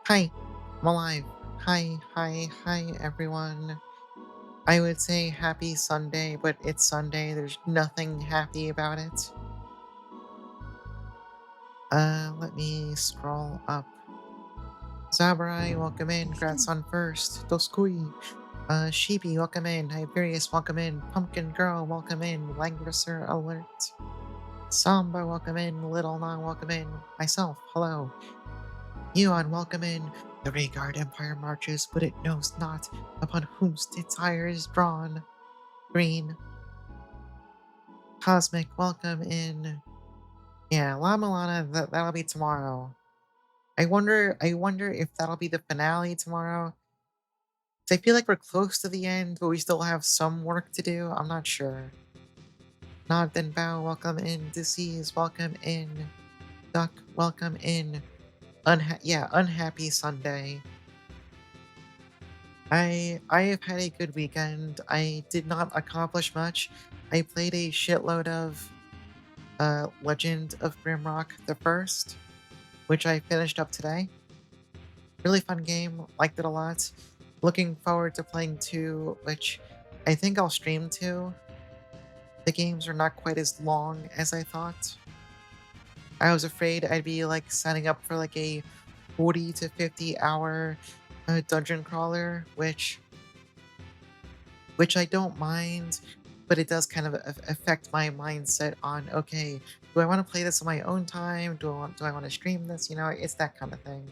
Hi, I'm alive. Hi, everyone. I would say happy Sunday, but it's Sunday. There's nothing happy about it. Let me scroll up. Zabrai, welcome in. Grats on first. Doskui. Sheepy, welcome in. Iberius, welcome in. Pumpkin Girl, welcome in. Langrisser, alert. Samba, welcome in. Little Non, welcome in. Myself, hello. Yuan, welcome in. The Rhaegar Empire marches, but it knows not upon whomst its ire is drawn. Green. Cosmic, welcome in. Yeah, La Milana, that'll be tomorrow. I wonder if that'll be the finale tomorrow. 'Cause I feel like we're close to the end, but we still have some work to do. I'm not sure. Nod then bow, welcome in. Disease, welcome in. Duck, welcome in. Unhappy Sunday. I have had a good weekend. I did not accomplish much. I played a shitload of Legend of Grimrock the First, which I finished up today. Really fun game, liked it a lot. Looking forward to playing 2, which I think I'll stream 2. The games are not quite as long as I thought. I was afraid I'd be like signing up for like a 40 to 50 hour dungeon crawler, which I don't mind, but it does kind of affect my mindset on, okay, do I want to play this on my own time? Do I want to stream this? It's that kind of thing.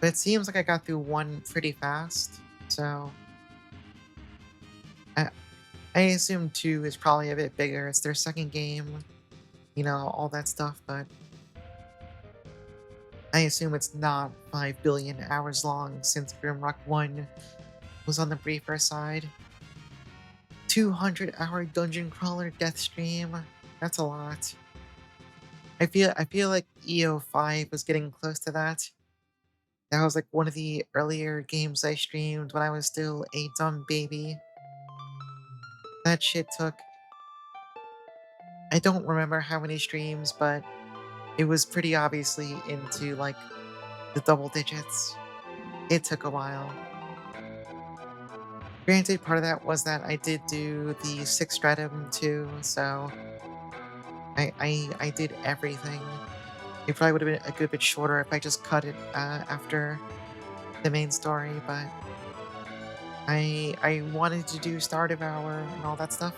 But it seems like I got through one pretty fast, so I, I assume two is probably a bit bigger. It's their second game, all that stuff, but I assume it's not 5 billion hours long since Grimrock 1 was on the briefer side. 200-hour dungeon crawler death stream. That's a lot. I feel like EO5 was getting close to that. That was like one of the earlier games I streamed when I was still a dumb baby. That shit took, I don't remember how many streams, but it was pretty obviously into like the double digits. It took a while. Granted, part of that was that I did do the six stratum too, so I did everything. It probably would have been a good bit shorter if I just cut it after the main story, but I wanted to do Star Devour and all that stuff.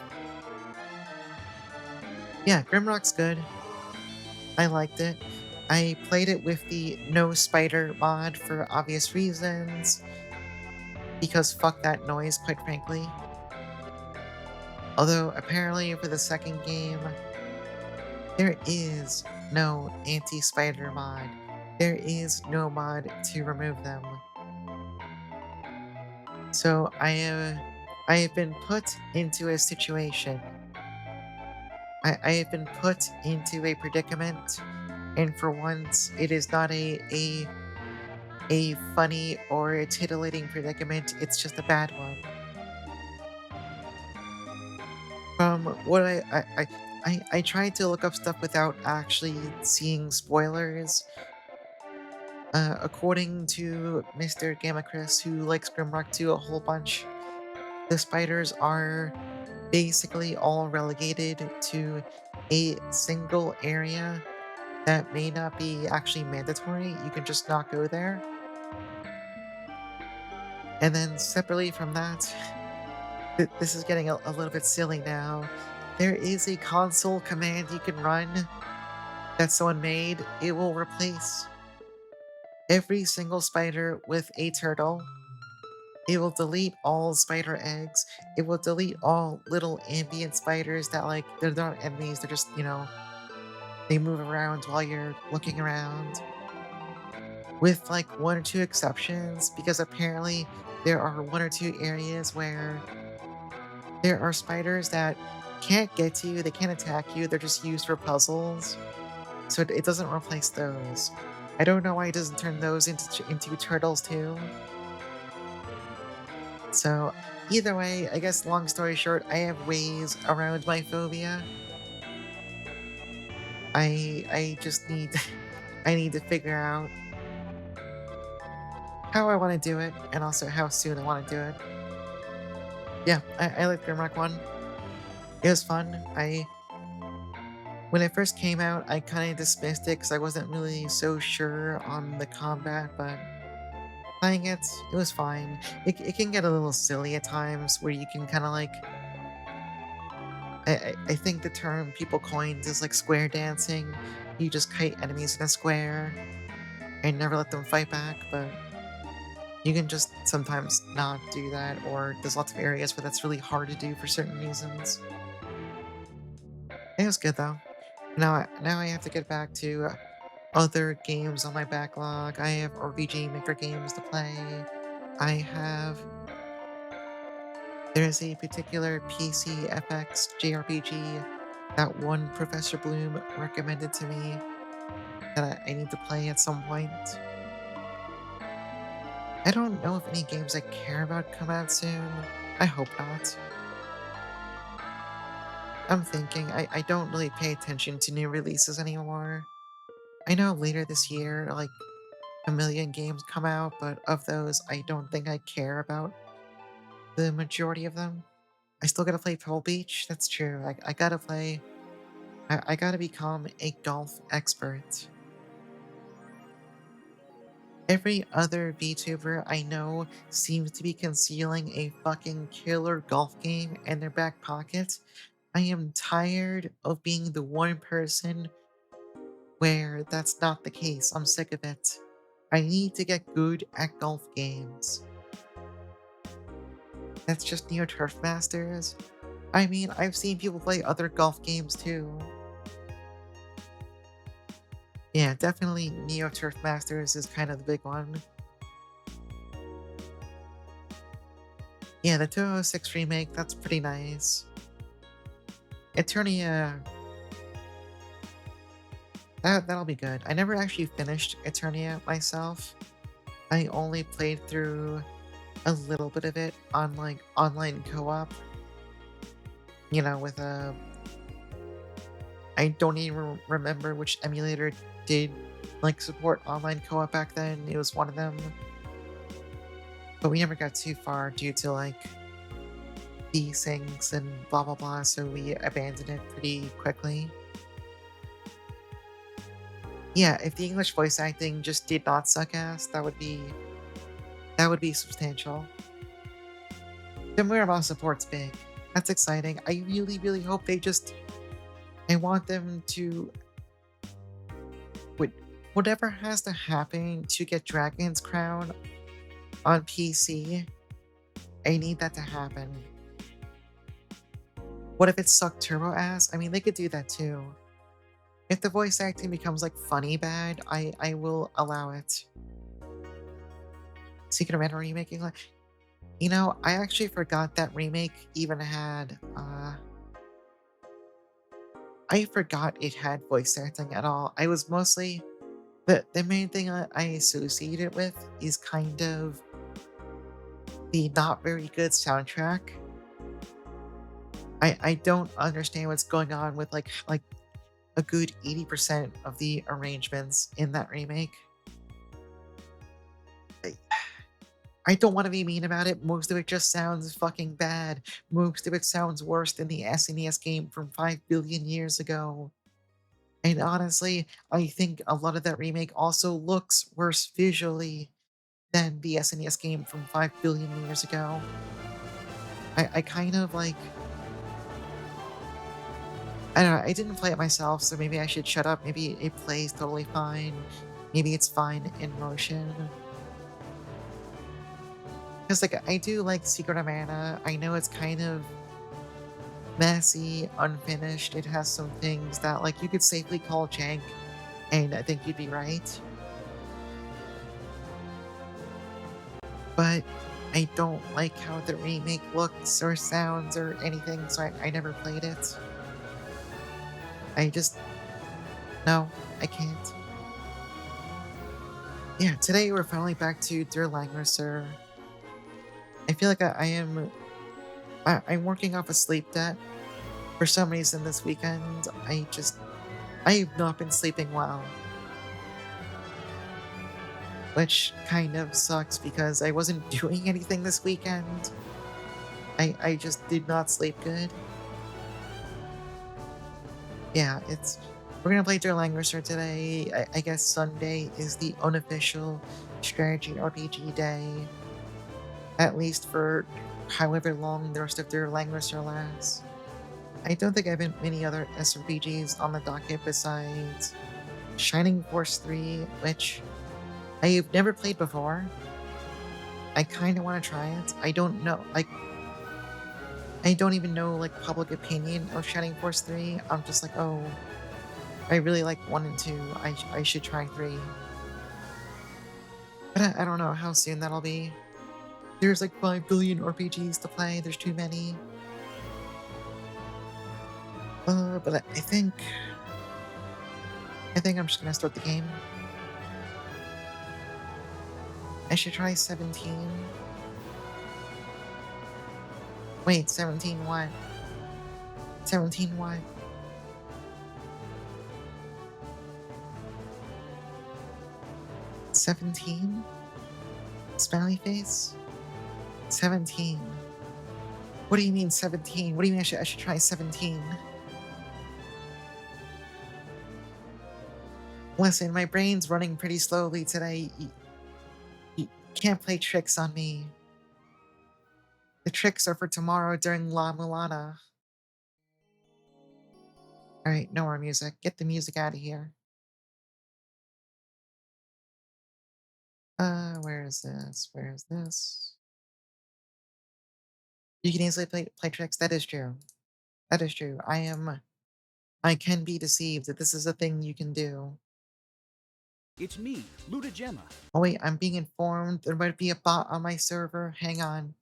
Yeah, Grimrock's good. I liked it. I played it with the no spider mod for obvious reasons, because fuck that noise, quite frankly. Although apparently for the second game, there is no anti-spider mod. There is no mod to remove them. So I have been put into a situation. I have been put into a predicament, and for once, it is not a funny or a titillating predicament. It's just a bad one. From what I tried to look up stuff without actually seeing spoilers. According to Mr. Gamma Chris, who likes Grimrock 2 a whole bunch, the spiders are basically all relegated to a single area that may not be actually mandatory. You can just not go there. And then separately from that, this is getting a little bit silly now. There is a console command you can run that someone made. It will replace every single spider with a turtle. It will delete all spider eggs. It will delete all little ambient spiders that, like, they're not enemies, they're just, they move around while you're looking around. With like one or two exceptions, because apparently there are one or two areas where there are spiders that can't get to you, they can't attack you, they're just used for puzzles. So it doesn't replace those. I don't know why it doesn't turn those into turtles too. So either way, I guess long story short, I have ways around my phobia. I just need I need to figure out how I want to do it, and also how soon I want to do it. Yeah, I like Grimrock 1. It was fun. When it first came out, I kind of dismissed it because I wasn't really so sure on the combat, but playing it, it was fine. It can get a little silly at times where you can kind of like, I think the term people coined is like square dancing. You just kite enemies in a square and never let them fight back, but you can just sometimes not do that, or there's lots of areas where that's really hard to do for certain reasons. It was good though. Now I have to get back to other games on my backlog. I have RPG Maker games to play. I have There's a particular PC FX JRPG that one Professor Bloom recommended to me that I need to play at some point. I don't know if any games I care about come out soon. I hope not. I'm thinking I don't really pay attention to new releases anymore. I know later this year, like a million games come out, but of those, I don't think I care about the majority of them. I still gotta play Pebble Beach. That's true. I gotta play. I gotta become a golf expert. Every other VTuber I know seems to be concealing a fucking killer golf game in their back pocket. I am tired of being the one person where that's not the case. I'm sick of it. I need to get good at golf games. That's just Neo Turf Masters. I mean, I've seen people play other golf games too. Yeah, definitely Neo Turf Masters is kind of the big one. Yeah, the 206 remake, that's pretty nice. Eternia, that'll be good. I never actually finished Eternia myself. I only played through a little bit of it on like online co-op. You know, with a I don't even remember which emulator did like support online co-op back then. It was one of them. But we never got too far due to like desyncs and blah blah blah, so we abandoned it pretty quickly. Yeah, if the English voice acting just did not suck ass, that would be substantial. The Miramar support's big. That's exciting. I really, really hope they just I want them to with whatever has to happen to get Dragon's Crown on PC. I need that to happen. What if it sucked turbo ass? I mean, they could do that too. If the voice acting becomes like funny bad, I will allow it. Secret of Mana remaking, like, I actually forgot that remake even had. I forgot it had voice acting at all. I was mostly the main thing I associate it with is kind of the not very good soundtrack. I don't understand what's going on with like a good 80% of the arrangements in that remake. I, I don't want to be mean about it. Most of it just sounds fucking bad. Most of it sounds worse than the SNES game from 5 billion years ago. And honestly, I think a lot of that remake also looks worse visually than the SNES game from 5 billion years ago. I kind of like. I don't know, I didn't play it myself, so maybe I should shut up. Maybe it plays totally fine. Maybe it's fine in motion. Because, like, I do like Secret of Mana. I know it's kind of messy, unfinished. It has some things that, like, you could safely call jank, and I think you'd be right. But I don't like how the remake looks or sounds or anything, so I never played it. I just. No, I can't. Yeah, today we're finally back to Der Langrisser. I feel like I'm working off a sleep debt. For some reason this weekend, I have not been sleeping well. which kind of sucks because I wasn't doing anything this weekend. I just did not sleep good. Yeah, we're gonna play through Langrisser today. I guess Sunday is the unofficial strategy RPG day, at least for however long the rest of their Langrisser lasts. I don't think I have many other SRPGs on the docket besides Shining Force 3, which I've never played before. I kind of want to try it. I don't know, like, I don't even know, like, public opinion of Shining Force 3. I'm just like, oh, I really like 1 and 2. I should try 3. But I don't know how soon that'll be. There's like 5 billion RPGs to play. There's too many. But I think I'm just gonna start the game. I should try 17. Wait, 17 what? 17 what? 17? Smiley face? 17. What do you mean 17? What do you mean I should try 17? Listen, my brain's running pretty slowly today. You can't play tricks on me. The tricks are for tomorrow during La Mulana. Alright, no more music. Get the music out of here. Where is this? Where is this? You can easily play tricks. That is true. That is true. I can be deceived that this is a thing you can do. It's me, Luda Gemma. Oh wait, I'm being informed there might be a bot on my server. Hang on.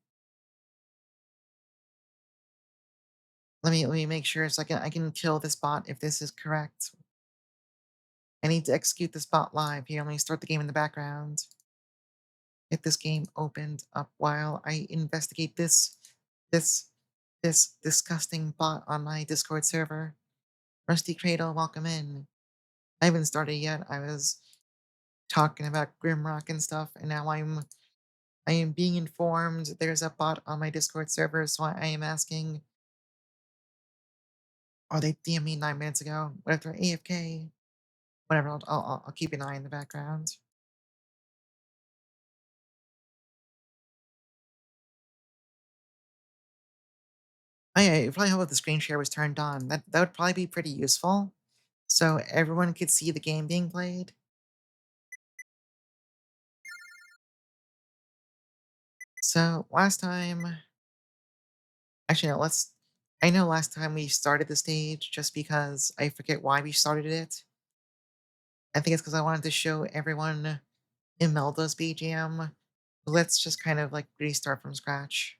Let me make sure so I can kill this bot if this is correct. I need to execute this bot live. Here, let me start the game in the background. Get this game opened up while I investigate this this disgusting bot on my Discord server. Rusty Cradle, welcome in. I haven't started yet. I was talking about Grimrock and stuff, and now I am being informed there's a bot on my Discord server, so I am asking, oh, they DM'd me 9 minutes ago. What if they're AFK? Whatever, I'll keep an eye in the background. I probably hope if the screen share was turned on. That would probably be pretty useful. So everyone could see the game being played. So last time, actually no, I know last time we started the stage just because I forget why we started it. I think it's because I wanted to show everyone Imelda's BGM. Let's just kind of like restart from scratch.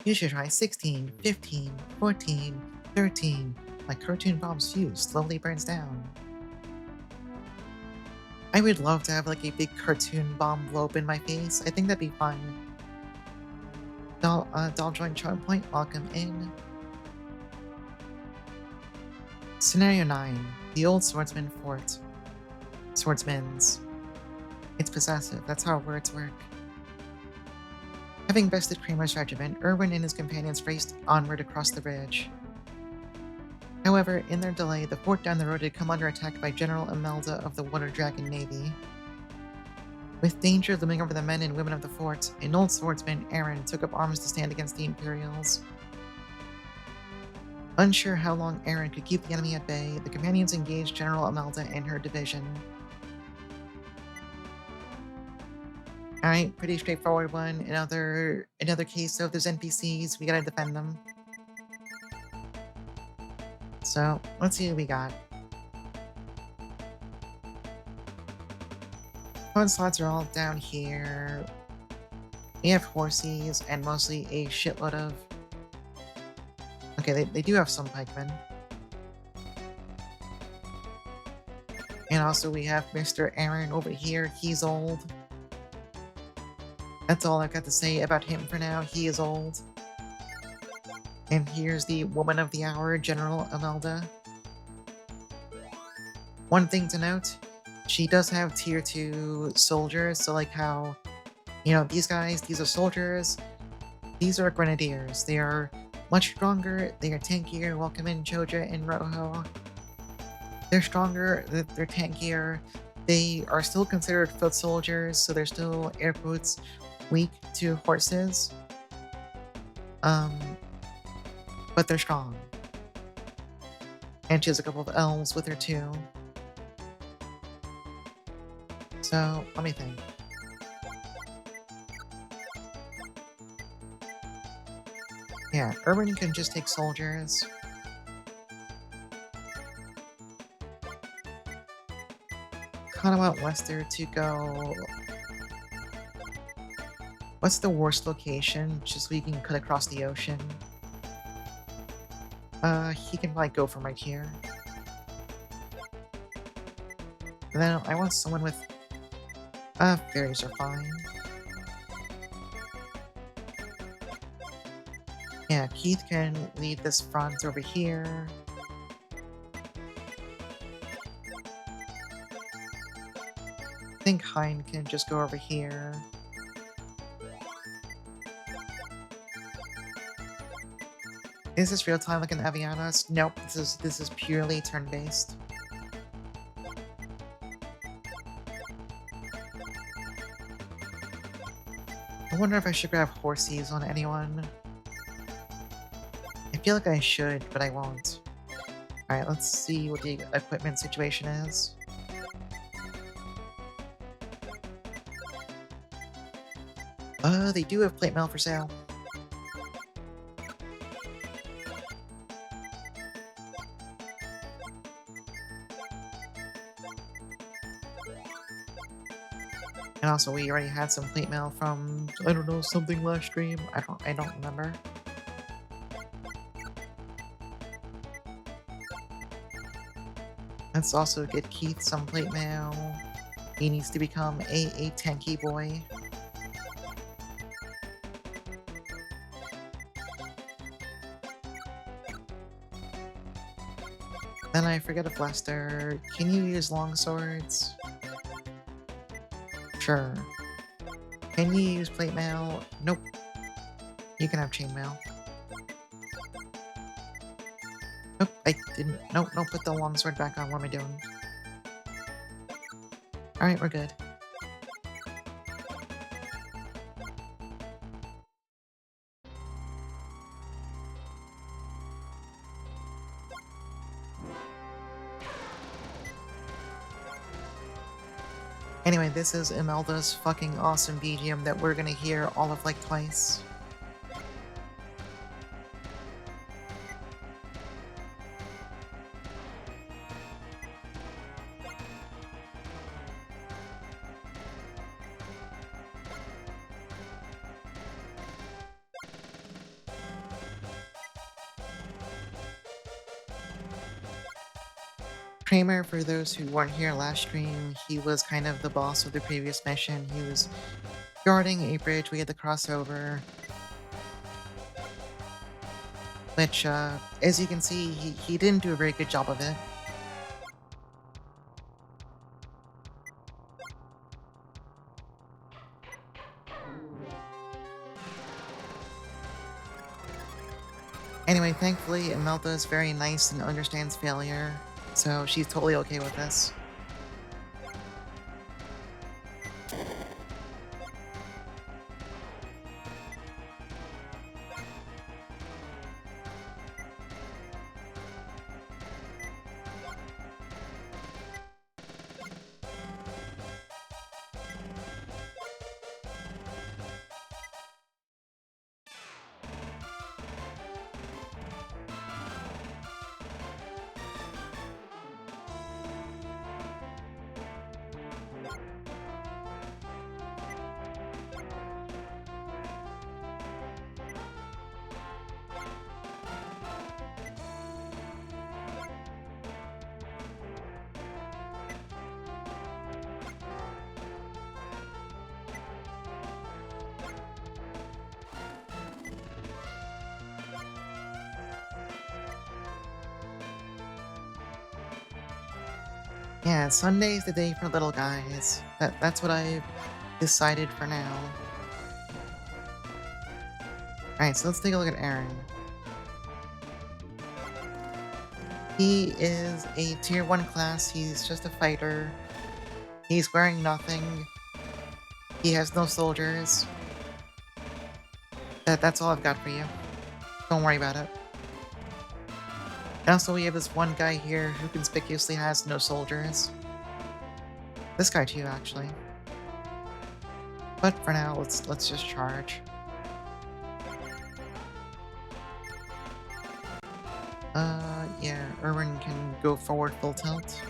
You should try 16, 15, 14, 13. My cartoon bomb's fuse slowly burns down. I would love to have like a big cartoon bomb blow up in my face. I think that'd be fun. Doll join charm point, welcome in. Scenario 9. The old swordsman fort. Swordsman's. It's possessive, that's how words work. Having bested Kramer's regiment, Erwin and his companions raced onward across the ridge. However, in their delay, the fort down the road had come under attack by General Imelda of the Water Dragon Navy. With danger looming over the men and women of the fort, an old swordsman, Erwin, took up arms to stand against the Imperials. Unsure how long Erwin could keep the enemy at bay, the companions engaged General Imelda and her division. Alright, pretty straightforward one. Another case, so if there's NPCs, we gotta defend them. So, let's see what we got. Phone slots are all down here. We have horses and mostly a shitload of... Okay, they do have some pikemen. And also we have Mr. Aaron over here. He's old. That's all I've got to say about him for now. He is old. And here's the woman of the hour, General Imelda. One thing to note, She does have tier 2 soldiers, so like how, you know, these guys, these are soldiers, these are grenadiers. They are much stronger, they are tankier. Welcome in Choja and Rojo. They're stronger, they're tankier. They are still considered foot soldiers, so they're still air quotes weak to horses. Um, but they're strong. And she has a couple of elves with her too. So let me think. Yeah, Erwin can just take soldiers. Kind of want Lester to go. What's the worst location? Just so we can cut across the ocean. He can like go from right here. And then I want someone with. Fairies are fine. Yeah, Keith can lead this front over here. I think Hein can just go over here. Is this real time like an Avianos? Nope, this is purely turn-based. I wonder if I should grab horsies on anyone. I feel like I should, but I won't. Alright, let's see what the equipment situation is. They do have plate mail for sale. And also, we already had some plate mail from, I don't know, something last stream. I don't remember. Let's also get Keith some plate mail. He needs to become a tanky boy. Then I forget if Lester, can you use long swords? Sure. Can you use plate mail? Nope. You can have chainmail. Nope, I didn't. Nope, don't put the longsword back on. What am I doing? Alright, we're good. Anyway, this is Imelda's fucking awesome BGM that we're gonna hear all of like twice. Kramer, for those who weren't here last stream, he was kind of the boss of the previous mission. He was guarding a bridge we had to cross over. Which, as you can see, he didn't do a very good job of it. Anyway, thankfully, Imelda is very nice and understands failure, so she's totally okay with this. Yeah, Sunday's the day for little guys. That's what I've decided for now. Alright, so let's take a look at Aaron. He is a tier 1 class, he's just a fighter. He's wearing nothing. He has no soldiers. That's all I've got for you. Don't worry about it. And also we have this one guy here who conspicuously has no soldiers. This guy too, actually. But for now, let's just charge. Yeah, Erwin can go forward full tilt.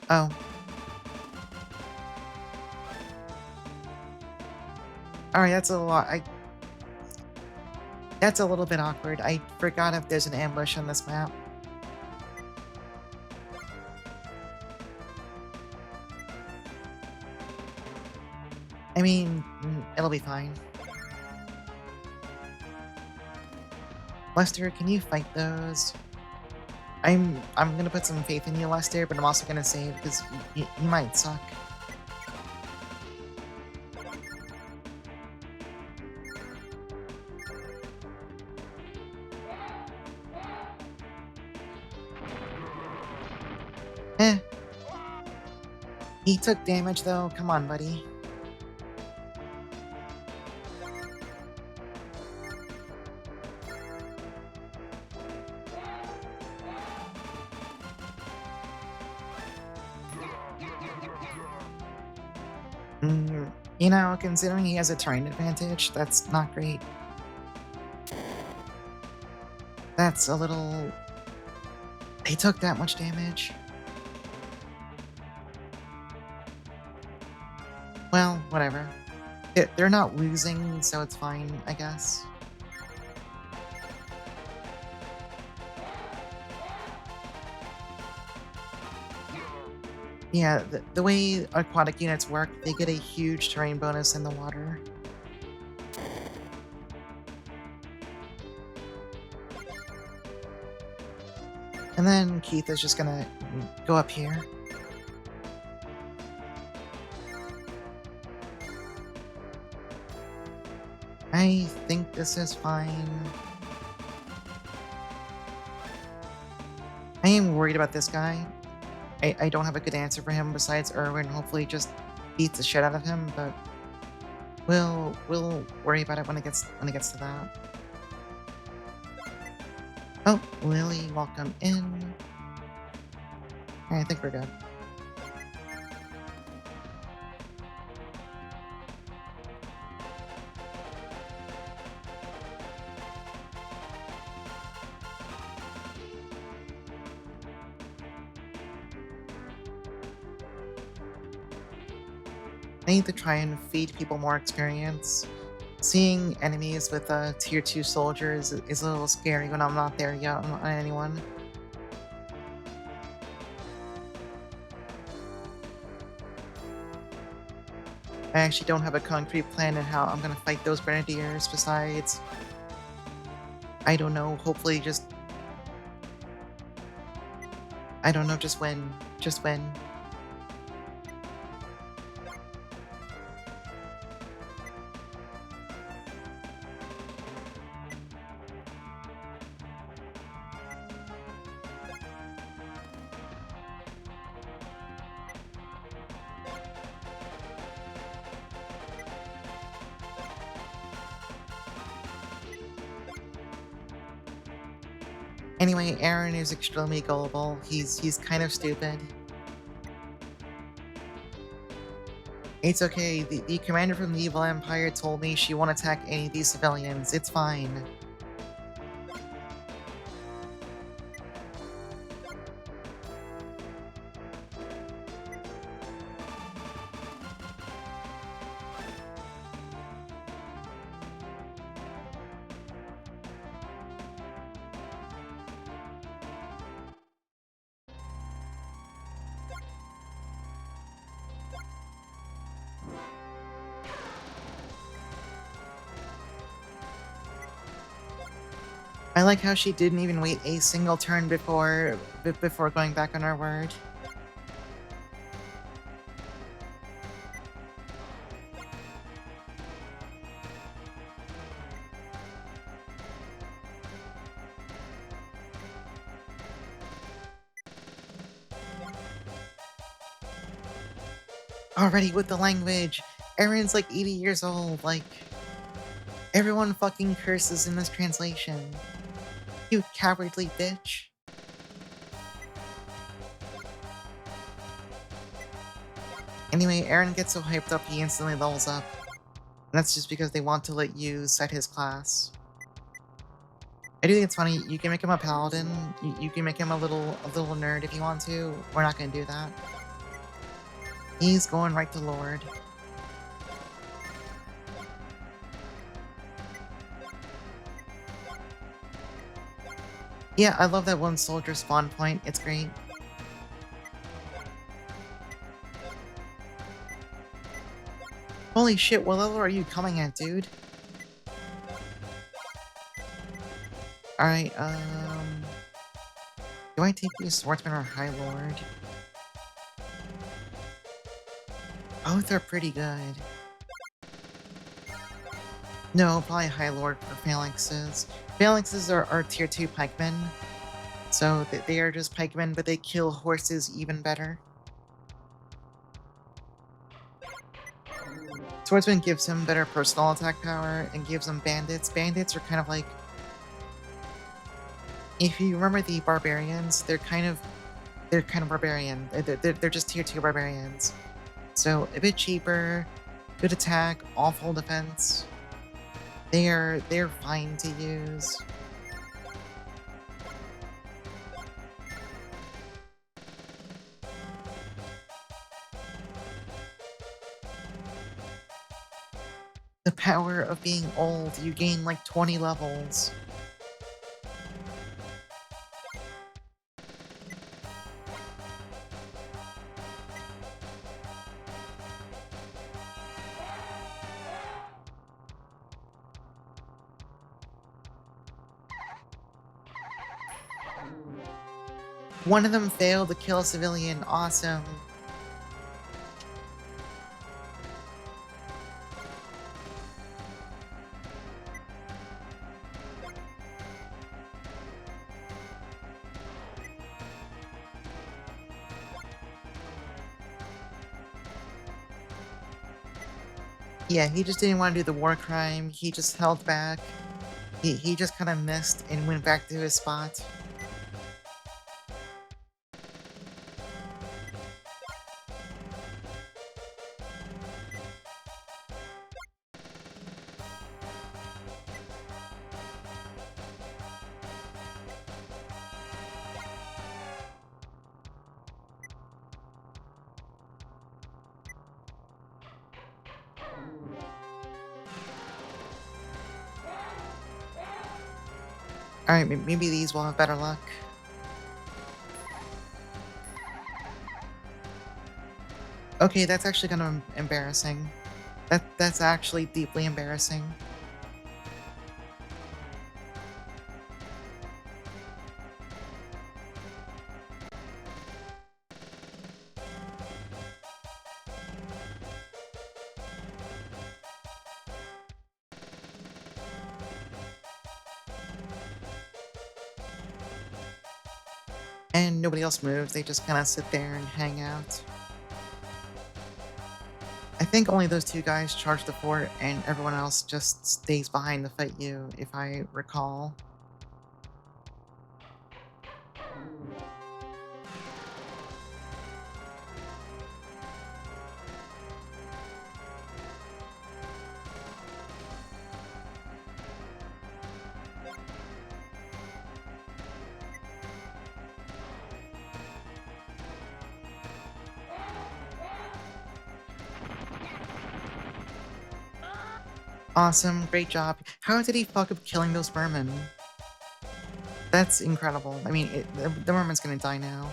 Oh. Alright, that's a lot. That's a little bit awkward. I forgot if there's an ambush on this map. I mean, it'll be fine. Lester, can you fight those? I'm gonna put some faith in you, Lester, but I'm also gonna save because you might suck. Eh. He took damage though. Come on, buddy. You know, considering he has a terrain advantage, that's not great. That's a little... They took that much damage. Well, whatever. They're not losing, so it's fine, I guess. Yeah, the way aquatic units work, they get a huge terrain bonus in the water. And then Keith is just gonna go up here. I think this is fine. I am worried about this guy. I don't have a good answer for him besides Erwin. Hopefully just beats the shit out of him, but we'll worry about it when it gets to that. Oh, Lily, welcome in. I think we're good. I need to try and feed people more experience. Seeing enemies with tier 2 soldiers is a little scary when I'm not there yet on anyone. I actually don't have a concrete plan on how I'm gonna fight those grenadiers besides... I don't know, hopefully just... I don't know, just win. Just win. Anyway, Aaron is extremely gullible. He's kind of stupid. It's okay. The commander from the evil empire told me she won't attack any of these civilians. It's fine. I like how she didn't even wait a single turn before going back on her word. Already with the language. Erwin's like 80 years old. Like, everyone fucking curses in this translation. You cowardly bitch. Anyway, Aaron gets so hyped up he instantly levels up. And that's just because they want to let you set his class. I do think it's funny. You can make him a paladin. You can make him a little nerd if you want to. We're not gonna do that. He's going right to Lord. Yeah, I love that one soldier spawn point. It's great. Holy shit, what level are you coming at, dude? Alright, do I take you Swordsman or High Lord? Both are pretty good. No, probably High Lord for Phalanxes. Phalanxes are tier 2 pikemen. So they are just pikemen, but they kill horses even better. Swordsman gives him better personal attack power and gives him bandits. Bandits are kind of like... If you remember the barbarians, they're kind of barbarian. They're just tier 2 barbarians. So a bit cheaper, good attack, awful defense. They're fine to use. The power of being old, you gain like 20 levels. One of them failed to kill a civilian. Awesome. Yeah, he just didn't want to do the war crime. He just held back. He just kind of missed and went back to his spot. Alright, maybe these will have better luck. Okay, that's actually kind of embarrassing. That's actually deeply embarrassing. And nobody else moves, they just kind of sit there and hang out. I think only those two guys charge the fort, and everyone else just stays behind to fight you, if I recall. Awesome, great job. How did he fuck up killing those mermen? That's incredible. I mean, the merman's gonna die now.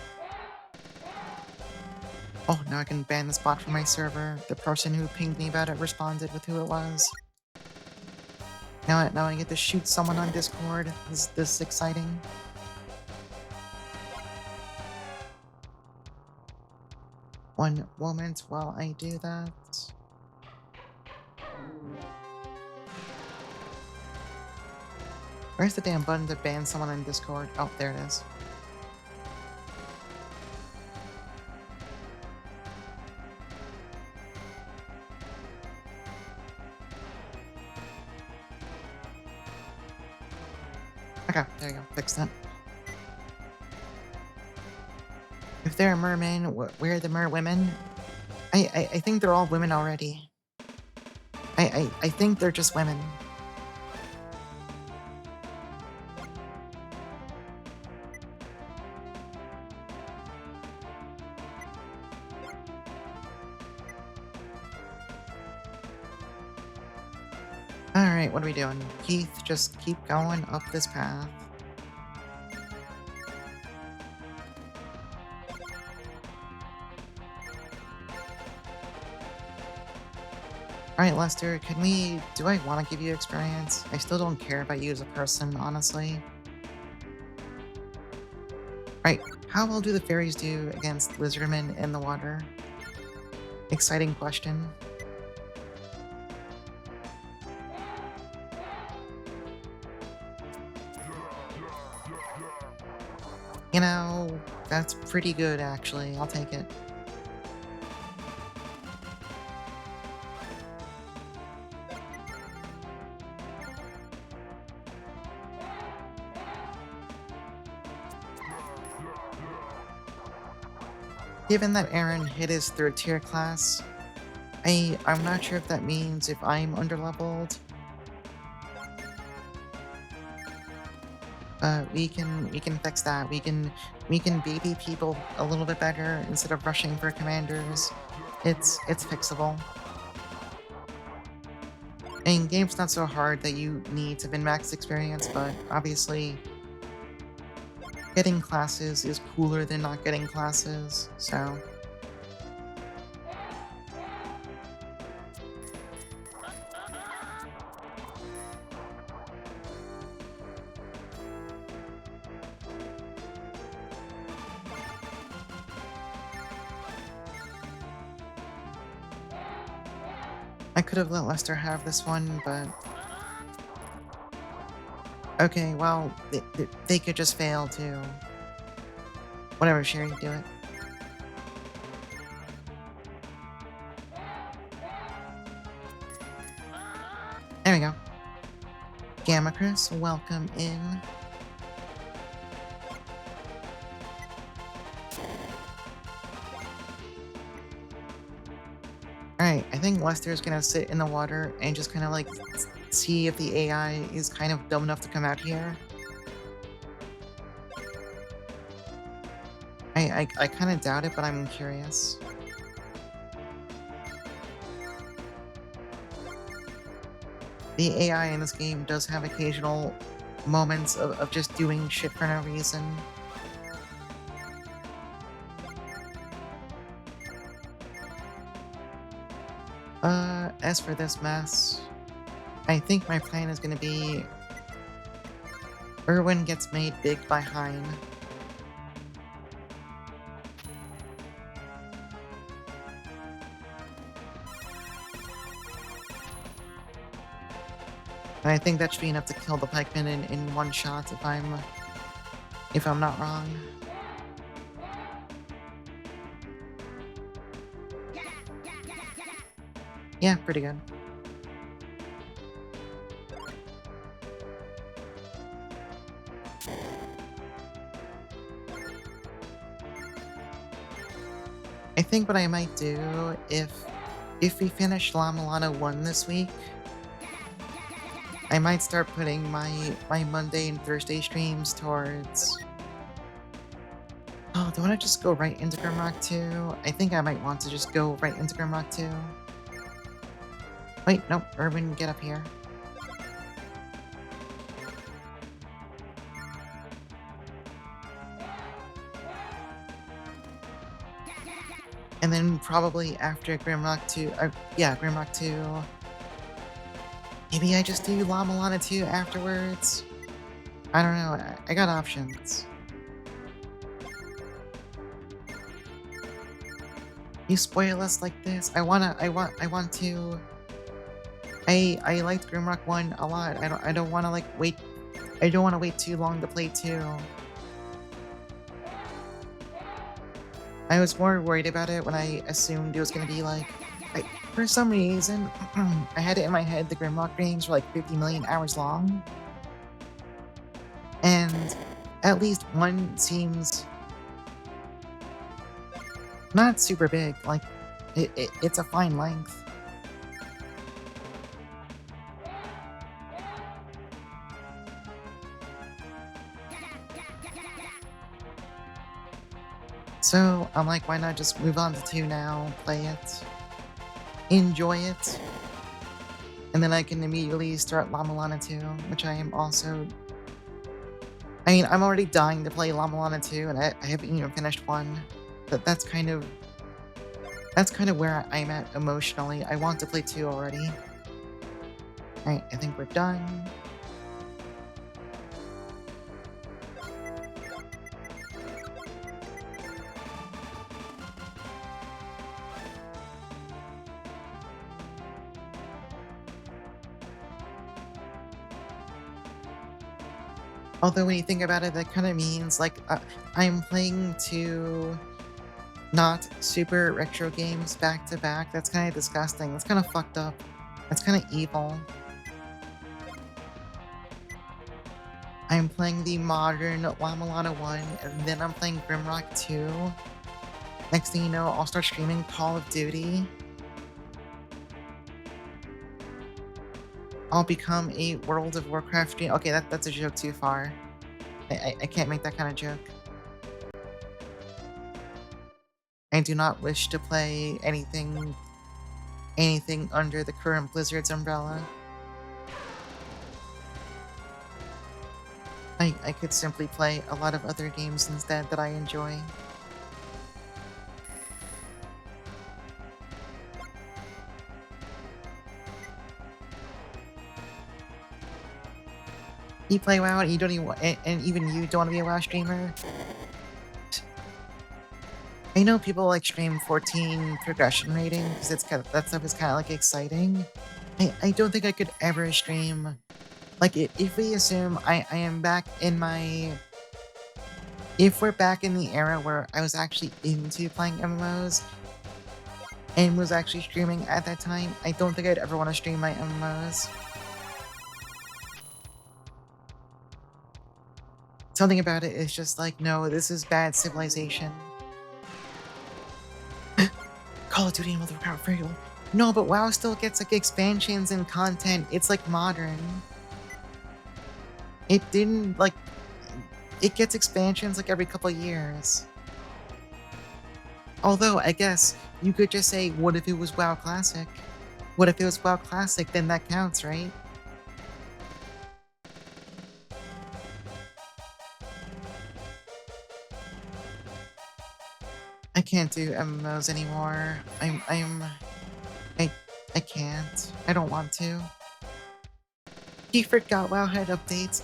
Oh, now I can ban this bot from my server. The person who pinged me about it responded with who it was. Now I get to shoot someone on Discord. This is exciting. One moment while I do that. Where's the damn button to ban someone on Discord? Oh, there it is. Okay, there you go. Fix that. If they're a merman, where are the merwomen? I think they're all women already. I think they're just women. Alright, what are we doing? Keith, just keep going up this path. Alright, Lester, do I want to give you experience? I still don't care about you as a person, honestly. Alright, how well do the fairies do against lizardmen in the water? Exciting question. You know, that's pretty good, actually. I'll take it. Given that Aaron hit his 3rd tier class, I'm not sure if that means if I'm underleveled. We can fix that. We can baby people a little bit better instead of rushing for commanders. It's fixable. I mean, game's not so hard that you need to min-max experience, but obviously getting classes is cooler than not getting classes, so. I could have let Lester have this one, but... Okay, well, they could just fail, too. Whatever, Sherry, do it. There we go. Gamma Chris, welcome in. Alright, I think Lester's gonna sit in the water and just kind of like see if the AI is kind of dumb enough to come out here. I kind of doubt it, but I'm curious. The AI in this game does have occasional moments of just doing shit for no reason. As for this mess, I think my plan is gonna be Erwin gets made big by Hein. And I think that should be enough to kill the pikeman in one shot if I'm not wrong. Yeah, pretty good. I think what I might do if we finish La Milano 1 this week, I might start putting my Monday and Thursday streams towards... Oh, do I want to just go right into Grimrock 2? I think I might want to just go right into Grimrock 2. Wait, nope, Erwin, get up here. And then probably after Grimrock 2, yeah, Grimrock 2, Maybe I just do Llama Lana 2 afterwards? I don't know, I got options. You spoil us like this. I want to. I liked Grimrock 1 a lot. I don't wanna like wait. I don't wanna wait too long to play 2. I was more worried about it when I assumed it was gonna be like, for some reason, I had it in my head the Grimrock games were like 50 million hours long, and at least one seems not super big. Like, it's a fine length. So I'm like, why not just move on to 2 now, play it, enjoy it, and then I can immediately start Llama Lana 2, which I am also. I mean, I'm already dying to play Llama Lana 2, and I haven't even finished 1. But that's kind of where I'm at emotionally. I want to play 2 already. Alright, I think we're done. Although when you think about it, that kind of means like I'm playing 2 not super retro games back to back. That's kind of disgusting. That's kind of fucked up. That's kind of evil. I'm playing the modern Llama Lana 1, and then I'm playing Grimrock 2. Next thing you know, I'll start streaming Call of Duty. I'll become a World of Warcraft streamer. Okay, that's a joke too far. I can't make that kind of joke. I do not wish to play anything under the current Blizzard's umbrella. I could simply play a lot of other games instead that I enjoy. You play WoW and you don't even and even you don't want to be a WoW streamer? I know people like stream 14 progression rating because it's kind of, that stuff is kind of like exciting. I don't think I could ever stream. Like, if we assume I am back in my... If we're back in the era where I was actually into playing MMOs and was actually streaming at that time, I don't think I'd ever want to stream my MMOs. Something about it is just like, no, this is bad civilization. Call of Duty and World of Warcraft very well. No, but WoW still gets like expansions and content. It's like modern. It didn't like... It gets expansions like every couple years. Although, I guess, you could just say, what if it was WoW Classic? What if it was WoW Classic? Then that counts, right? I can't do MMOs anymore. I can't. I don't want to. He forgot WoW had updates.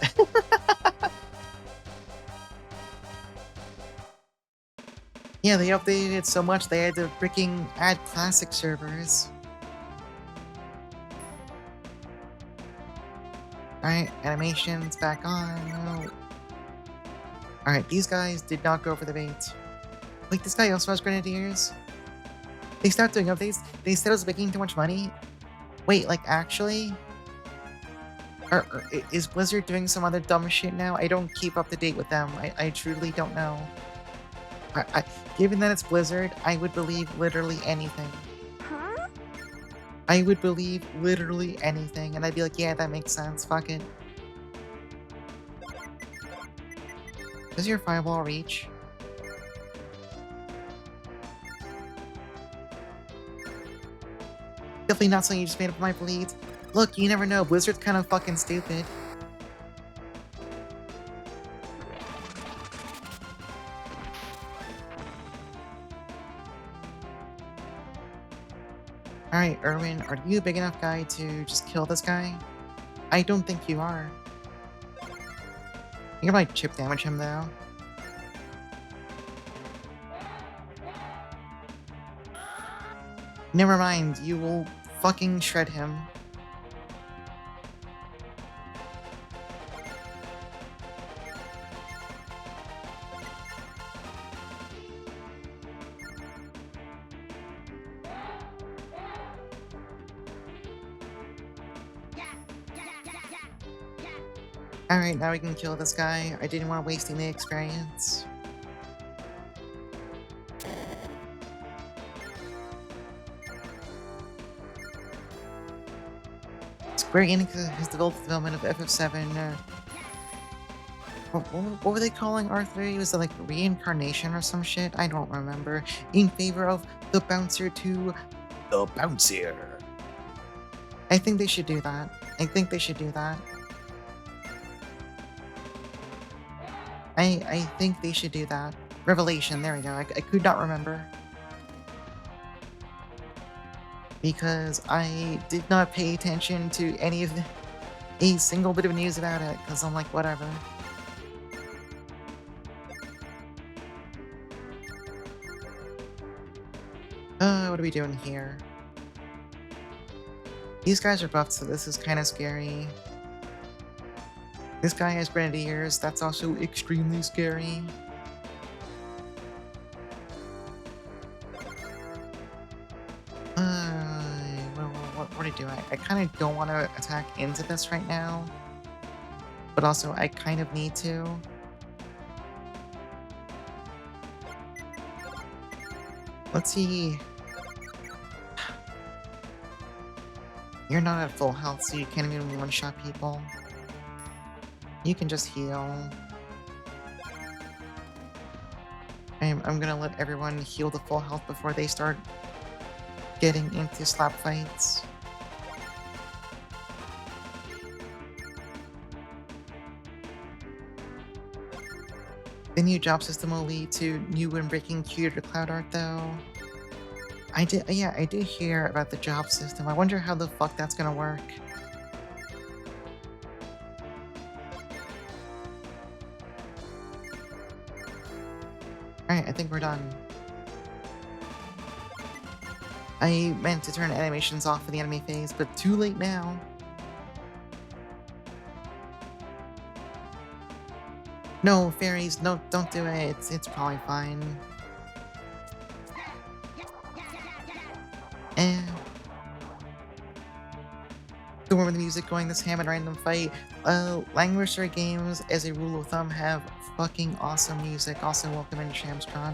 Yeah, they updated it so much they had to freaking add classic servers. Alright, animations back on. No. Alright, these guys did not go for the bait. Wait, this guy also has grenadiers? They stopped doing updates? They said it was making too much money? Wait, like actually? Is Blizzard doing some other dumb shit now? I don't keep up to date with them. I truly don't know. Given that it's Blizzard, I would believe literally anything. Huh? I would believe literally anything, and I'd be like, yeah, that makes sense. Fuck it. Does your fireball reach? Definitely not something you just made up my bleed. Look, you never know. Blizzard's kind of fucking stupid. Alright, Erwin, are you a big enough guy to just kill this guy? I don't think you are. You can probably chip damage him, though. Never mind, you will fucking shred him. Alright, now we can kill this guy. I didn't want to waste any experience. Square Enix has developed the development of FF7. What were they calling R3? Was it like reincarnation or some shit? I don't remember. In favor of the Bouncer 2. The Bouncer. I think they should do that. I think they should do that. I think they should do that. Revelation, there we go. I could not remember. Because I did not pay attention to any of a single bit of news about it, because I'm like, whatever. What are we doing here? These guys are buffed, so this is kind of scary. This guy has Grenadiers, that's also extremely scary. What do I do? I kind of don't want to attack into this right now. But also, I kind of need to. Let's see. You're not at full health, so you can't even one-shot people. You can just heal. I'm gonna let everyone heal to full health before they start getting into slap fights. The new job system will lead to new and breaking cuter cloud art, though. I did hear about the job system. I wonder how the fuck that's gonna work. Alright, I think we're done. I meant to turn animations off for the enemy phase, but too late now. No, fairies, no, don't do it. It's probably fine. So remember the music going this ham and random fight. Langrisser games, as a rule of thumb, have fucking awesome music. Also, welcome in Shamstron.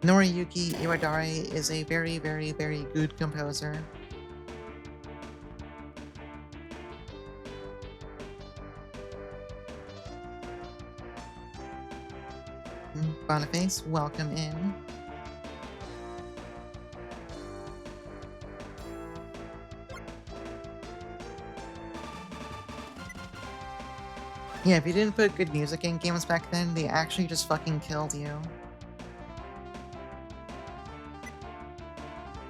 Noriyuki Iwadare is a very, very, very good composer. Boniface, welcome in. Yeah, if you didn't put good music in games back then, they actually just fucking killed you.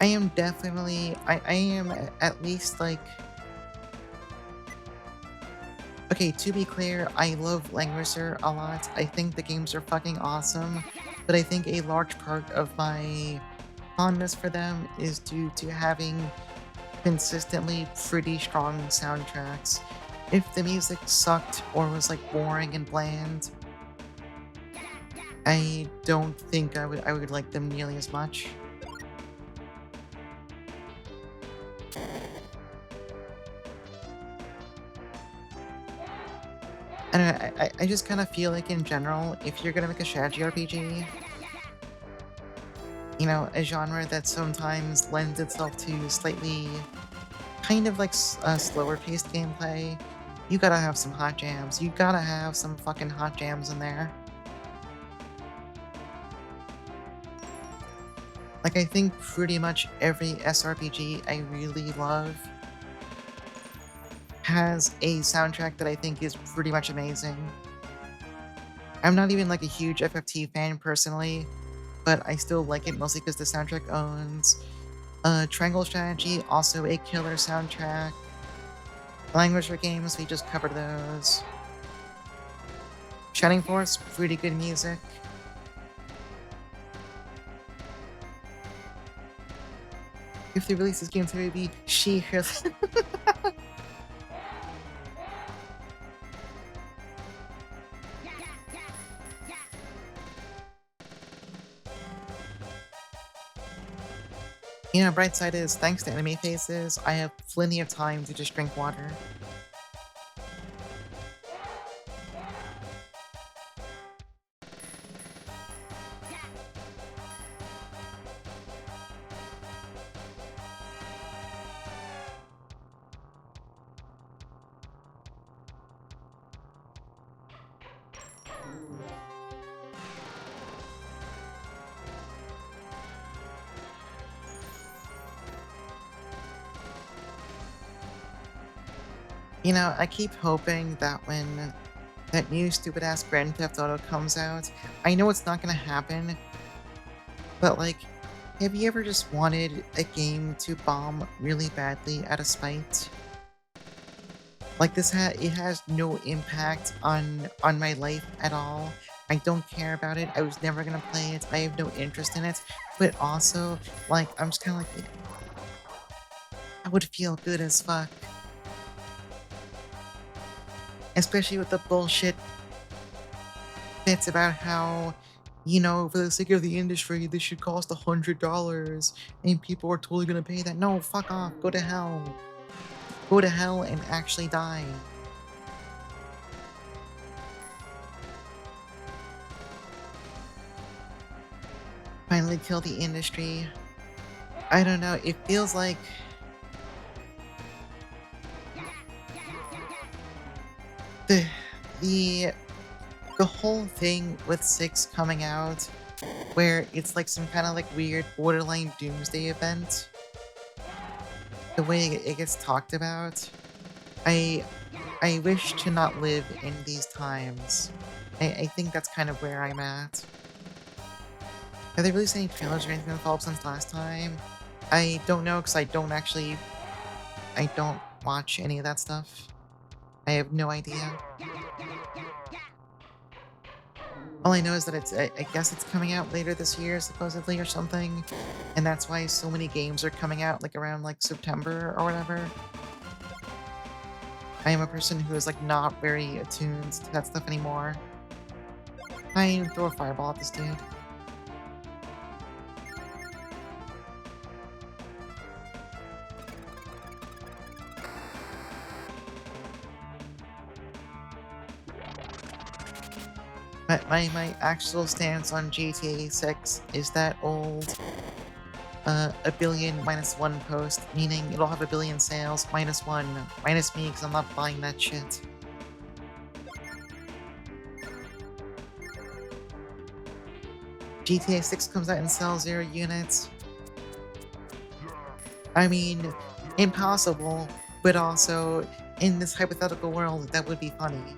I am definitely... I am at least, like... Okay, to be clear, I love Langrisser a lot. I think the games are fucking awesome, but I think a large part of my fondness for them is due to having consistently pretty strong soundtracks. If the music sucked or was like boring and bland, I don't think I would like them nearly as much. I don't know, I just kind of feel like in general, if you're gonna make a strategy RPG, you know, a genre that sometimes lends itself to slightly kind of like slower paced gameplay, you gotta have some hot jams. You gotta have some fucking hot jams in there. Like, I think pretty much every SRPG I really love has a soundtrack that I think is pretty much amazing. I'm not even like a huge FFT fan personally, but I still like it mostly because the soundtrack owns. Triangle Strategy, also a killer soundtrack. Langrisser games, we just covered those. Shining Force, pretty good music. If they release this game today, it'd be she. You know, bright side is, thanks to anime faces, I have plenty of time to just drink water. You know, I keep hoping that when that new stupid-ass Grand Theft Auto comes out, I know it's not gonna happen, but like, have you ever just wanted a game to bomb really badly out of spite? Like it has no impact on my life at all. I don't care about it. I was never gonna play it. I have no interest in it. But also, like, I'm just kind of like, I would feel good as fuck. Especially with the bullshit bits about how, you know, for the sake of the industry, this should cost $100, and people are totally gonna pay that. No, fuck off. Go to hell. Go to hell and actually die. Finally kill the industry. I don't know. It feels like the the the whole thing with 6 coming out, where it's like some kind of like weird borderline doomsday event, the way it gets talked about, I I wish to not live in these times. I think that's kind of where I'm at. Have they released any trailers or anything to follow up since last time? I don't know, because I don't watch any of that stuff. I have no idea. All I know is that I guess it's coming out later this year, supposedly, or something. And that's why so many games are coming out, like, around, like, September or whatever. I am a person who is, like, not very attuned to that stuff anymore. I throw a fireball at this dude. My actual stance on GTA 6 is that old a billion minus one post, meaning it'll have a billion sales, minus one, minus me, because I'm not buying that shit. GTA 6 comes out and sells 0 units. I mean, impossible, but also, in this hypothetical world, that would be funny.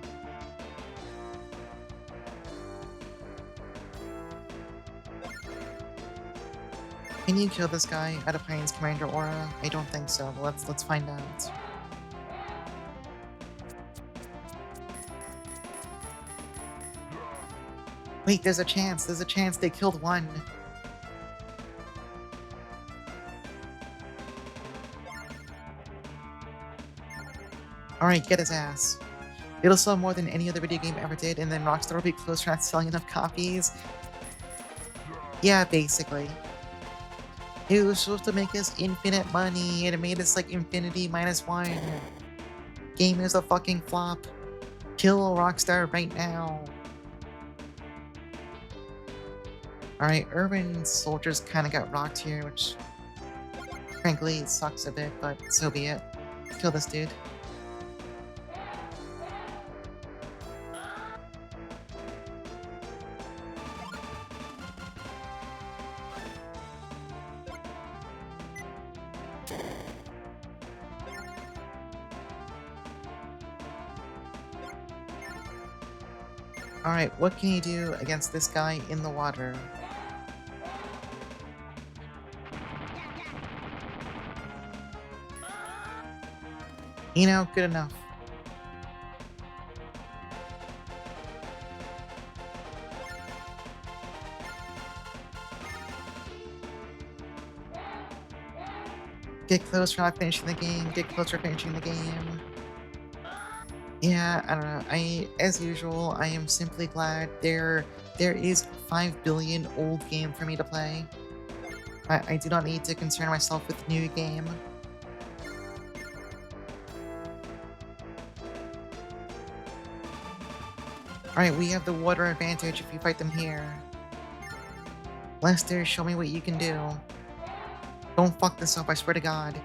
Can you kill this guy out of Pine's Commander Aura? I don't think so, but let's find out. Wait, there's a chance they killed one. Alright, get his ass. It'll sell more than any other video game ever did, and then Rockstar will be close to not selling enough copies. Yeah, basically. It was supposed to make us infinite money, and it made us like infinity minus one. Game is a fucking flop. Kill Rockstar right now. Alright, Erwin's soldiers kinda got rocked here, which frankly it sucks a bit, but so be it. Kill this dude. Alright, what can you do against this guy in the water? You know, good enough. Get close, we're not finishing the game. Get closer, finishing the game. Yeah, I don't know. As usual, I am simply glad there is 5 billion old game for me to play. I do not need to concern myself with new game. Alright, we have the water advantage if we fight them here. Lester, show me what you can do. Don't fuck this up, I swear to God.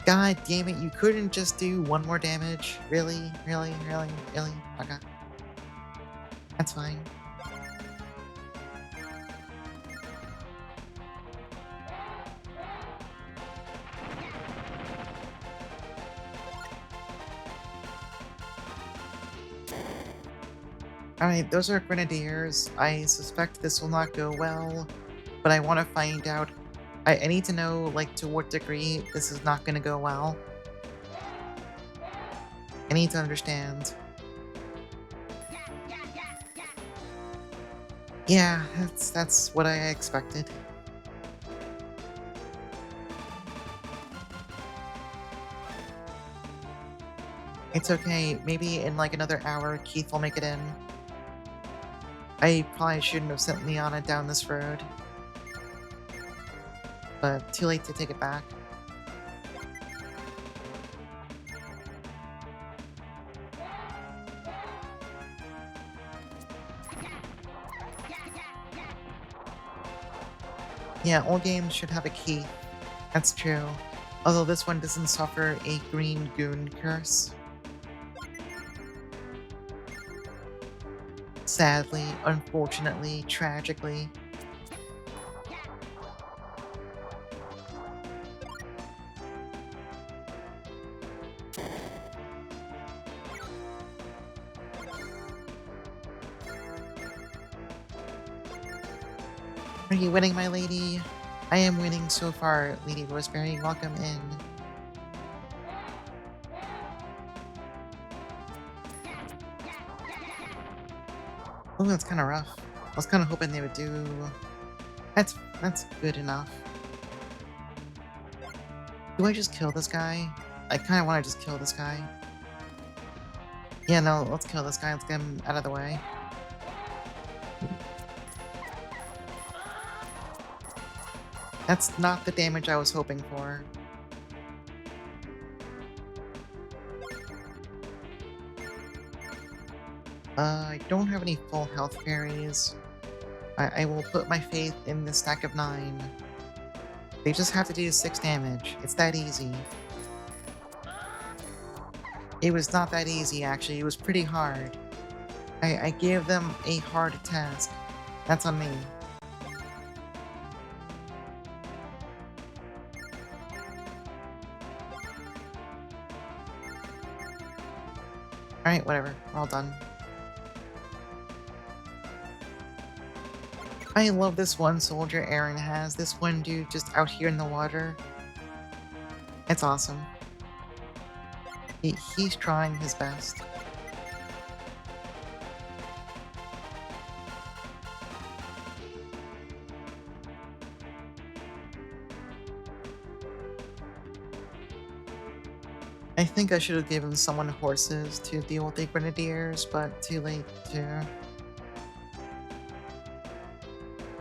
God damn it, you couldn't just do one more damage? Really? Really? Really? Really? Okay. That's fine. Alright, those are grenadiers. I suspect this will not go well, but I want to find out. I need to know, like, to what degree this is not going to go well. I need to understand. Yeah, that's what I expected. It's okay. Maybe in like another hour, Keith will make it in. I probably shouldn't have sent Liana down this road, but too late to take it back. Yeah, all games should have a key. That's true. Although this one doesn't suffer a green goon curse. Sadly, unfortunately, tragically. Are you winning, my lady? I am winning so far, Lady Roseberry. Welcome in. Oh, that's kind of rough. I was kind of hoping they would do. That's good enough. Do I just kill this guy? I kind of want to just kill this guy. Yeah, no, let's kill this guy. Let's get him out of the way. That's not the damage I was hoping for. I don't have any full health fairies. I will put my faith in the stack of 9. They just have to do 6 damage. It's that easy. It was not that easy, actually. It was pretty hard. I gave them a hard task. That's on me. Alright, whatever. We're all done. I love this one soldier Erwin has. This one dude just out here in the water. It's awesome. He's trying his best. I think I should have given someone horses to deal with the grenadiers, but too late to...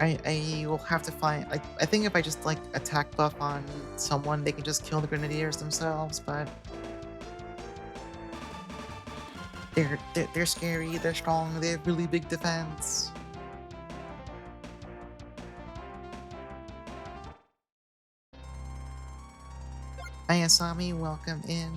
I will have to find... I think if I just, like, attack buff on someone, they can just kill the grenadiers themselves, but... They're scary, they're strong, they have really big defense. Ayasami, welcome in.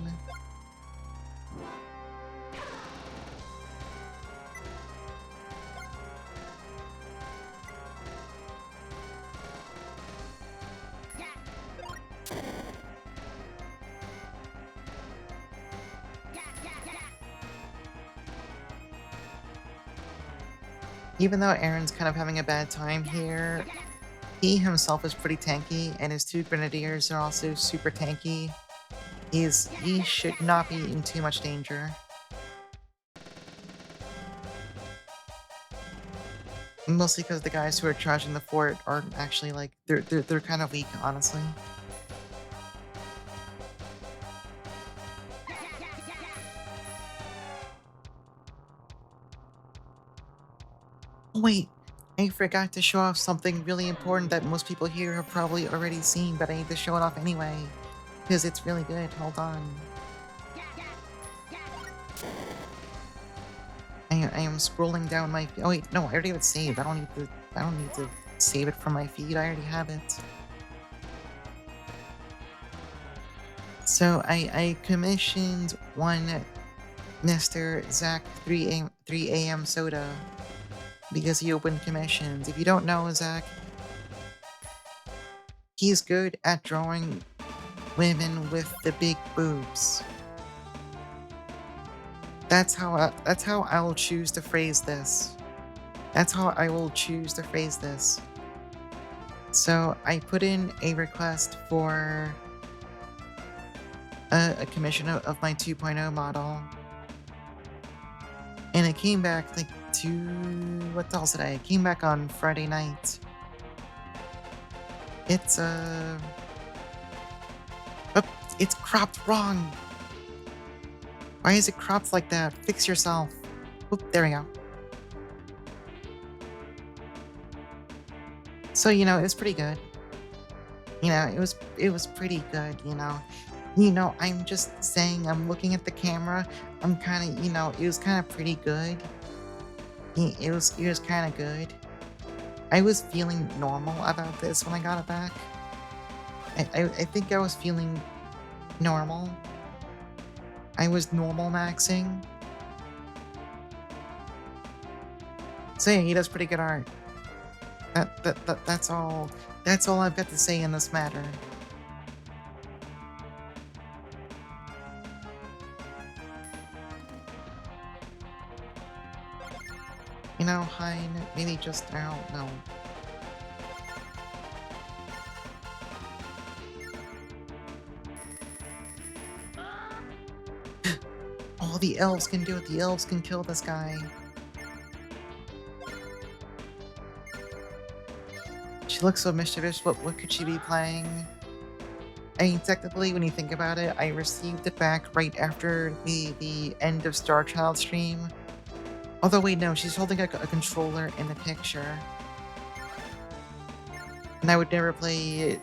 Even though Aaron's kind of having a bad time here, He himself is pretty tanky, and his two grenadiers are also super tanky. He should not be in too much danger. Mostly because the guys who are charging the fort aren't actually like they're kind of weak, honestly. Wait, I forgot to show off something really important that most people here have probably already seen, but I need to show it off anyway because it's really good. Hold on. I am scrolling down my. Oh wait, no, I already have it saved. I don't need to. I don't need to save it from my feed. I already have it. So I commissioned one Mr. Zach 3 a.m. soda because he opened commissions. If you don't know Zach, he's good at drawing women with the big boobs. That's how I will choose to phrase this. That's how I will choose to phrase this. So I put in a request for a commission of my 2.0 model, and it came back like what else today? It came back on Friday night. It's oh, it's cropped wrong. Why is it cropped like that? Fix yourself. Oop, there we go. So it was pretty good. It was pretty good. I'm just saying. I'm looking at the camera. I'm kind of it was kind of pretty good. It was kind of good. I was feeling normal about this when I got it back. I think I was feeling normal. I was normal maxing. So yeah, he does pretty good art. That's all. That's all I've got to say in this matter. Hein, maybe just I don't know. All the elves can do it. The elves can kill this guy. She looks so mischievous. What could she be playing? I mean, technically, when you think about it, I received it back right after the end of Star Child stream. Although, wait, no, she's holding a controller in the picture. And I would never play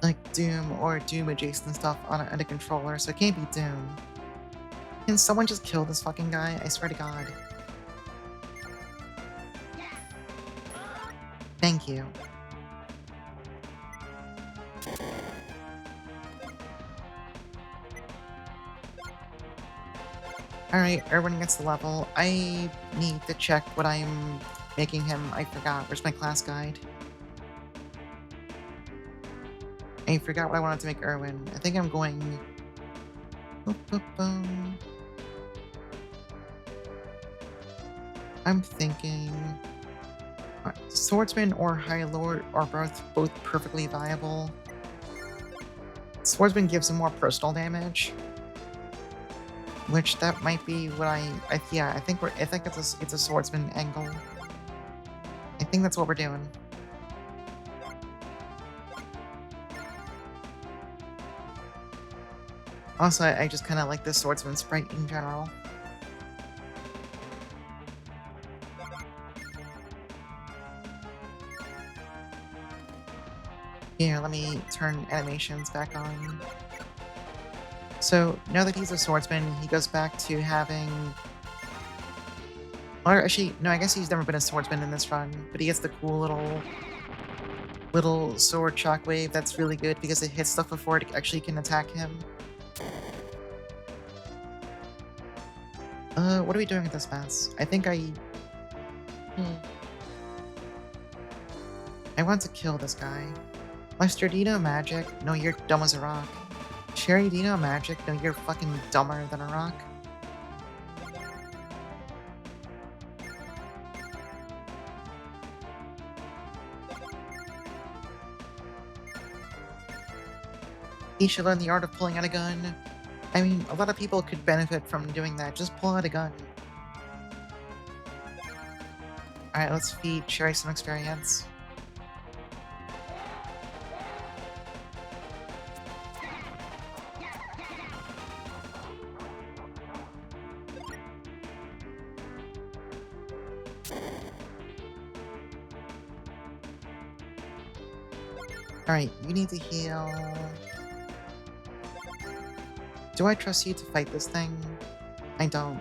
like Doom or Doom adjacent stuff on a controller, so it can't be Doom. Can someone just kill this fucking guy? I swear to God. Thank you. Alright, Erwin gets the level. I need to check what I'm making him. I forgot. Where's my class guide? I forgot what I wanted to make Erwin. I think I'm going... Boop, boop, boom. I'm thinking... Swordsman or High Lord are both perfectly viable. Swordsman gives him more personal damage, which that might be what I think it's a swordsman angle. I think that's what we're doing. Also, I just kind of like this swordsman sprite in general. Here, let me turn animations back on. So, now that he's a swordsman, he goes back to having... Or actually, no, I guess he's never been a swordsman in this run, but he gets the cool little sword shockwave that's really good because it hits stuff before it actually can attack him. What are we doing with this mess? I think I want to kill this guy. Lester, do you know magic? No, you're dumb as a rock. Sherry, do you know magic? No, you're fucking dumber than a rock. He should learn the art of pulling out a gun. I mean, a lot of people could benefit from doing that. Just pull out a gun. Alright, let's feed Sherry some experience. Alright, you need to heal. Do I trust you to fight this thing? I don't.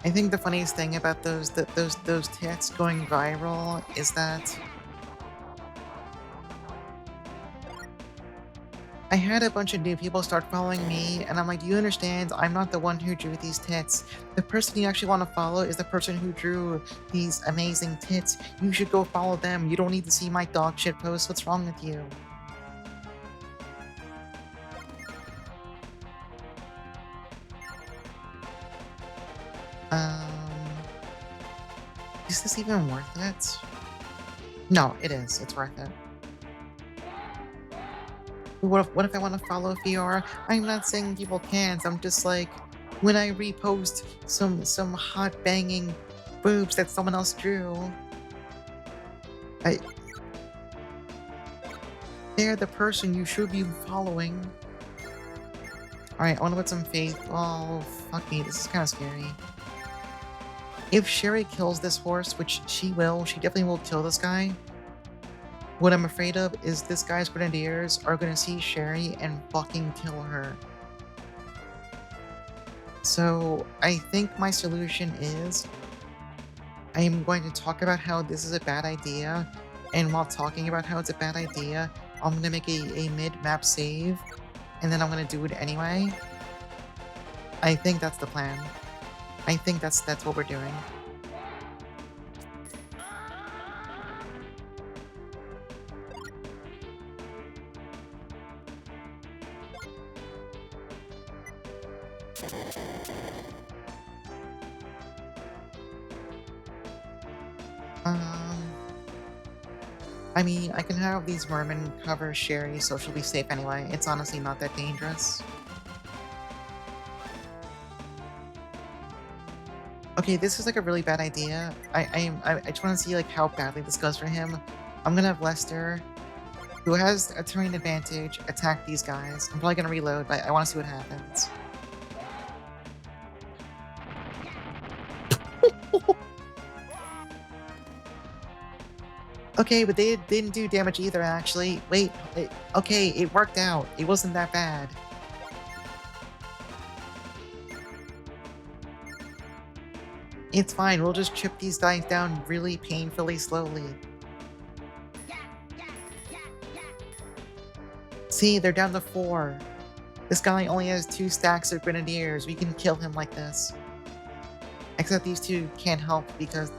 I think the funniest thing about those tits going viral is that I had a bunch of new people start following me, and I'm like, do you understand? I'm not the one who drew these tits. The person you actually want to follow is the person who drew these amazing tits. You should go follow them. You don't need to see my dog shit posts. What's wrong with you? Is this even worth it? No, it is. It's worth it. What if I want to follow VR? I'm not saying people can't. I'm just like, when I repost some hot banging boobs that someone else drew, they're the person you should be following. Alright, I want to put some faith. Oh, fuck me. This is kind of scary. If Sherry kills this horse, which she will, she definitely will kill this guy. What I'm afraid of is this guy's grenadiers are going to see Sherry and fucking kill her. So I think my solution is I am going to talk about how this is a bad idea, and while talking about how it's a bad idea, I'm going to make a mid-map save, and then I'm going to do it anyway. I think that's the plan. I think that's what we're doing. I mean, I can have these mermen cover Sherry, so she'll be safe anyway. It's honestly not that dangerous. Okay, this is like a really bad idea. I just want to see like how badly this goes for him. I'm gonna have Lester, who has a terrain advantage, attack these guys. I'm probably gonna reload, but I want to see what happens. Okay, but they didn't do damage either, actually. Wait, okay, it worked out. It wasn't that bad. It's fine, we'll just chip these guys down really painfully slowly. See, they're down to 4. This guy only has 2 stacks of grenadiers. We can kill him like this. Except these two can't help because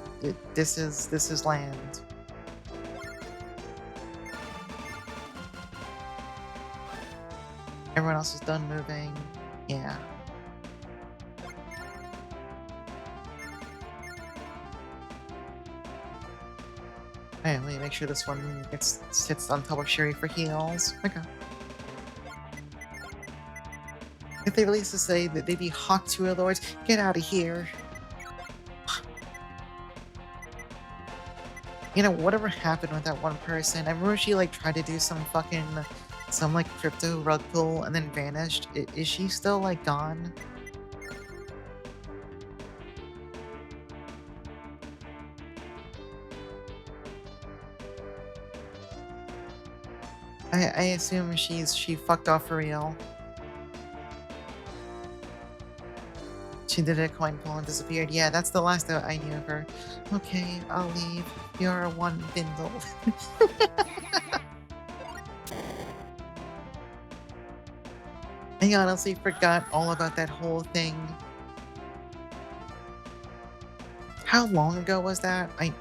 this is land. Everyone else is done moving. Yeah. Hey, let me make sure this one sits on top of Sherry for heals. Okay. If they release to say that they'd be hawk to lords, get out of here. You know, whatever happened with that one person? I remember she like tried to do some like crypto rug pull and then vanished. Is she still like gone? I assume she fucked off for real. She did a coin pull and disappeared. Yeah, that's the last that I knew of her. Okay, I'll leave. You're one bindle. I honestly forgot all about that whole thing. How long ago was that? It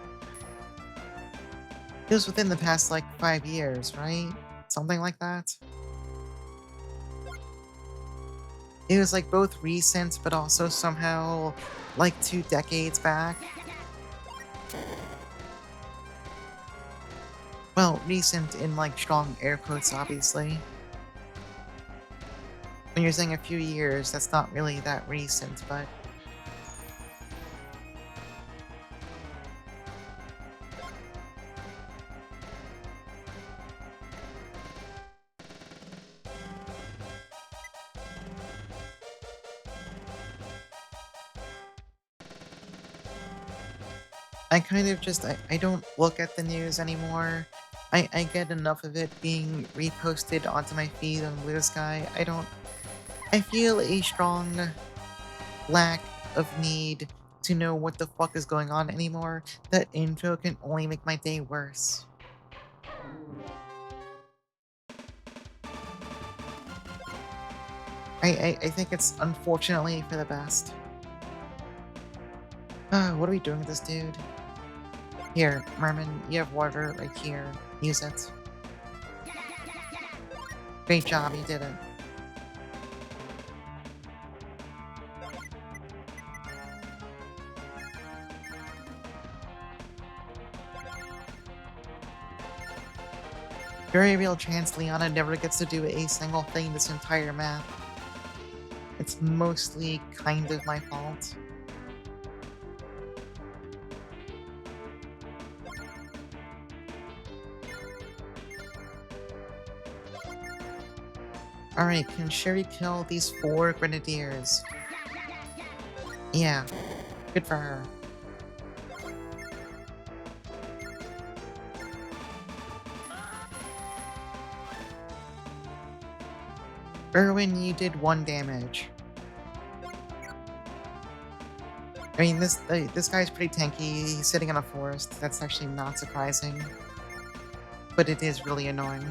was within the past, like, 5 years, right? Something like that? It was, like, both recent, but also somehow, like, 2 decades back. Well, recent in like strong air quotes, obviously. When you're saying a few years, that's not really that recent, but I kind of just I don't look at the news anymore. I get enough of it being reposted onto my feed on Blue Sky. I feel a strong lack of need to know what the fuck is going on anymore. That intro can only make my day worse. I think it's unfortunately for the best. What are we doing with this dude? Here, Merman, you have water right here. Use it. Great job, you did it. Very real chance Liana never gets to do a single thing this entire map. It's mostly kind of my fault. Alright, can Sherry kill these 4 grenadiers? Yeah, good for her. Erwin, you did 1 damage. I mean, this guy's pretty tanky. He's sitting in a forest. That's actually not surprising. But it is really annoying.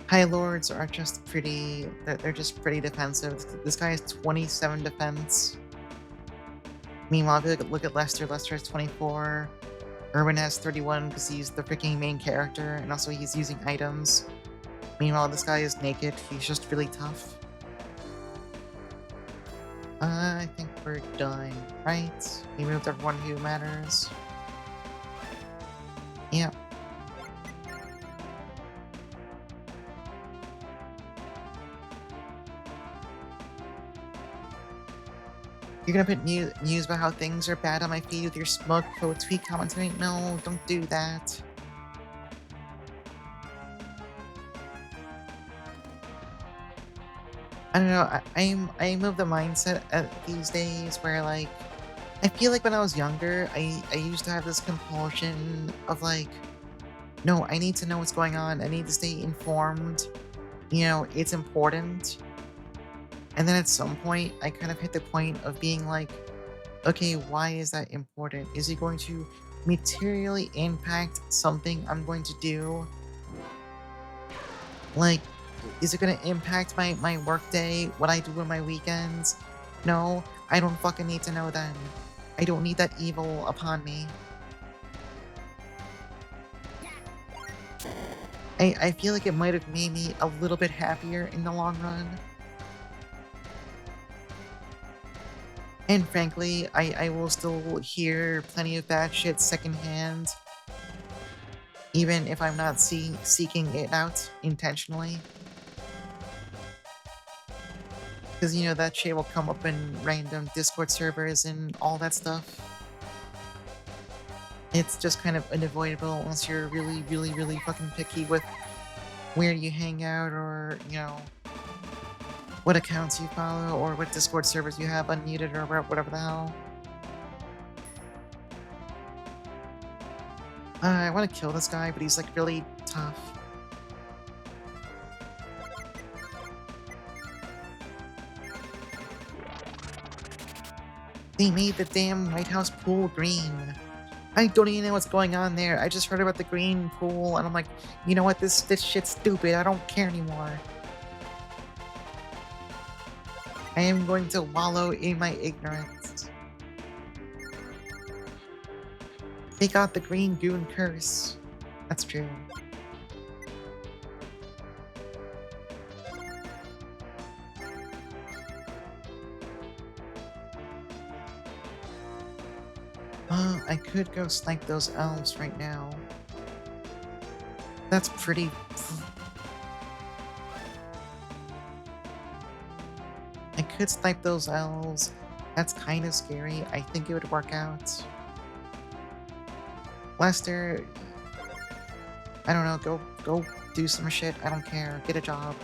High Lords are just pretty... They're just pretty defensive. This guy has 27 defense. Meanwhile, if you look at Lester, Lester has 24. Erwin has 31 because he's the freaking main character, and also he's using items. Meanwhile, this guy is naked. He's just really tough. I think we're done, right? We moved everyone who matters. Yep. You're gonna put news about how things are bad on my feed with your smug pro tweet commentary? No, don't do that. I don't know, I'm of the mindset these days where, like, I feel like when I was younger, I used to have this compulsion of, like, no, I need to know what's going on, I need to stay informed, you know, it's important. And then at some point, I kind of hit the point of being like, okay, why is that important? Is it going to materially impact something I'm going to do? Like, is it going to impact my workday, what I do on my weekends? No, I don't fucking need to know then. I don't need that evil upon me. I feel like it might have made me a little bit happier in the long run. And frankly, I will still hear plenty of bad shit secondhand, even if I'm not seeking it out intentionally. Because, you know, that shit will come up in random Discord servers and all that stuff. It's just kind of unavoidable unless you're really, really, really fucking picky with where you hang out or, you know, what accounts you follow or what Discord servers you have unmuted or whatever the hell. I want to kill this guy, but he's like really tough. They made the damn White House pool green. I don't even know what's going on there. I just heard about the green pool and I'm like, you know what, this shit's stupid. I don't care anymore. I am going to wallow in my ignorance. They got the green goon curse. That's true. I could go snipe those elves right now. That's pretty... I could snipe those elves. That's kind of scary. I think it would work out. Lester, I don't know, go do some shit. I don't care. Get a job.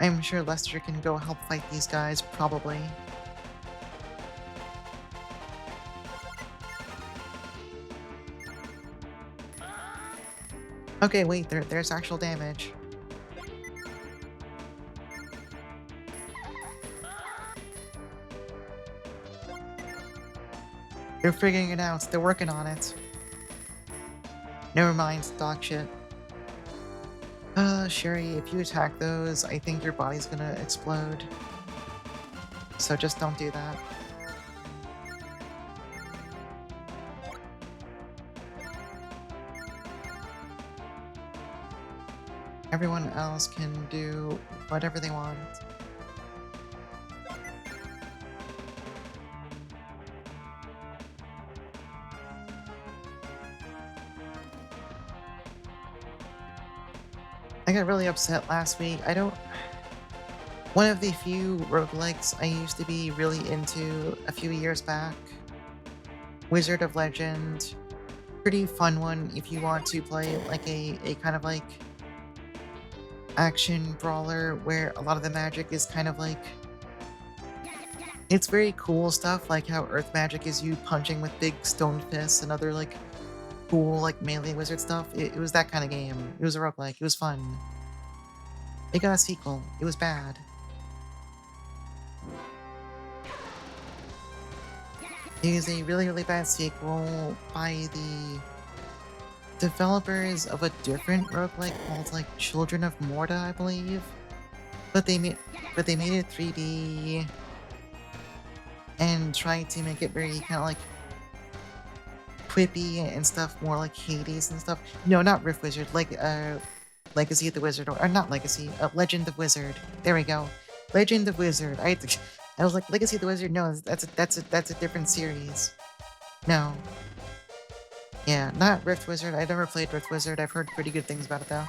I'm sure Lester can go help fight these guys, probably. Okay, wait, there's actual damage. They're figuring it out. They're working on it. Never mind, dog shit. Sherry, if you attack those, I think your body's gonna explode. So just don't do that. Everyone else can do whatever they want. I got really upset last week. One of the few roguelikes I used to be really into a few years back. Wizard of Legend. Pretty fun one if you want to play like a kind of like action brawler where a lot of the magic is kind of like... It's very cool stuff, like how earth magic is you punching with big stone fists and other like cool like melee wizard stuff. It was that kind of game. It was a roguelike. It was fun. It got a sequel. It was bad. It is a really, really bad sequel by the developers of a different roguelike called like Children of Morta, I believe. But they made it 3D and tried to make it very kind of like quippy and stuff, more like Hades and stuff. No, not Rift Wizard, like Legacy of the Wizard, or not Legacy, Legend of Wizard. There we go, Legend of Wizard. I was like, Legacy of the Wizard. No, that's a different series. No. Yeah, not Rift Wizard. I never played Rift Wizard. I've heard pretty good things about it though.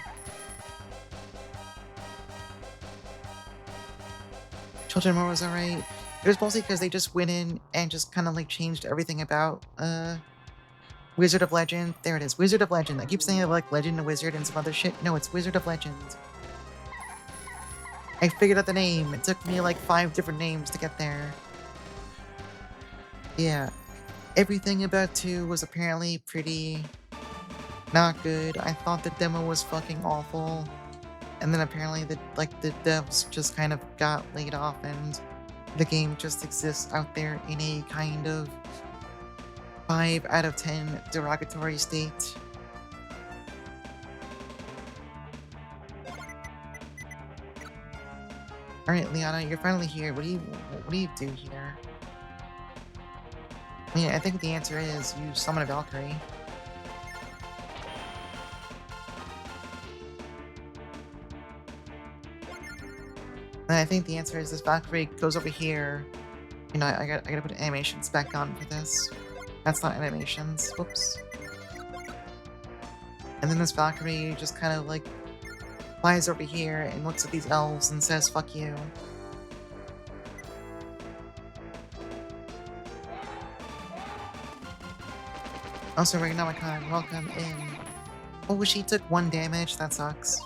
Children of Morta was alright. It was mostly because they just went in and just kind of like changed everything about Wizard of Legend. There it is, Wizard of Legend. I keep saying like Legend of Wizard and some other shit. No, it's Wizard of Legend. I figured out the name. It took me like 5 different names to get there. Yeah. Everything about 2 was apparently pretty not good. I thought the demo was fucking awful. And then apparently the devs just kind of got laid off and the game just exists out there in a kind of 5 out of 10 derogatory state. Alright, Liana, you're finally here. What do you do here? I mean, I think the answer is you summon a Valkyrie. And I think the answer is this Valkyrie goes over here. You know, I gotta put animations back on for this. That's not animations. Whoops. And then this Valkyrie just kind of like flies over here and looks at these elves and says, "Fuck you." Also, Ragnomicon, welcome in. Oh, she took 1 damage. That sucks.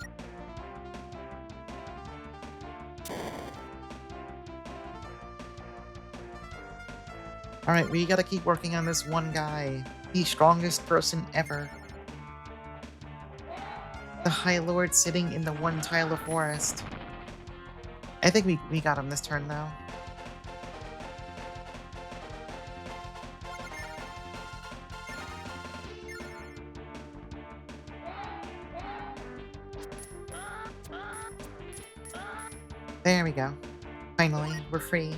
Alright, we gotta keep working on this one guy. The strongest person ever. The High Lord sitting in the 1 tile of forest. I think we got him this turn, though. There we go. Finally, we're free.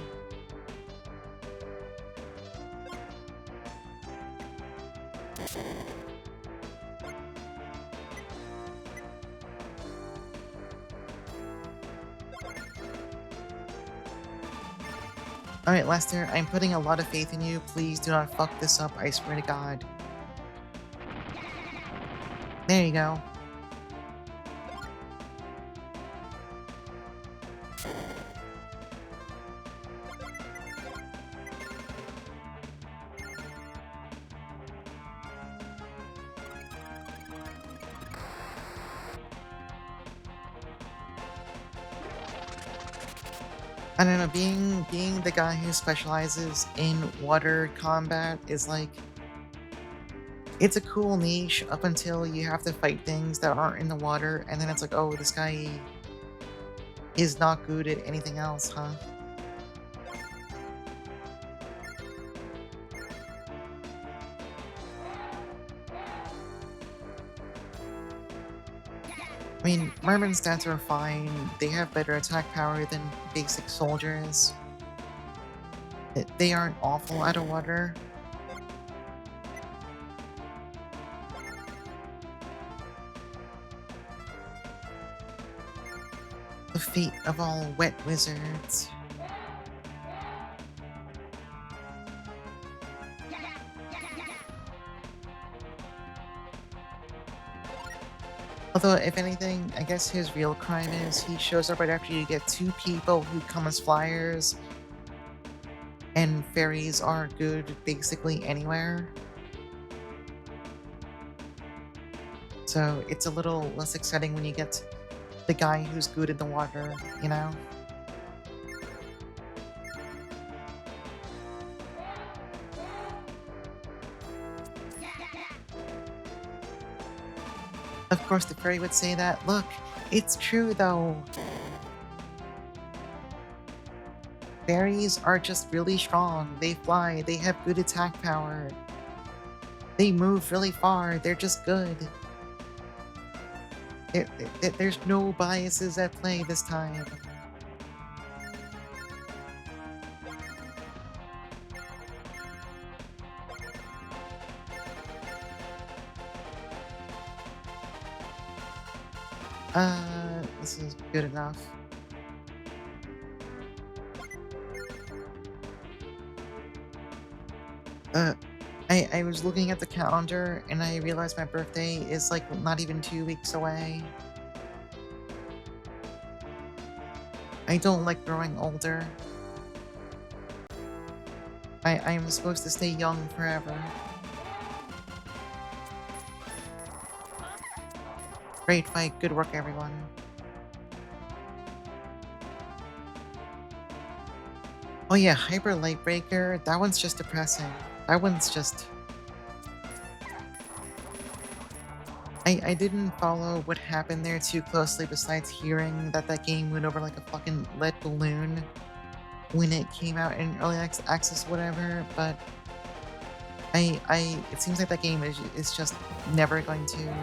Alright, Lester, I'm putting a lot of faith in you. Please do not fuck this up, I swear to God. There you go. I don't know, being the guy who specializes in water combat is like, it's a cool niche up until you have to fight things that aren't in the water, and then it's like, oh, this guy is not good at anything else, huh? I mean, merman stats are fine. They have better attack power than basic soldiers. They aren't awful out of water. The fate of all wet wizards. Although, if anything, I guess his real crime is he shows up right after you get two people who come as flyers, and fairies are good basically anywhere. So it's a little less exciting when you get the guy who's good in the water, you know? Of course, the fairy would say that. Look, it's true though. Fairies are just really strong. They fly, they have good attack power. They move really far, they're just good. There's no biases at play this time. This is good enough. I was looking at the calendar and I realized my birthday is like not even 2 weeks away. I don't like growing older. I'm supposed to stay young forever. Great fight, good work everyone. Oh yeah, Hyper Lightbreaker, that one's just depressing. That one's just... I didn't follow what happened there too closely besides hearing that that game went over like a fucking lead balloon when it came out in early access whatever, but it seems like that game is just never going to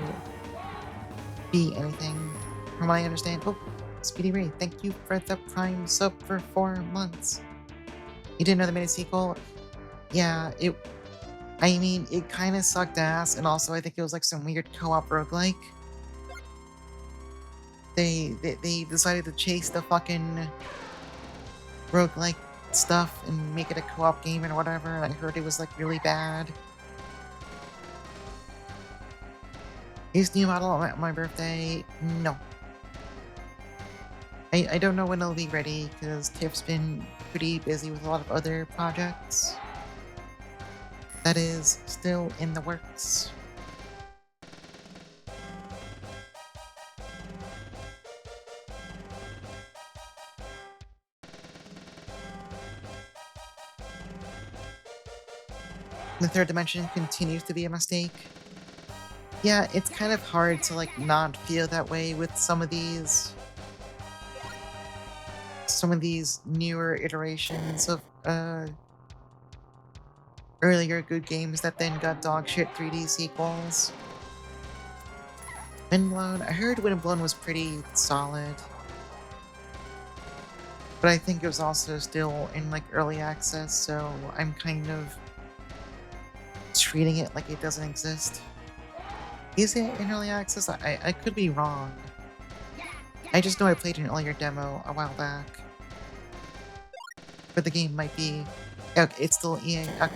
be anything from what I understand. Oh, Speedy Ray, thank you for the Prime sub for 4 months. You didn't know they made a sequel? Yeah, I mean, it kind of sucked ass, and also I think it was like some weird co-op roguelike. They decided to chase the fucking roguelike stuff and make it a co-op game or whatever. I heard it was like really bad. Is new model on my birthday? No. I don't know when it'll be ready because Tiff's been pretty busy with a lot of other projects. That is still in the works. The third dimension continues to be a mistake. Yeah, it's kind of hard to like not feel that way with some of these newer iterations of earlier good games that then got dogshit 3D sequels. Windblown, I heard Windblown was pretty solid. But I think it was also still in like early access, so I'm kind of treating it like it doesn't exist. Is it in early access? I could be wrong. I just know I played an earlier demo a while back. But the game might be... Okay, it's still EA. Okay.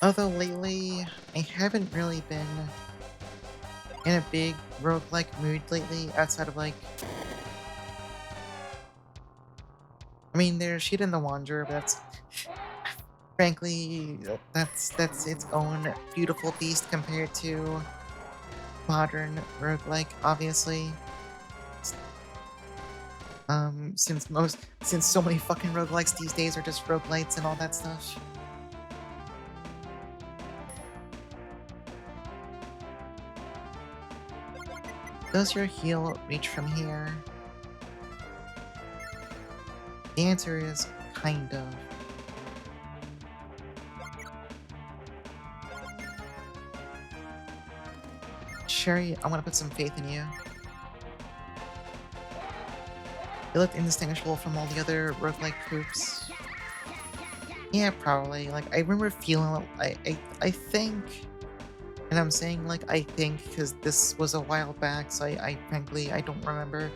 Although lately, I haven't really been in a big roguelike mood lately, outside of like... I mean, there's Sheet in the Wanderer, but that's... Frankly, that's its own beautiful beast compared to modern roguelike, obviously. Since so many fucking roguelikes these days are just roguelites and all that stuff. Does your heal reach from here? The answer is kind of. Sherry, I want to put some faith in you. You look indistinguishable from all the other roguelike poops. Yeah, probably. Like, I remember feeling... I think... And I'm saying, like, I think, because this was a while back, so I frankly, I don't remember.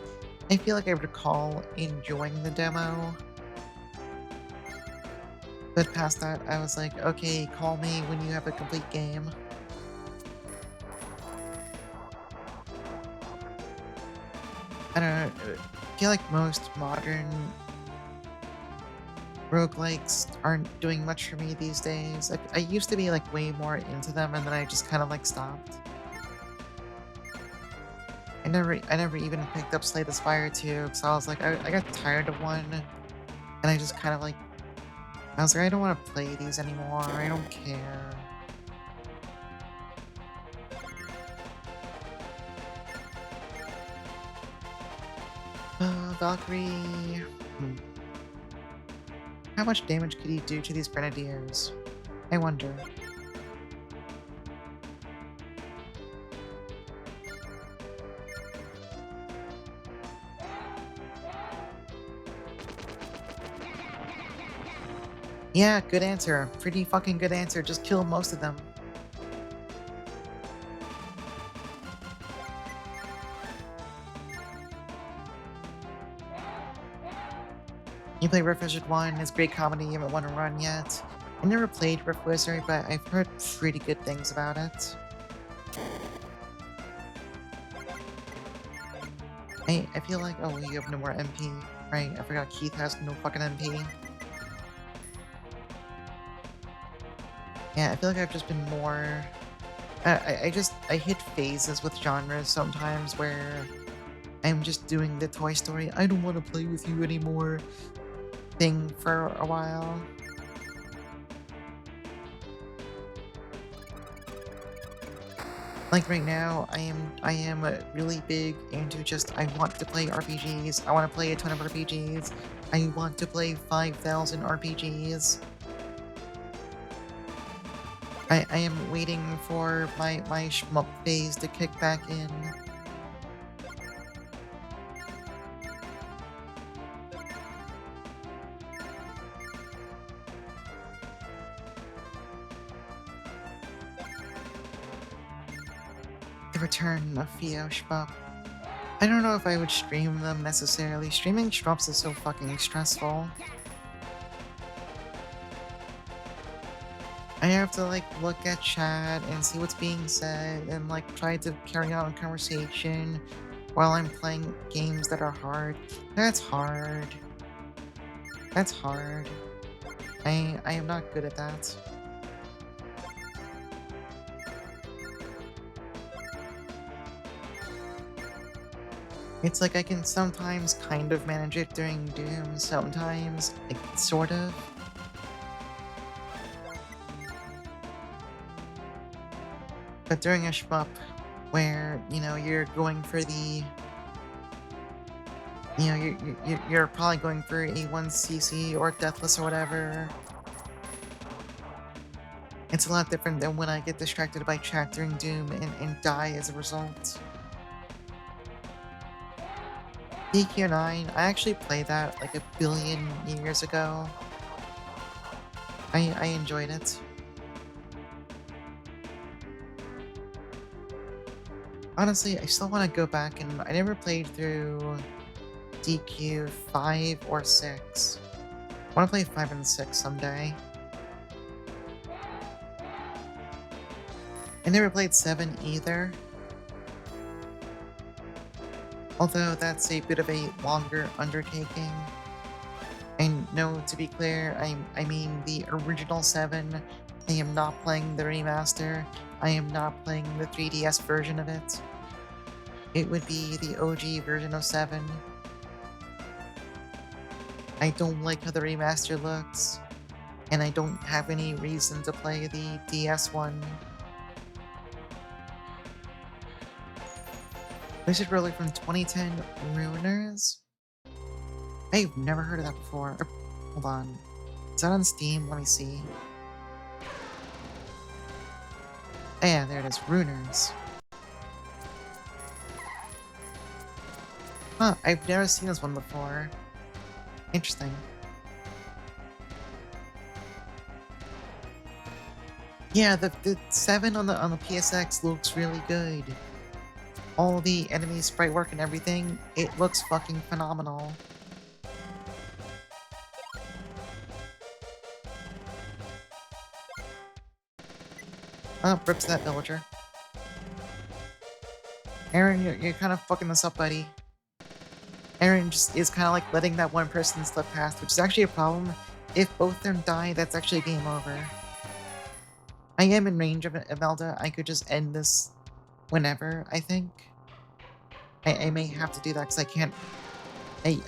I feel like I recall enjoying the demo. But past that, I was like, okay, call me when you have a complete game. I don't know, I feel like most modern roguelikes aren't doing much for me these days. I used to be like way more into them, and then I just kind of like stopped. I never even picked up Slay the Spire 2, because I was like, I got tired of one, and I just kind of like, I was like, I don't want to play these anymore, I don't care. Valkyrie... How much damage could he do to these grenadiers? I wonder. Yeah, good answer. Pretty fucking good answer. Just kill most of them. You play Rift Wizard 1, it's great comedy, you haven't won a run yet. I never played Rift Wizard, but I've heard pretty good things about it. I feel like... Oh, you have no more MP. Right, I forgot Keith has no fucking MP. Yeah, I feel like I've just been more... I hit phases with genres sometimes where I'm just doing the Toy Story, I don't want to play with you anymore thing for a while. Like right now, I am really big into just, I want to play RPGs, I want to play a ton of RPGs, I want to play 5,000 RPGs. I am waiting for my shmup phase to kick back in. The return of Fio shmup. I don't know if I would stream them necessarily. Streaming shmups is so fucking stressful. I have to like look at chat and see what's being said and like try to carry on a conversation while I'm playing games that are hard. That's hard. That's hard. I am not good at that. It's like I can sometimes kind of manage it during Doom, sometimes, like, sort of. But during a shmup, where, you know, you're going for the... You know, you're probably going for a 1cc or Deathless or whatever. It's a lot different than when I get distracted by chat during Doom and die as a result. DQ9, I actually played that like a billion years ago. I enjoyed it. Honestly, I still want to go back, and I never played through DQ 5 or 6. I want to play 5 and 6 someday. I never played 7 either. Although that's a bit of a longer undertaking. And no, to be clear, I mean the original 7. I am not playing the remaster. I am not playing the 3DS version of it. It would be the OG version of 7. I don't like how the remaster looks, and I don't have any reason to play the DS one. Wizard Roller from 2010 Ruiners? I've never heard of that before. Hold on. Is that on Steam? Let me see. Oh yeah, there it is. Ruiners. Huh, I've never seen this one before. Interesting. Yeah, the 7 on the PSX looks really good. All the enemy sprite work and everything, it looks fucking phenomenal. Oh, rips that villager. Aaron, you're kind of fucking this up, buddy. Aaron just is kind of like letting that one person slip past, which is actually a problem. If both of them die, that's actually game over. I am in range of Imelda. I could just end this whenever, I think. I may have to do that because I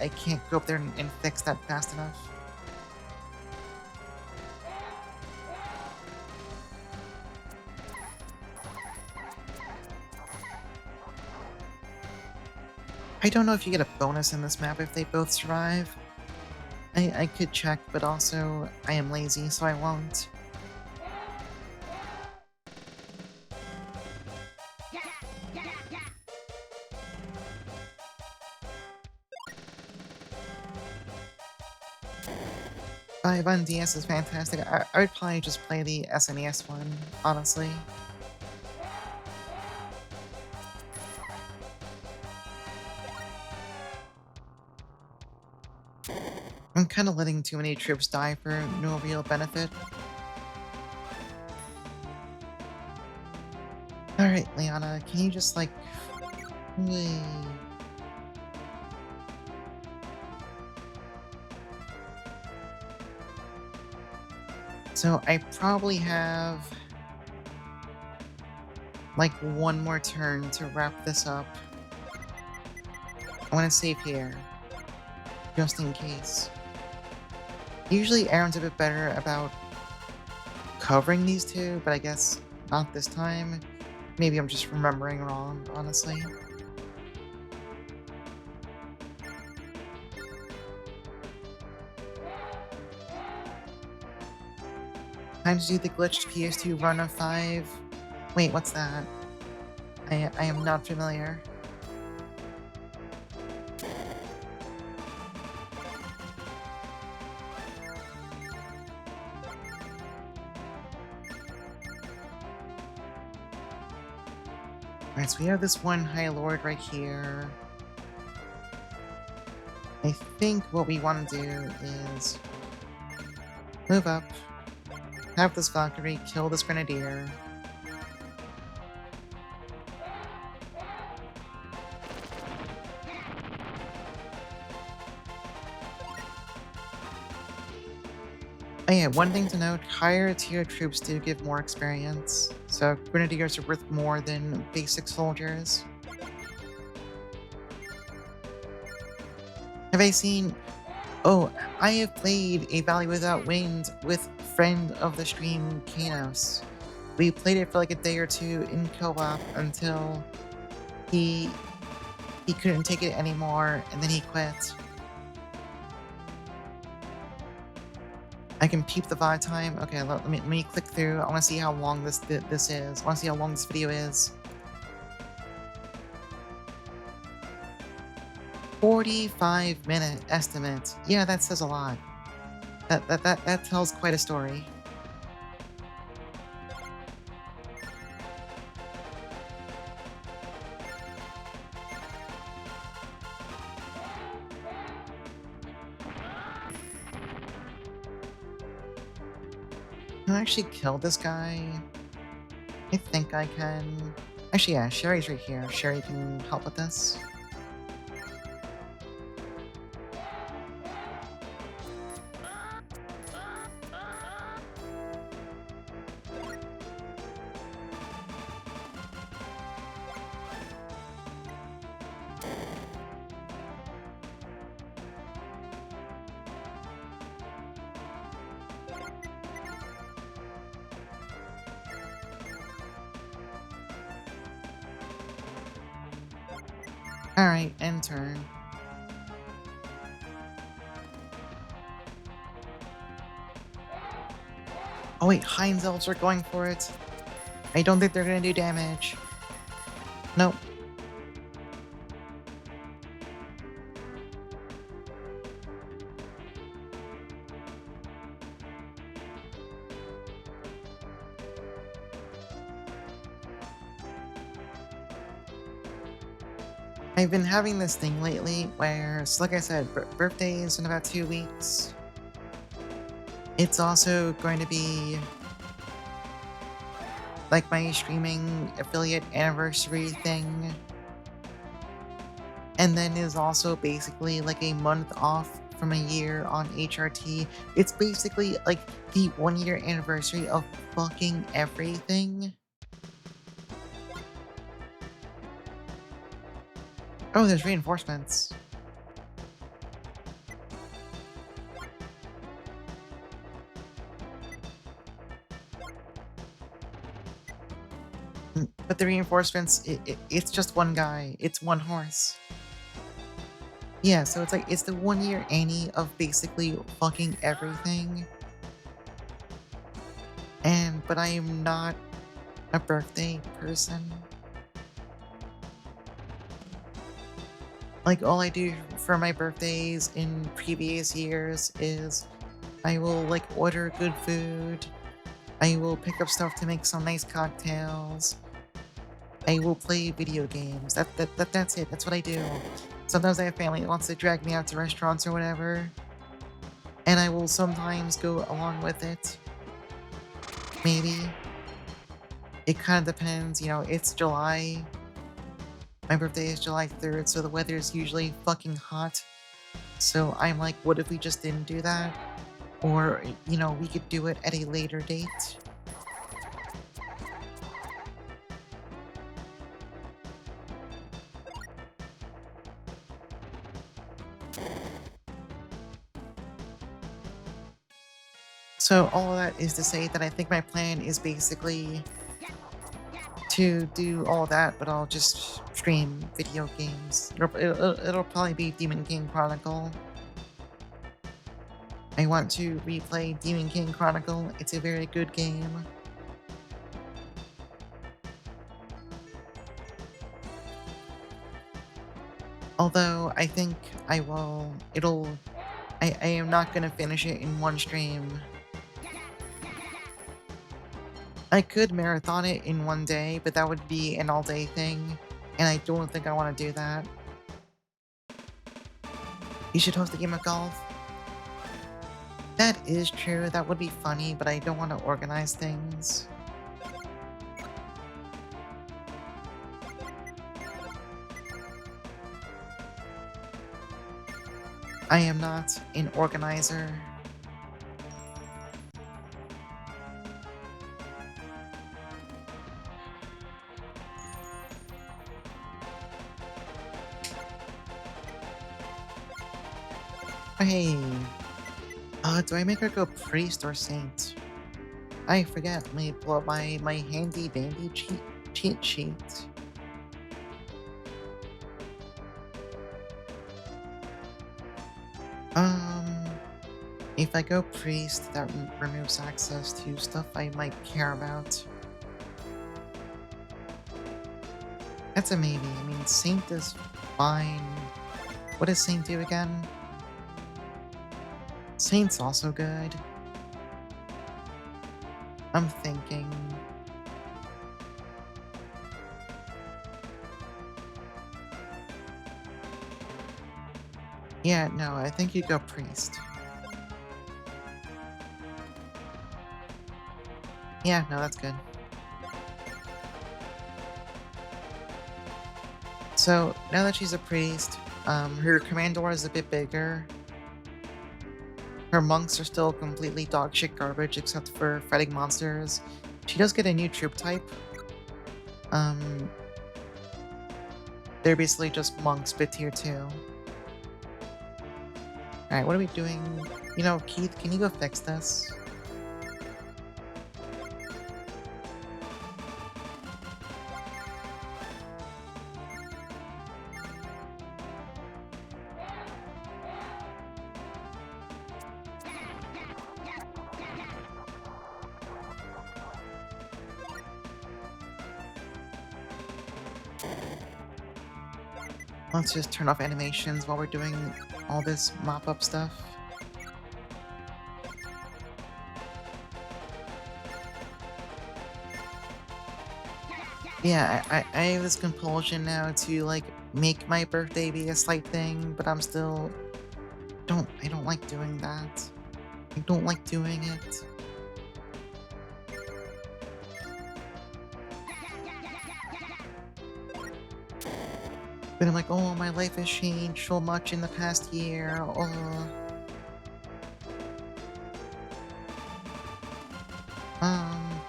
can't go up there and fix that fast enough. I don't know if you get a bonus in this map if they both survive. I could check, but also I am lazy, so I won't. Five on DS is fantastic. I would probably just play the SNES one, honestly. I'm kind of letting too many troops die for no real benefit. Alright, Liana, can you just, like... Wait... So I probably have... like, one more turn to wrap this up. I want to save here. Just in case. Usually Aaron's a bit better about covering these two, but I guess not this time. Maybe I'm just remembering wrong, honestly. Time to do the glitched PS2 run of 5. Wait, what's that? I am not familiar. Alright, so we have this one High Lord right here. I think what we want to do is move up, have this Valkyrie kill this Grenadier. Oh yeah, one thing to note, higher tier troops do give more experience, so Grenadiers are worth more than basic soldiers. Have I seen... Oh, I have played A Valley Without Wind with friend of the stream, Kanos. We played it for like a day or two in co-op until he couldn't take it anymore, and then he quit. I can peep the VOD time. Okay, let me click through. I want to see how long this is. I want to see how long this video is. 45-minute estimate. Yeah, that says a lot. That tells quite a story. Can I actually kill this guy? I think I can. Actually, yeah, Sherry's right here. Sherry can help with this. Alright, end turn. Oh wait, Heinz elves are going for it. I don't think they're gonna do damage. Nope. I've been having this thing lately where, so like I said, birthdays in about 2 weeks. It's also going to be like my streaming affiliate anniversary thing. And then is also basically like a month off from a year on HRT. It's basically like the 1 year anniversary of fucking everything. Oh, there's reinforcements. But the reinforcements, it's just one guy. It's one horse. Yeah, so it's like, it's the 1 year Annie of basically fucking everything. But I am not a birthday person. Like, all I do for my birthdays in previous years is I will, like, order good food. I will pick up stuff to make some nice cocktails. I will play video games. That's it. That's what I do. Sometimes I have family that wants to drag me out to restaurants or whatever, and I will sometimes go along with it. Maybe. It kind of depends. You know, it's July. My birthday is July 3rd, so the weather is usually fucking hot. So I'm like, what if we just didn't do that? Or, you know, we could do it at a later date. So all of that is to say that I think my plan is basically to do all that, but I'll just stream video games. It'll probably be Demon King Chronicle. I want to replay Demon King Chronicle. It's a very good game. Although I think I will, I am not gonna finish it in one stream. I could marathon it in one day, but that would be an all-day thing, and I don't think I want to do that. You should host a game of golf. That is true, that would be funny, but I don't want to organize things. I am not an organizer. Hey, do I make her go priest or saint? I forget. Let me pull up my handy dandy cheat sheet. If I go priest, that removes access to stuff I might care about. That's a maybe. I mean, saint is fine. What does saint do again? Saint's also good. I'm thinking. Yeah, no, I think you go priest. Yeah, no, that's good. So now that she's a priest, her commandor is a bit bigger. Her monks are still completely dogshit garbage except for fighting monsters. She does get a new troop type. Um, they're basically just monks, but tier 2. Alright, what are we doing? You know, Keith, can you go fix this? Let's just turn off animations while we're doing all this mop-up stuff. Yeah, I have this compulsion now to, like, make my birthday be a slight thing, but I'm still I don't like doing that. I don't like doing it. But I'm like, "Oh, my life has changed so much in the past year, oh."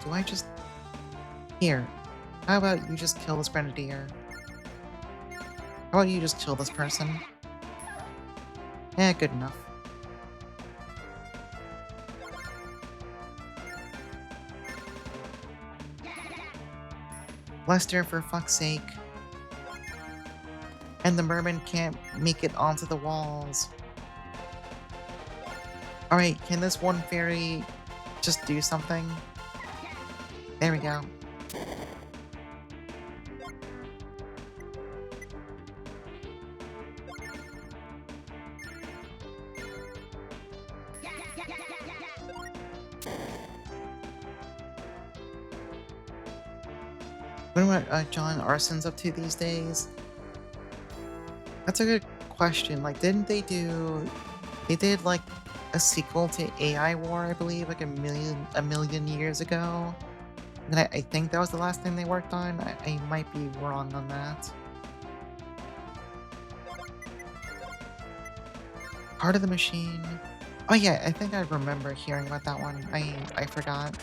Do I just Here, how about you just kill this grenadier? How about you just kill this person? Eh, good enough. Lester, for fuck's sake. And the merman can't make it onto the walls. Alright, can this one fairy just do something? There we go. What about John Arson's up to these days? That's a good question. Like, didn't they do... They did, like, a sequel to AI War, I believe, like a million years ago? And I think that was the last thing they worked on. I might be wrong on that. Part of the Machine. Oh yeah, I think I remember hearing about that one. I forgot.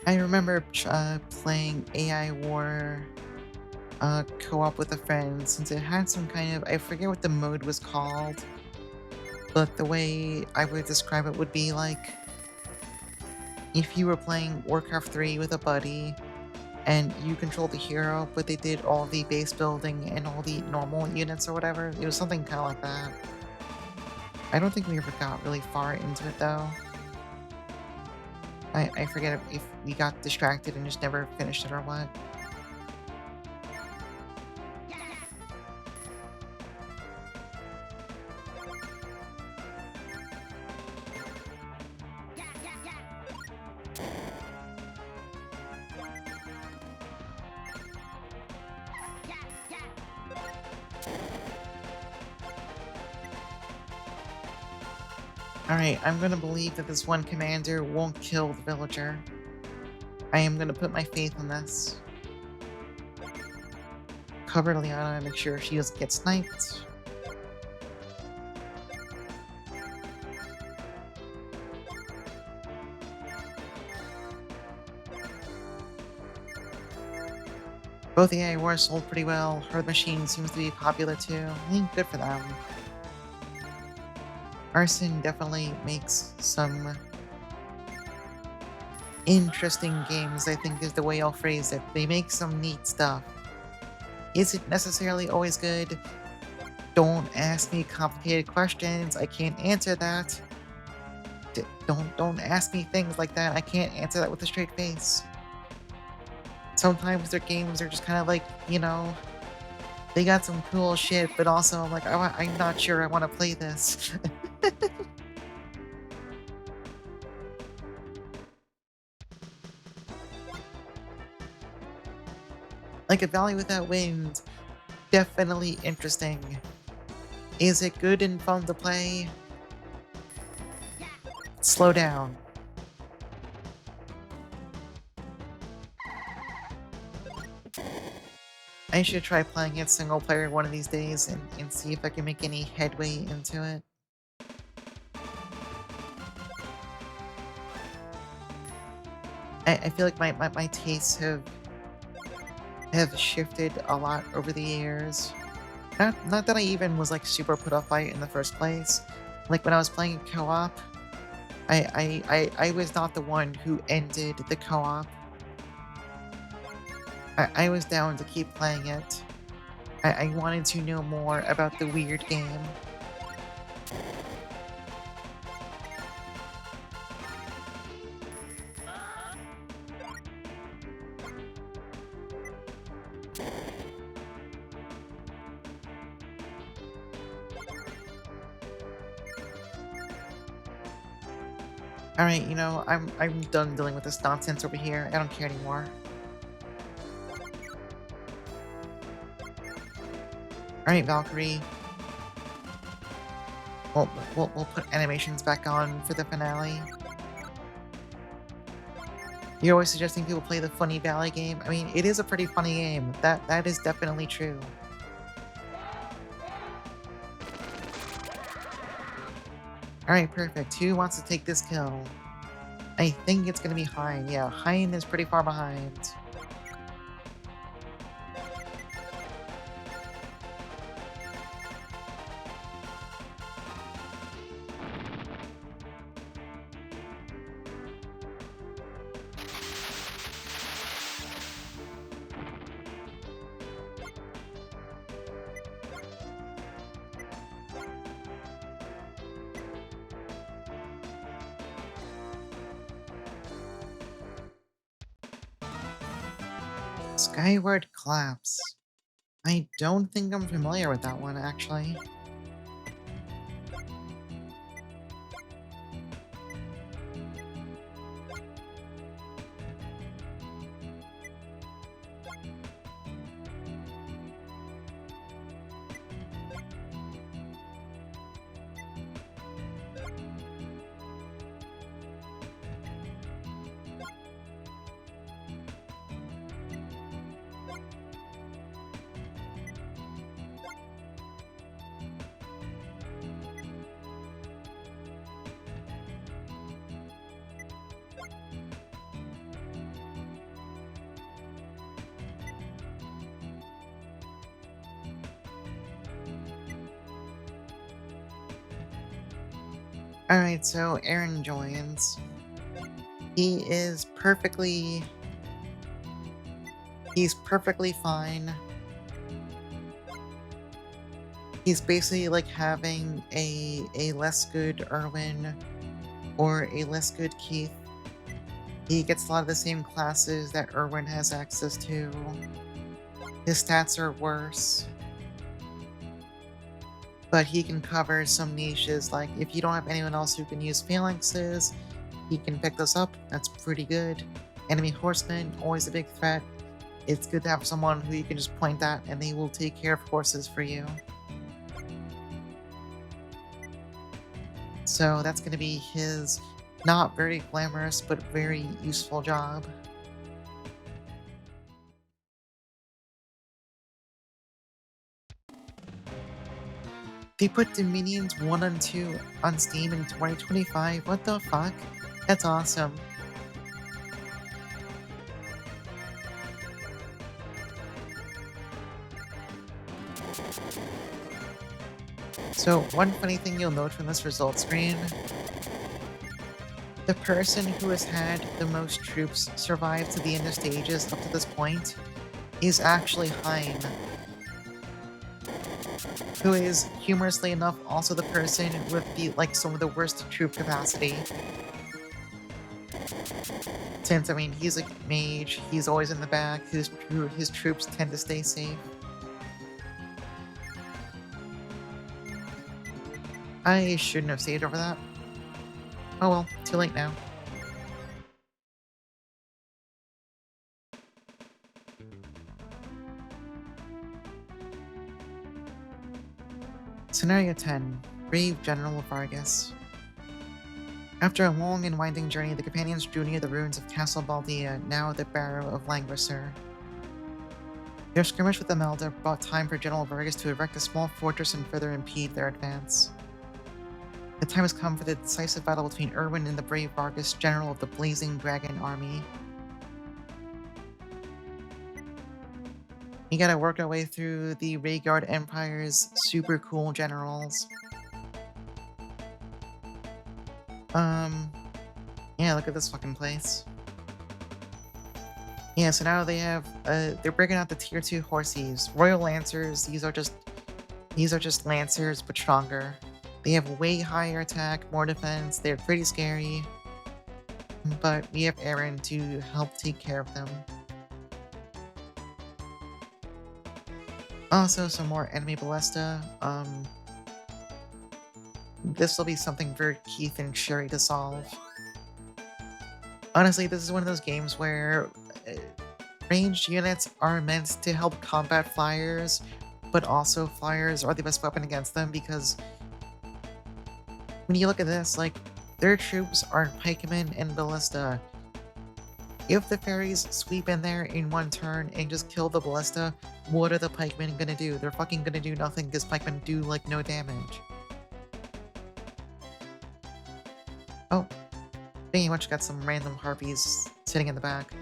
I remember playing AI War co-op with a friend since it had some kind of, I forget what the mode was called, but the way I would describe it would be like if you were playing Warcraft 3 with a buddy and you controlled the hero, but they did all the base building and all the normal units or whatever. It was something kind of like that. I don't think we ever got really far into it though. I forget if we got distracted and just never finished it or what. Alright, I'm gonna believe that this one commander won't kill the villager. I am gonna put my faith in this. Cover Liana and make sure she doesn't get sniped. Both the AI wars sold pretty well. Her machine seems to be popular too. Good for them. Arson definitely makes some interesting games, I think is the way I'll phrase it. They make some neat stuff. Is it necessarily always good? Don't ask me complicated questions. I can't answer that. Don't ask me things like that. I can't answer that with a straight face. Sometimes their games are just kind of like, you know, they got some cool shit, but also I'm like, I'm not sure I want to play this. Like a Valley Without Wind, definitely interesting. Is it good and fun to play? Slow down. I should try playing it single player one of these days and see if I can make any headway into it. I feel like my tastes have shifted a lot over the years. Not that I even was like super put off by it in the first place. Like when I was playing co-op, I was not the one who ended the co-op. I was down to keep playing it. I wanted to know more about the weird game. Alright, you know, I'm done dealing with this nonsense over here. I don't care anymore. Alright, Valkyrie. We'll put animations back on for the finale. You're always suggesting people play the Funny Valley game. I mean, it is a pretty funny game. That is definitely true. Alright, perfect. Who wants to take this kill? I think it's gonna be Hein. Yeah, Hein is pretty far behind. Skyward Collapse. I don't think I'm familiar with that one, actually. Alright, so Aaron joins. He is perfectly... He's perfectly fine. He's basically like having a less good Erwin or a less good Keith. He gets a lot of the same classes that Erwin has access to. His stats are worse. But he can cover some niches, like if you don't have anyone else who can use phalanxes, he can pick those up. That's pretty good. Enemy horsemen, always a big threat. It's good to have someone who you can just point at and they will take care of horses for you. So that's going to be his not very glamorous but very useful job. They put Dominions 1 and 2 on Steam in 2025. What the fuck? That's awesome. So, one funny thing you'll note from this result screen, the person who has had the most troops survive to the end of stages up to this point is actually Hein, who is, humorously enough, also the person with the, like, some of the worst troop capacity. Since, I mean, he's a mage, he's always in the back, his troops tend to stay safe. I shouldn't have saved over that. Oh well, too late now. Scenario 10. Brave General Vargas. After a long and winding journey, the companions drew near the ruins of Castle Baldia, now the barrow of Langrisser. Their skirmish with the Melda brought time for General Vargas to erect a small fortress and further impede their advance. The time has come for the decisive battle between Erwin and the brave Vargas, general of the Blazing Dragon Army. We gotta work our way through the Rhaegar Empire's super cool generals. Yeah, look at this fucking place. Yeah, so now they have, they're breaking out the tier 2 horsies. Royal Lancers, these are just Lancers, but stronger. They have way higher attack, more defense, they're pretty scary. But we have Erwin to help take care of them. Also, some more enemy ballista. This will be something for Keith and Sherry to solve. Honestly, this is one of those games where ranged units are meant to help combat flyers, but also flyers are the best weapon against them because when you look at this, like, their troops are pikemen and ballista. If the fairies sweep in there in one turn and just kill the ballista, what are the pikemen gonna do? They're fucking gonna do nothing because pikemen do, like, no damage. Oh, pretty much got some random harpies sitting in the back.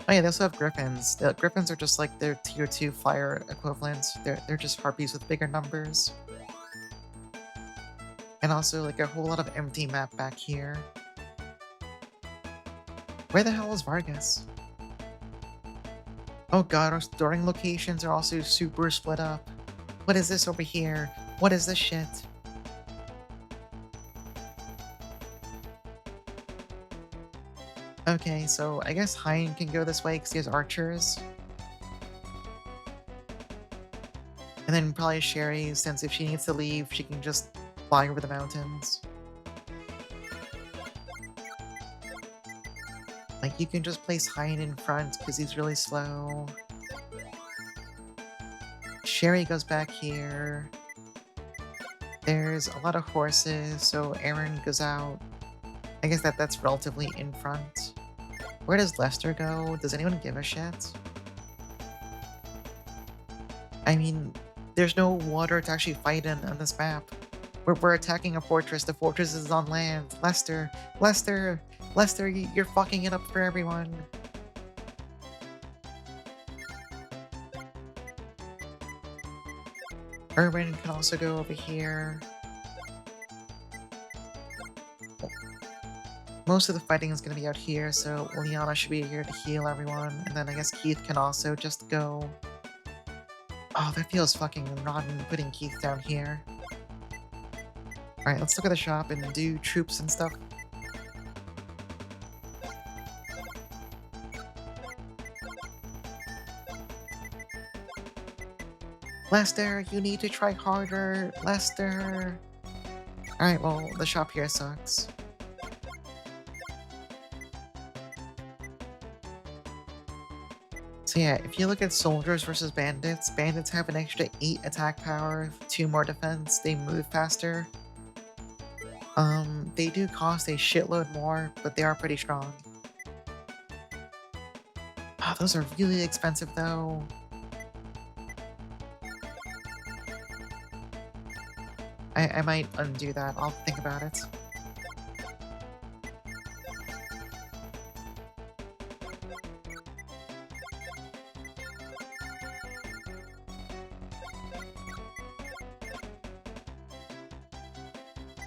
Oh yeah, they also have griffins. The griffins are just like their tier 2 flyer equivalents. They're just harpies with bigger numbers. And also like a whole lot of empty map back here. Where the hell is Vargas? Oh god, our storing locations are also super split up. What is this over here? What is this shit? Okay, so I guess Hein can go this way because he has archers. And then probably Sherry, since if she needs to leave, she can just fly over the mountains. Like, you can just place Hein in front because he's really slow. Sherry goes back here. There's a lot of horses, so Aaron goes out. I guess that's relatively in front. Where does Lester go? Does anyone give a shit? I mean, there's no water to actually fight in on this map. We're attacking a fortress. The fortress is on land. Lester! Lester! Lester, you're fucking it up for everyone. Erwin can also go over here. Most of the fighting is going to be out here, so Liliana should be here to heal everyone. And then I guess Keith can also just go... Oh, that feels fucking rotten putting Keith down here. Alright, let's look at the shop and do troops and stuff. Lester, you need to try harder. Lester. Alright, well, the shop here sucks. So yeah, if you look at soldiers versus bandits, bandits have an extra 8 attack power, 2 more defense, they move faster. They do cost a shitload more, but they are pretty strong. Oh, those are really expensive though. I might undo that, I'll think about it.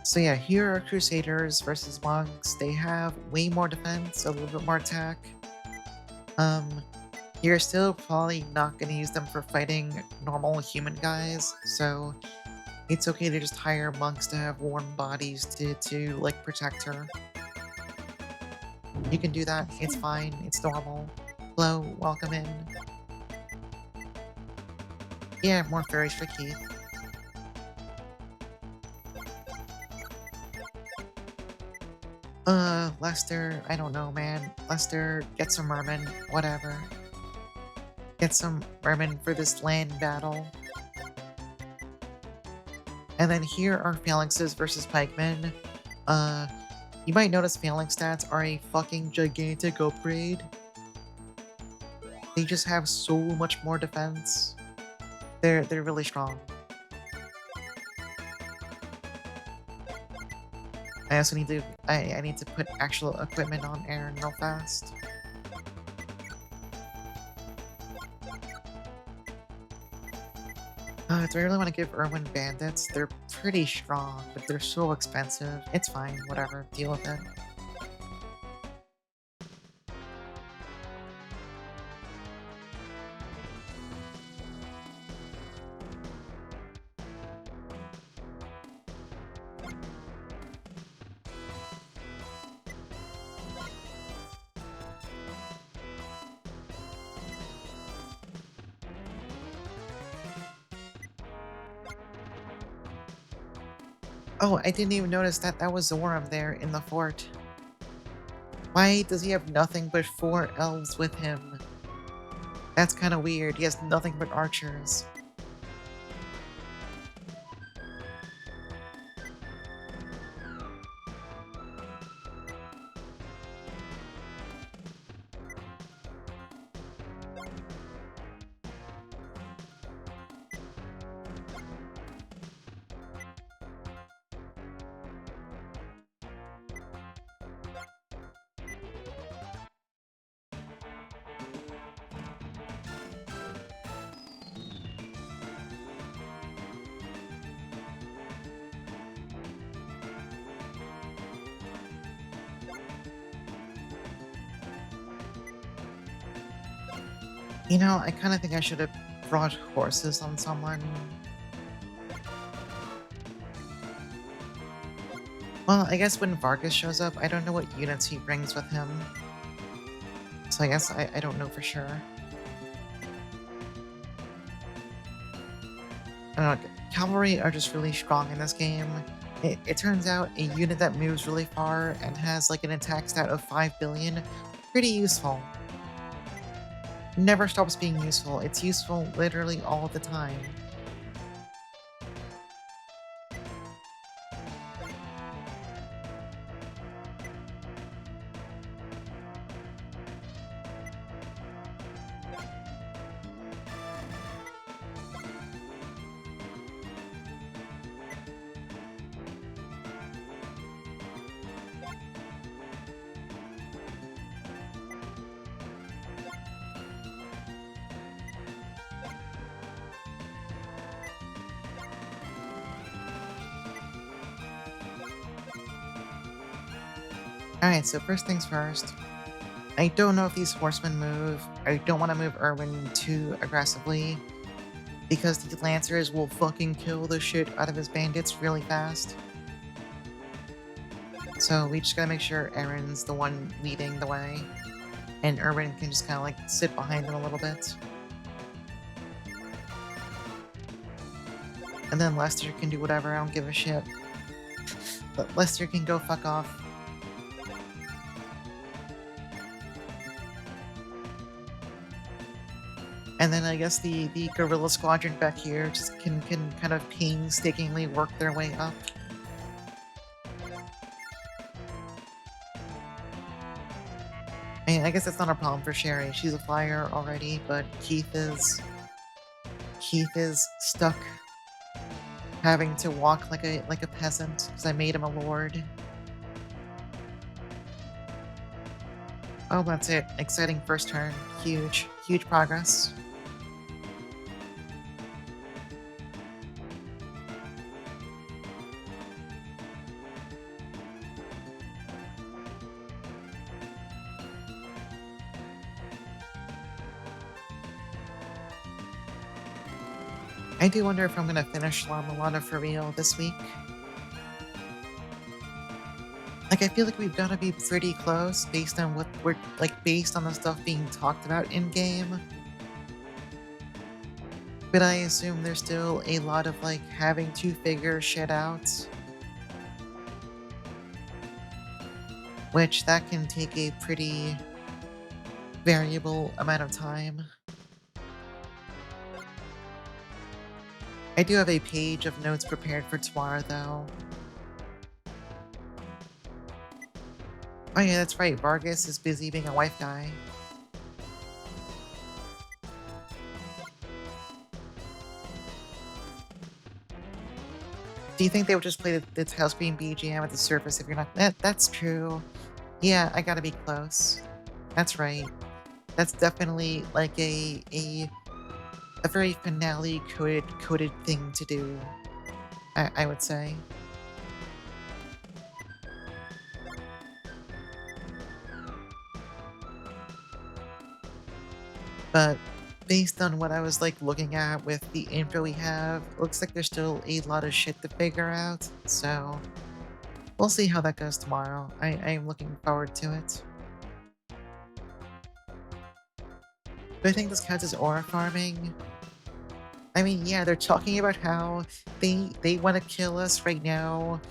So yeah, here are Crusaders versus Monks. They have way more defense, a little bit more attack. You're still probably not going to use them for fighting normal human guys, so it's okay to just hire monks to have warm bodies to like, protect her. You can do that, it's fine, it's normal. Hello, welcome in. Yeah, more fairies for Keith. Lester, I don't know, man. Lester, get some mermen, whatever. Get some mermen for this land battle. And then here are phalanxes versus pikemen. Uh, you might notice phalanx stats are a fucking gigantic upgrade. They just have so much more defense. They're really strong. I also need to I need to put actual equipment on Aaron real fast. Do I really want to give Erwin bandits? They're pretty strong, but they're so expensive. It's fine, whatever. Deal with it. Oh, I didn't even notice that that was Zoram there in the fort. Why does he have nothing but 4 elves with him? That's kind of weird. He has nothing but archers. You know, I kind of think I should have brought horses on someone. Well, I guess when Vargas shows up, I don't know what units he brings with him. So I guess I don't know for sure. I don't know, cavalry are just really strong in this game. It turns out a unit that moves really far and has like an attack stat of 5 billion, pretty useful. Never stops being useful. It's useful literally all the time. Alright, so first things first. I don't know if these horsemen move. I don't want to move Erwin too aggressively, because the Lancers will fucking kill the shit out of his bandits really fast. So we just gotta make sure Aaron's the one leading the way, and Erwin can just kind of like sit behind him a little bit. And then Lester can do whatever, I don't give a shit. But Lester can go fuck off. And then I guess the guerrilla squadron back here just can kind of painstakingly work their way up. I mean, I guess that's not a problem for Sherry. She's a flyer already, but Keith is stuck having to walk like a peasant because I made him a lord. Oh, that's it. Exciting first turn. Huge progress. I do wonder if I'm gonna finish La Milana for real this week. Like, I feel like we've gotta be pretty close based on what we're, like, based on the stuff being talked about in-game. But I assume there's still a lot of, like, having to figure shit out. Which, that can take a pretty variable amount of time. I do have a page of notes prepared for tomorrow, though. Oh yeah, that's right. Vargas is busy being a wife guy. Do you think they would just play the Tailspin BGM at the surface if you're not? That's true. Yeah, I gotta be close. That's right. That's definitely like a very finale coded thing to do. I would say. But based on what I was like looking at with the info we have, looks like there's still a lot of shit to figure out. So we'll see how that goes tomorrow. I'm looking forward to it. Do I think this counts as aura farming? I mean, yeah, they're talking about how they want to kill us right now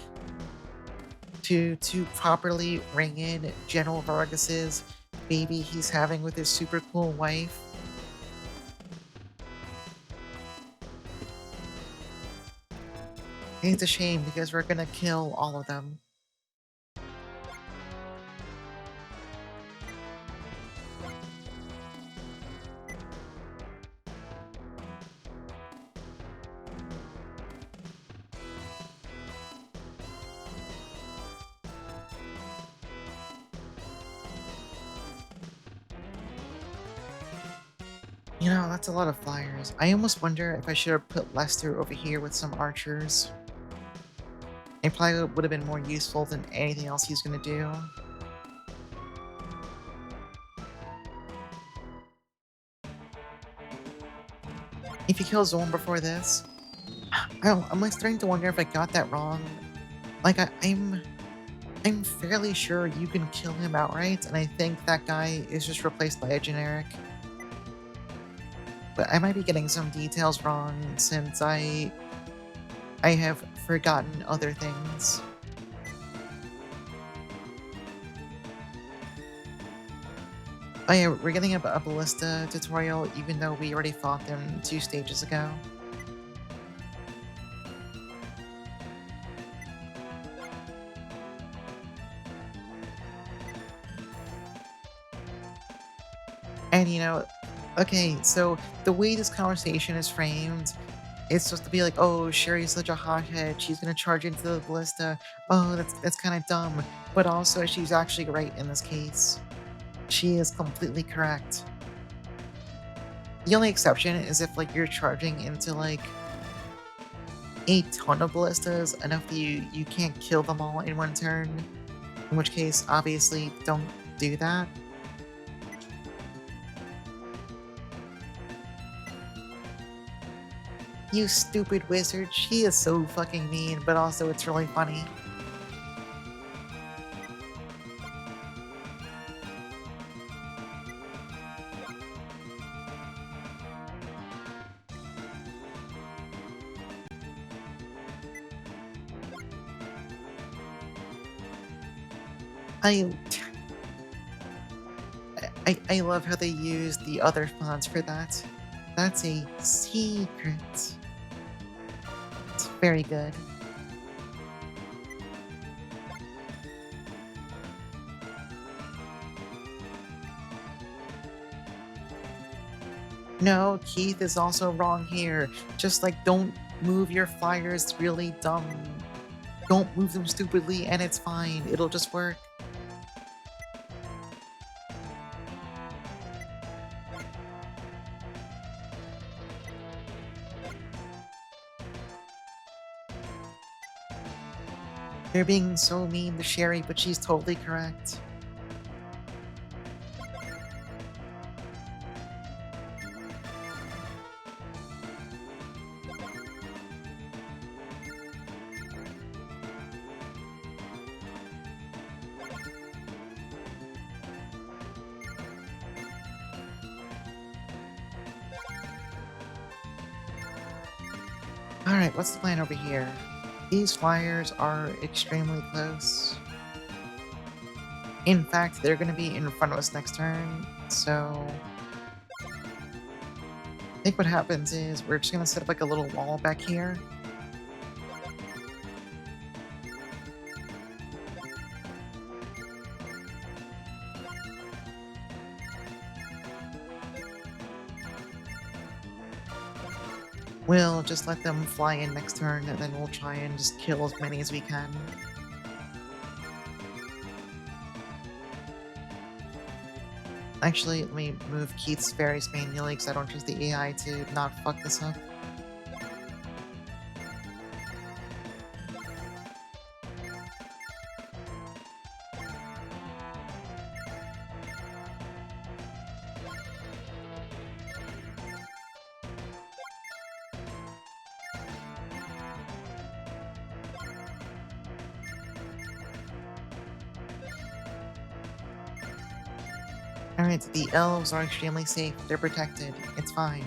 to properly ring in General Vargas's baby he's having with his super cool wife. And it's a shame because we're gonna kill all of them. You know, that's a lot of flyers. I almost wonder if I should have put Lester over here with some archers. It probably would have been more useful than anything else he's gonna do. If he kills one before this, I'm like starting to wonder if I got that wrong. Like I'm fairly sure you can kill him outright, and I think that guy is just replaced by a generic. But I might be getting some details wrong since I have forgotten other things. Oh yeah, we're getting a ballista tutorial even though we already fought them 2 stages ago. And you know, okay, so the way this conversation is framed, it's supposed to be like, oh, Sherry's such a hothead, she's gonna charge into the ballista. Oh, that's kind of dumb. But also, she's actually right in this case. She is completely correct. The only exception is if like you're charging into like a ton of ballistas, enough that you can't kill them all in one turn. In which case, obviously, don't do that. You stupid wizard, she is so fucking mean, but also it's really funny. I I love how they use the other fonts for that. That's a secret. It's very good. No, Keith is also wrong here. Just like don't move your flyers really dumb. Don't move them stupidly and it's fine. It'll just work. They're being so mean to Sherry, but she's totally correct. Alright, what's the plan over here? These flyers are extremely close. In fact, they're going to be in front of us next turn, so I think what happens is we're just gonna set up like a little wall back here. We'll just let them fly in next turn, and then we'll try and just kill as many as we can. Actually, let me move Keith's fairies manually because I don't trust the AI to not fuck this up. Alright, the elves are extremely safe. They're protected. It's fine.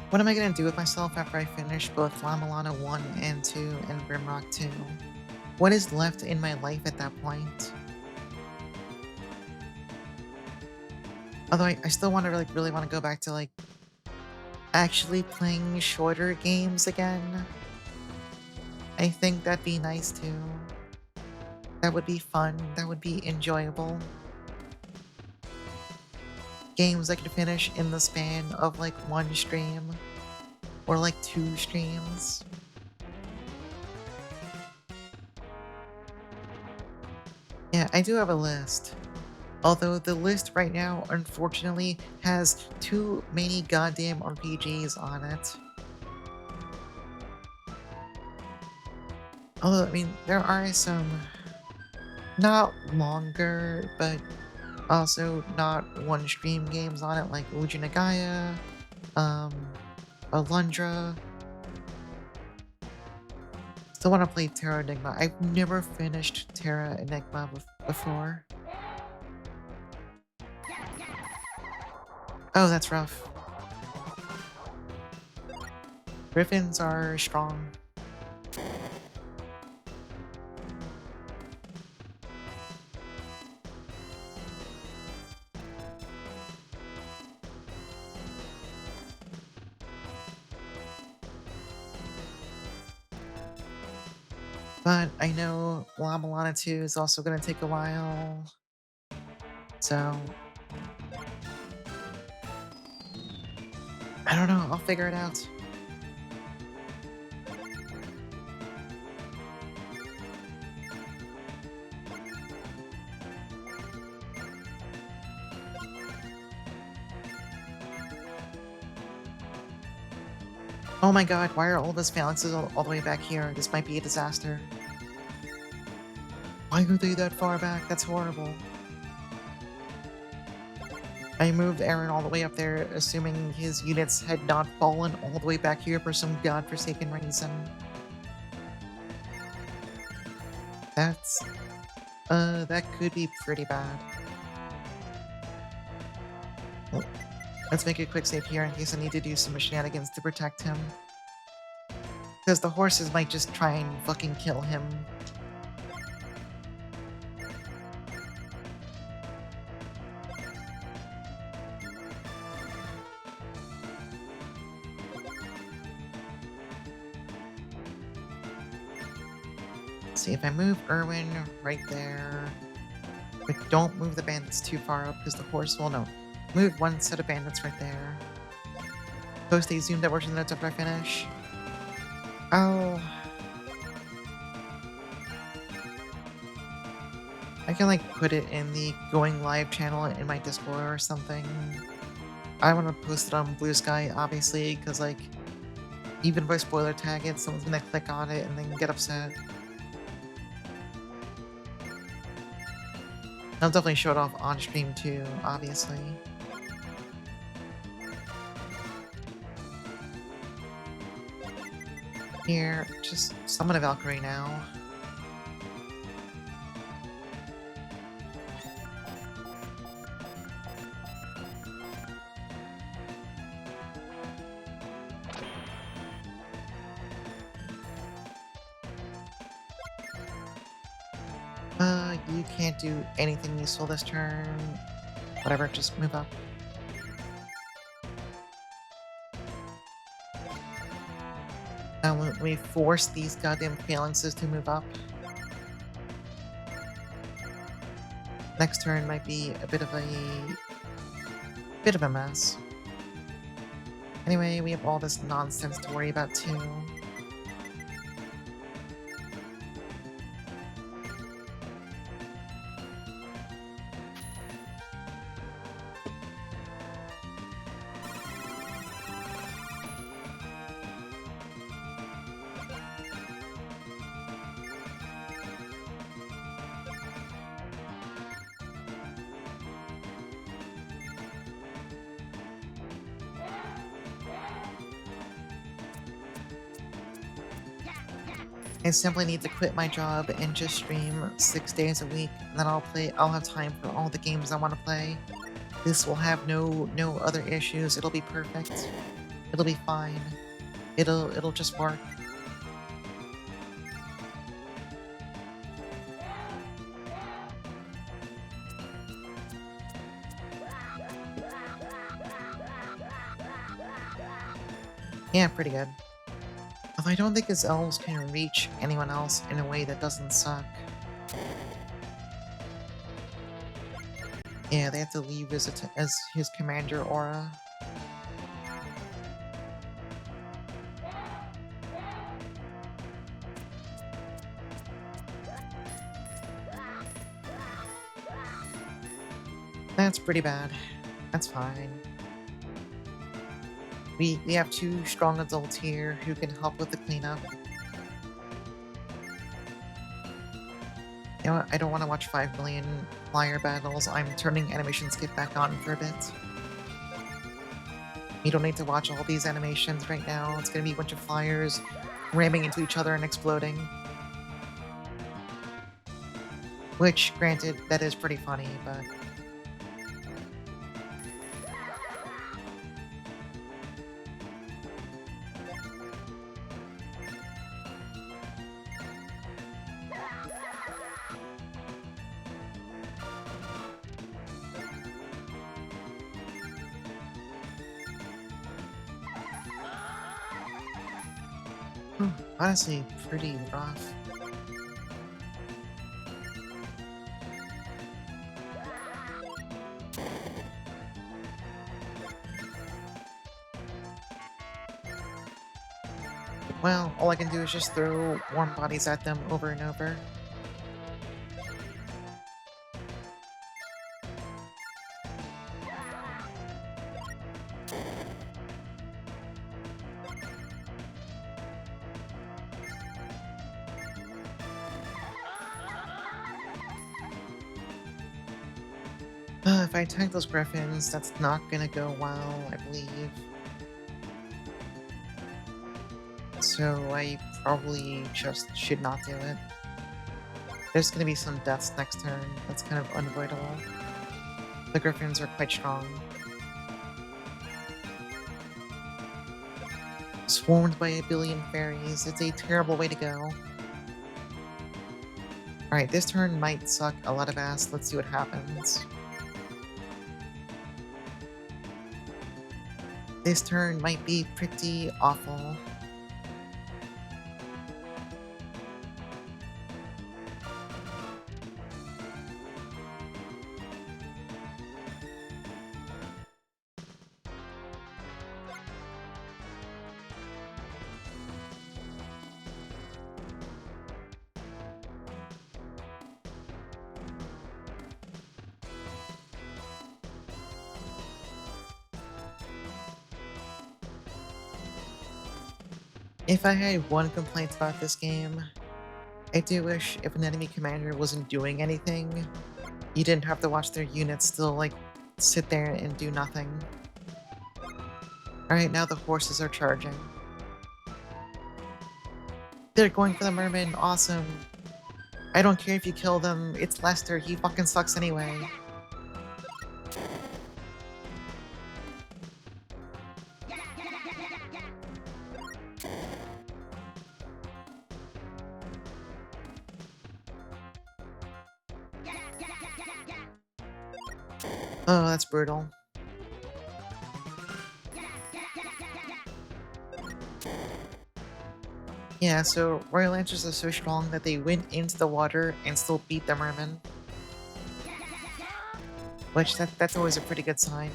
What am I gonna do with myself after I finish both Lamalana 1 and 2 and Grimrock 2? What is left in my life at that point? Although I still want to really want to go back to like actually playing shorter games again. I think that'd be nice too. That would be fun. That would be enjoyable. Games I could finish in the span of like one stream or like 2 streams. Yeah, I do have a list. Although the list right now, unfortunately, has too many goddamn RPGs on it. Although, I mean, there are some not longer, but also not one-stream games on it, like Uji Nagaya, Alundra. Still want to play Terra Enigma. I've never finished Terra Enigma before. Oh, that's rough. Griffins are strong. But I know La Milana 2 is also going to take a while. So, I don't know. I'll figure it out. Oh my god, why are all those phalanxes all the way back here? This might be a disaster. Why are they that far back? That's horrible. I moved Erwin all the way up there, assuming his units had not fallen all the way back here for some godforsaken reason. That could be pretty bad. Well, let's make a quick save here in case I need to do some shenanigans to protect him. Because the horses might just try and fucking kill him. See, if I move Erwin right there, but don't move the bandits too far up because the horse will no. Move one set of bandits right there. Post a zoomed out version of the notes after I finish. Oh. I can like put it in the going live channel in my Discord or something. I want to post it on Blue Sky, obviously, because like even if I spoiler tag it, someone's gonna click on it and then get upset. I'll definitely show it off on stream too, obviously. Here, just summon a Valkyrie now. you can't do anything useful this turn. Whatever, just move up. Now let me force these goddamn phalanxes to move up. Next turn might be a bit of a mess. Anyway, we have all this nonsense to worry about too. I simply need to quit my job and just stream 6 days a week, and then I'll have time for all the games I want to play. This will have no other issues. It'll be perfect. It'll be fine. It'll just work. Yeah, pretty good. Although I don't think his elves can reach anyone else in a way that doesn't suck. Yeah, they have to leave as his commander aura. That's pretty bad. That's fine. We have 2 strong adults here who can help with the cleanup. You know what? I don't want to watch 5 million flyer battles. I'm turning animation skip back on for a bit. You don't need to watch all these animations right now. It's gonna be a bunch of flyers ramming into each other and exploding. Which, granted, that is pretty funny, but... honestly, pretty rough. Well, all I can do is just throw warm bodies at them over and over. If I attack those griffins, that's not gonna go well, I believe. So I probably just should not do it. There's gonna be some deaths next turn. That's kind of unavoidable. The griffins are quite strong. Swarmed by a billion fairies. It's a terrible way to go. Alright, this turn might suck a lot of ass. Let's see what happens. This turn might be pretty awful. If I had one complaint about this game, I do wish if an enemy commander wasn't doing anything, you didn't have to watch their units still, like, sit there and do nothing. Alright, now the horses are charging. They're going for the merman, awesome. I don't care if you kill them, it's Lester, he fucking sucks anyway. Oh, that's brutal. Yeah, so Royal Lancers are so strong that they went into the water and still beat the mermen, which that's always a pretty good sign.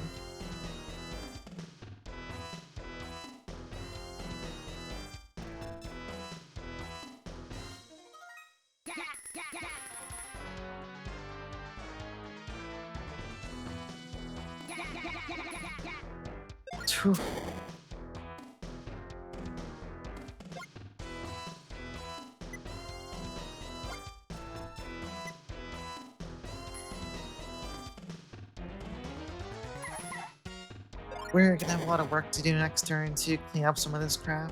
Phew. We're gonna have a lot of work to do next turn to clean up some of this crap.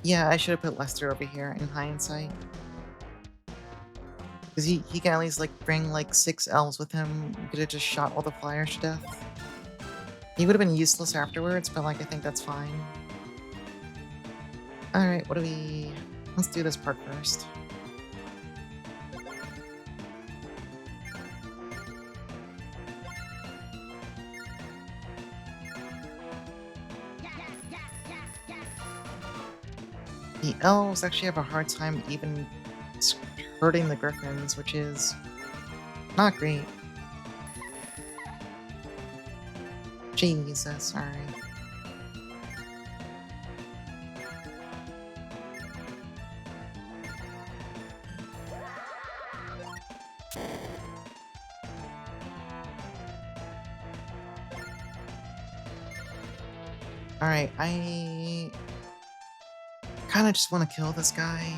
Yeah, I should have put Lester over here in hindsight. Because he can at least, like, bring, like, 6 elves with him. We could have just shot all the flyers to death. He would have been useless afterwards, but, like, I think that's fine. Alright, what do we... Let's do this part first. The elves actually have a hard time even hurting the griffins, which is not great. Jesus, alright. Alright, I kinda just wanna kill this guy.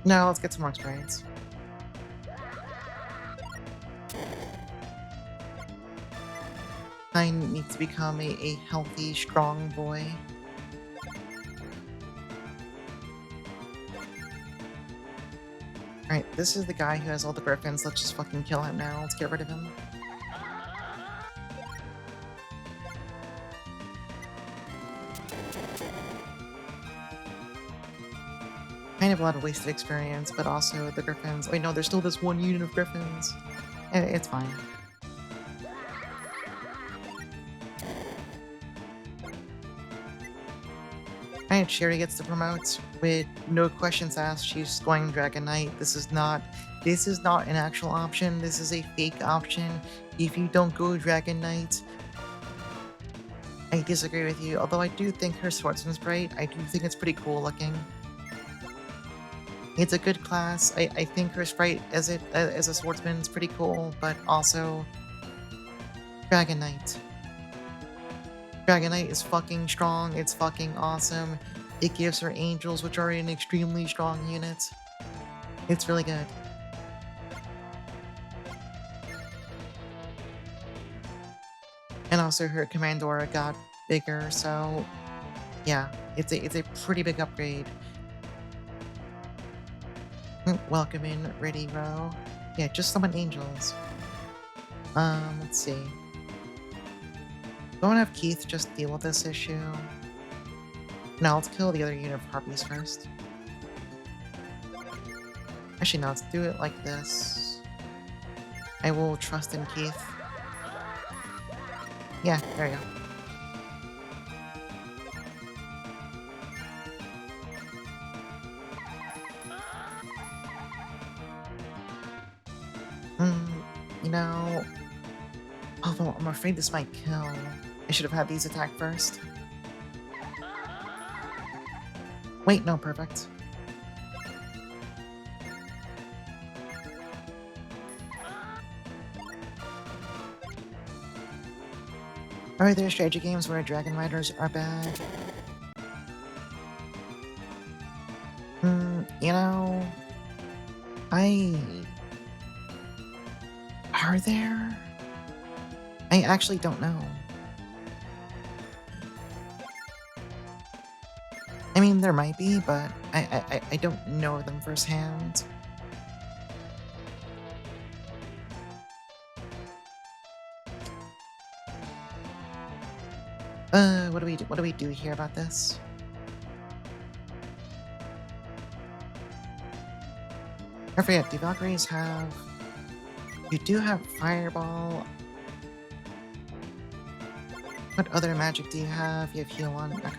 No, let's get some more experience. I need to become a healthy, strong boy. Alright, this is the guy who has all the griffins. Let's just fucking kill him now. Let's get rid of him. Kind of a lot of wasted experience, but also the griffins. Wait, no, there's still this one unit of griffins. It's fine. Alright, Sherry gets to promote with no questions asked. She's going Dragon Knight. This is not an actual option. This is a fake option. If you don't go Dragon Knight, I disagree with you. Although I do think her swordsman's bright. I do think it's pretty cool looking. It's a good class. I think her sprite as a swordsman is pretty cool, but also Dragon Knight. Dragon Knight is fucking strong. It's fucking awesome. It gives her angels, which are an extremely strong unit. It's really good. And also her Commandora got bigger, so yeah, it's a pretty big upgrade. Welcome in, ready, row. Yeah, just summon angels. Let's see. Don't have Keith just deal with this issue. No, let's kill the other unit of harpies first. Actually, no, let's do it like this. I will trust in Keith. Yeah, there you go. You know... Although, I'm afraid this might kill. I should have had these attack first. Wait, no, perfect. Are there strategy games where Dragon Riders are bad? You know... Are there? I actually don't know. I mean, there might be, but I don't know them firsthand. What do we do here about this? I forget, do Valkyries have... You do have Fireball. What other magic do you have? You have Heal on. Okay.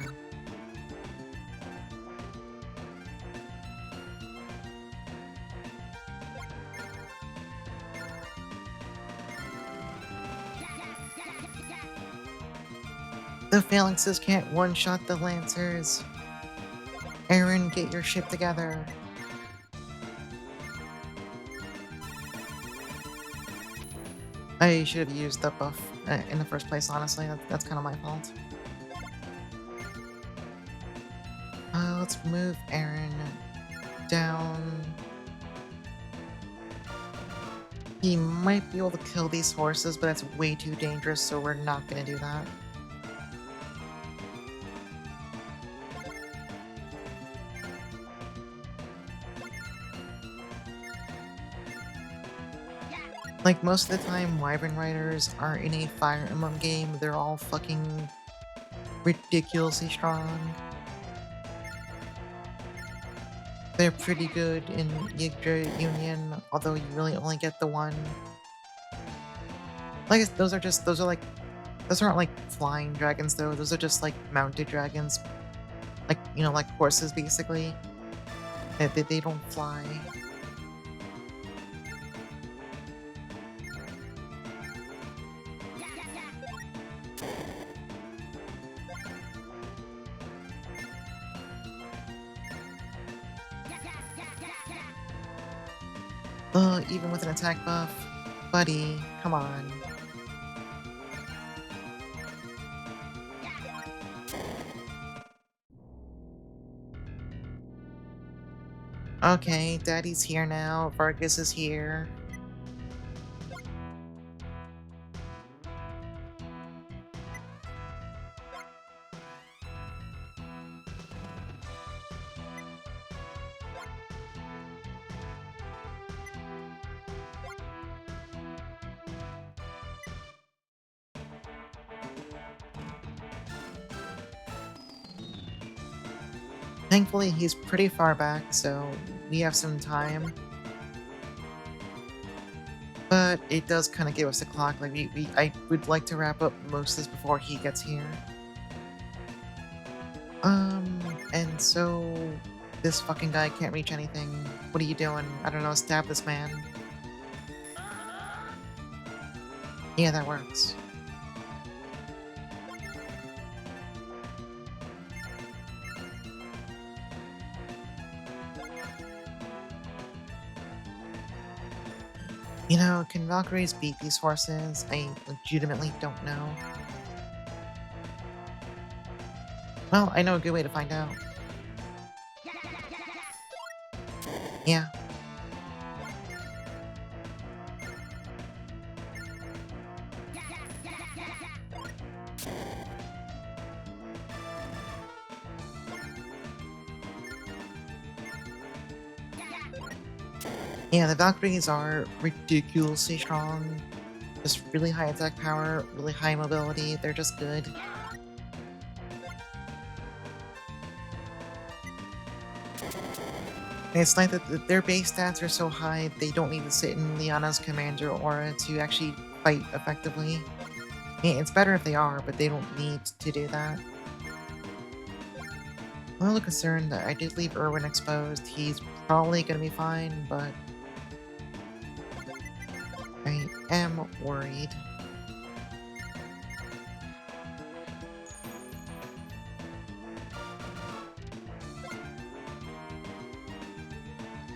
The Phalanxes can't one-shot the Lancers. Erwin, get your shit together. I should have used the buff in the first place, honestly. That's kind of my fault. Let's move Aaron down. He might be able to kill these horses, but that's way too dangerous, so we're not gonna do that. Like, most of the time, Wyvern Riders are in a Fire Emblem game. They're all fucking ridiculously strong. They're pretty good in Yggdra Union, although you really only get the one. Like, those aren't like flying dragons though, those are just like mounted dragons. Like, you know, like horses basically. They don't fly. Even with an attack buff? Buddy, come on. Okay, Daddy's here now, Vargas is here. Thankfully, he's pretty far back, so we have some time. But it does kind of give us a clock. Like, I would like to wrap up most of this before he gets here. And so this fucking guy can't reach anything. What are you doing? I don't know, stab this man. Yeah, that works. You know, can Valkyries beat these horses? I legitimately don't know. Well, I know a good way to find out. Yeah. Yeah, the Valkyries are ridiculously strong. Just really high attack power, really high mobility, they're just good. And it's like that their base stats are so high, they don't need to sit in Liana's commander aura to actually fight effectively. I mean, it's better if they are, but they don't need to do that. I'm a little concerned that I did leave Erwin exposed. He's probably gonna be fine, but I am worried.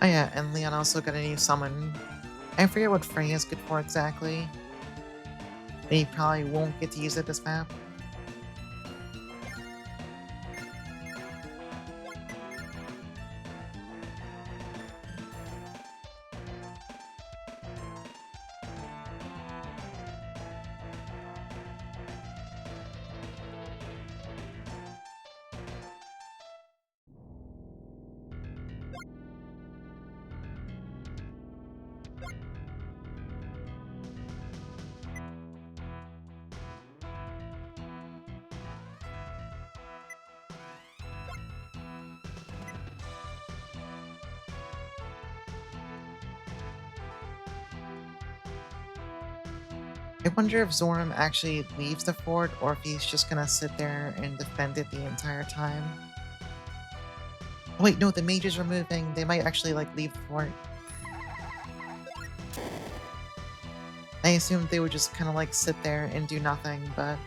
Oh yeah, and Leon also got a new summon. I forget what Freya's good for exactly. But he probably won't get to use it this map. I wonder if Zoram actually leaves the fort or if he's just gonna sit there and defend it the entire time. Oh, wait, no, the mages are moving. They might actually, like, leave the fort. I assumed they would just kind of, like, sit there and do nothing, but...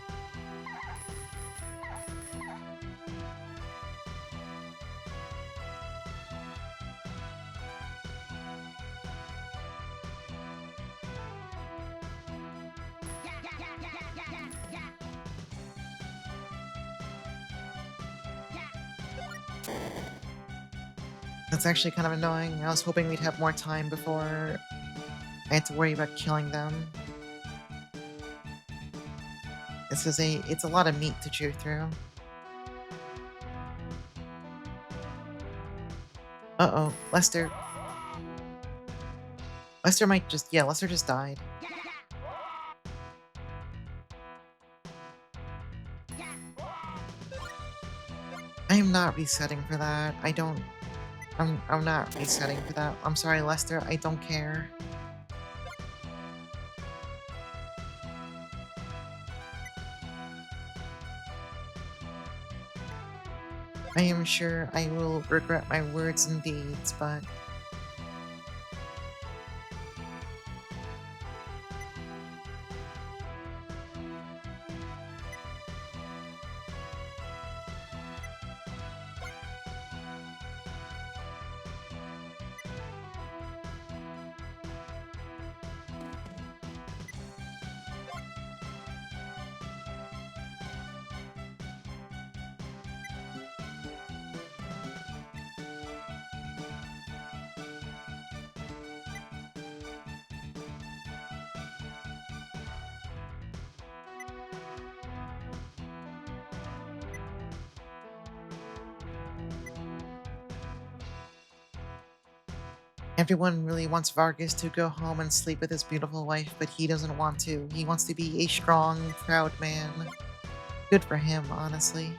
That's actually kind of annoying. I was hoping we'd have more time before I had to worry about killing them. It's a lot of meat to chew through. Uh-oh, Lester. Lester might just, yeah, Lester just died. I am not resetting for that. I'm not resetting for that. I'm sorry, Lester, I don't care. I am sure I will regret my words and deeds, but... Everyone really wants Vargas to go home and sleep with his beautiful wife, but he doesn't want to. He wants to be a strong, proud man. Good for him, honestly.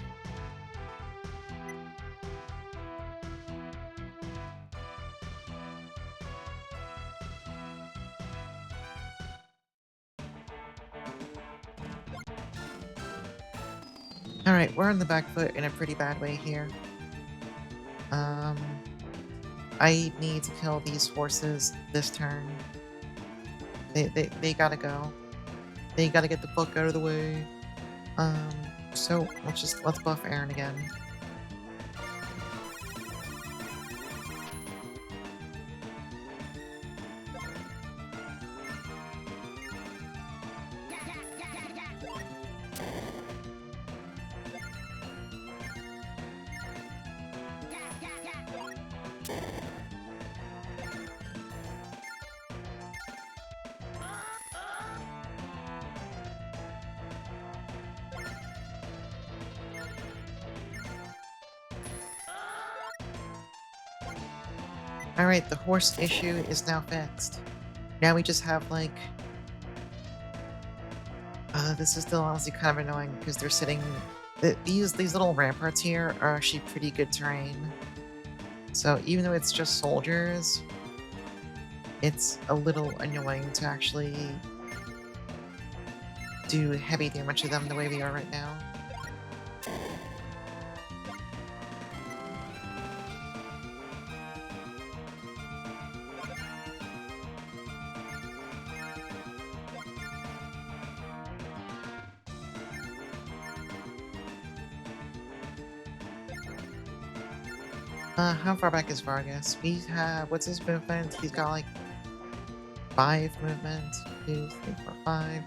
Alright, we're on the back foot in a pretty bad way here. Um, I need to kill these horses this turn. They gotta go. They gotta get the fuck out of the way. Um, so let's buff Aaron again. Alright, the horse issue is now fixed. Now we just have, like... this is still honestly kind of annoying because they're sitting... These little ramparts here are actually pretty good terrain. So even though it's just soldiers, it's a little annoying to actually do heavy damage to them the way we are right now. How far back is Vargas? We have, what's his movement? He's got like 5 movement. 2, 3, 4, 5.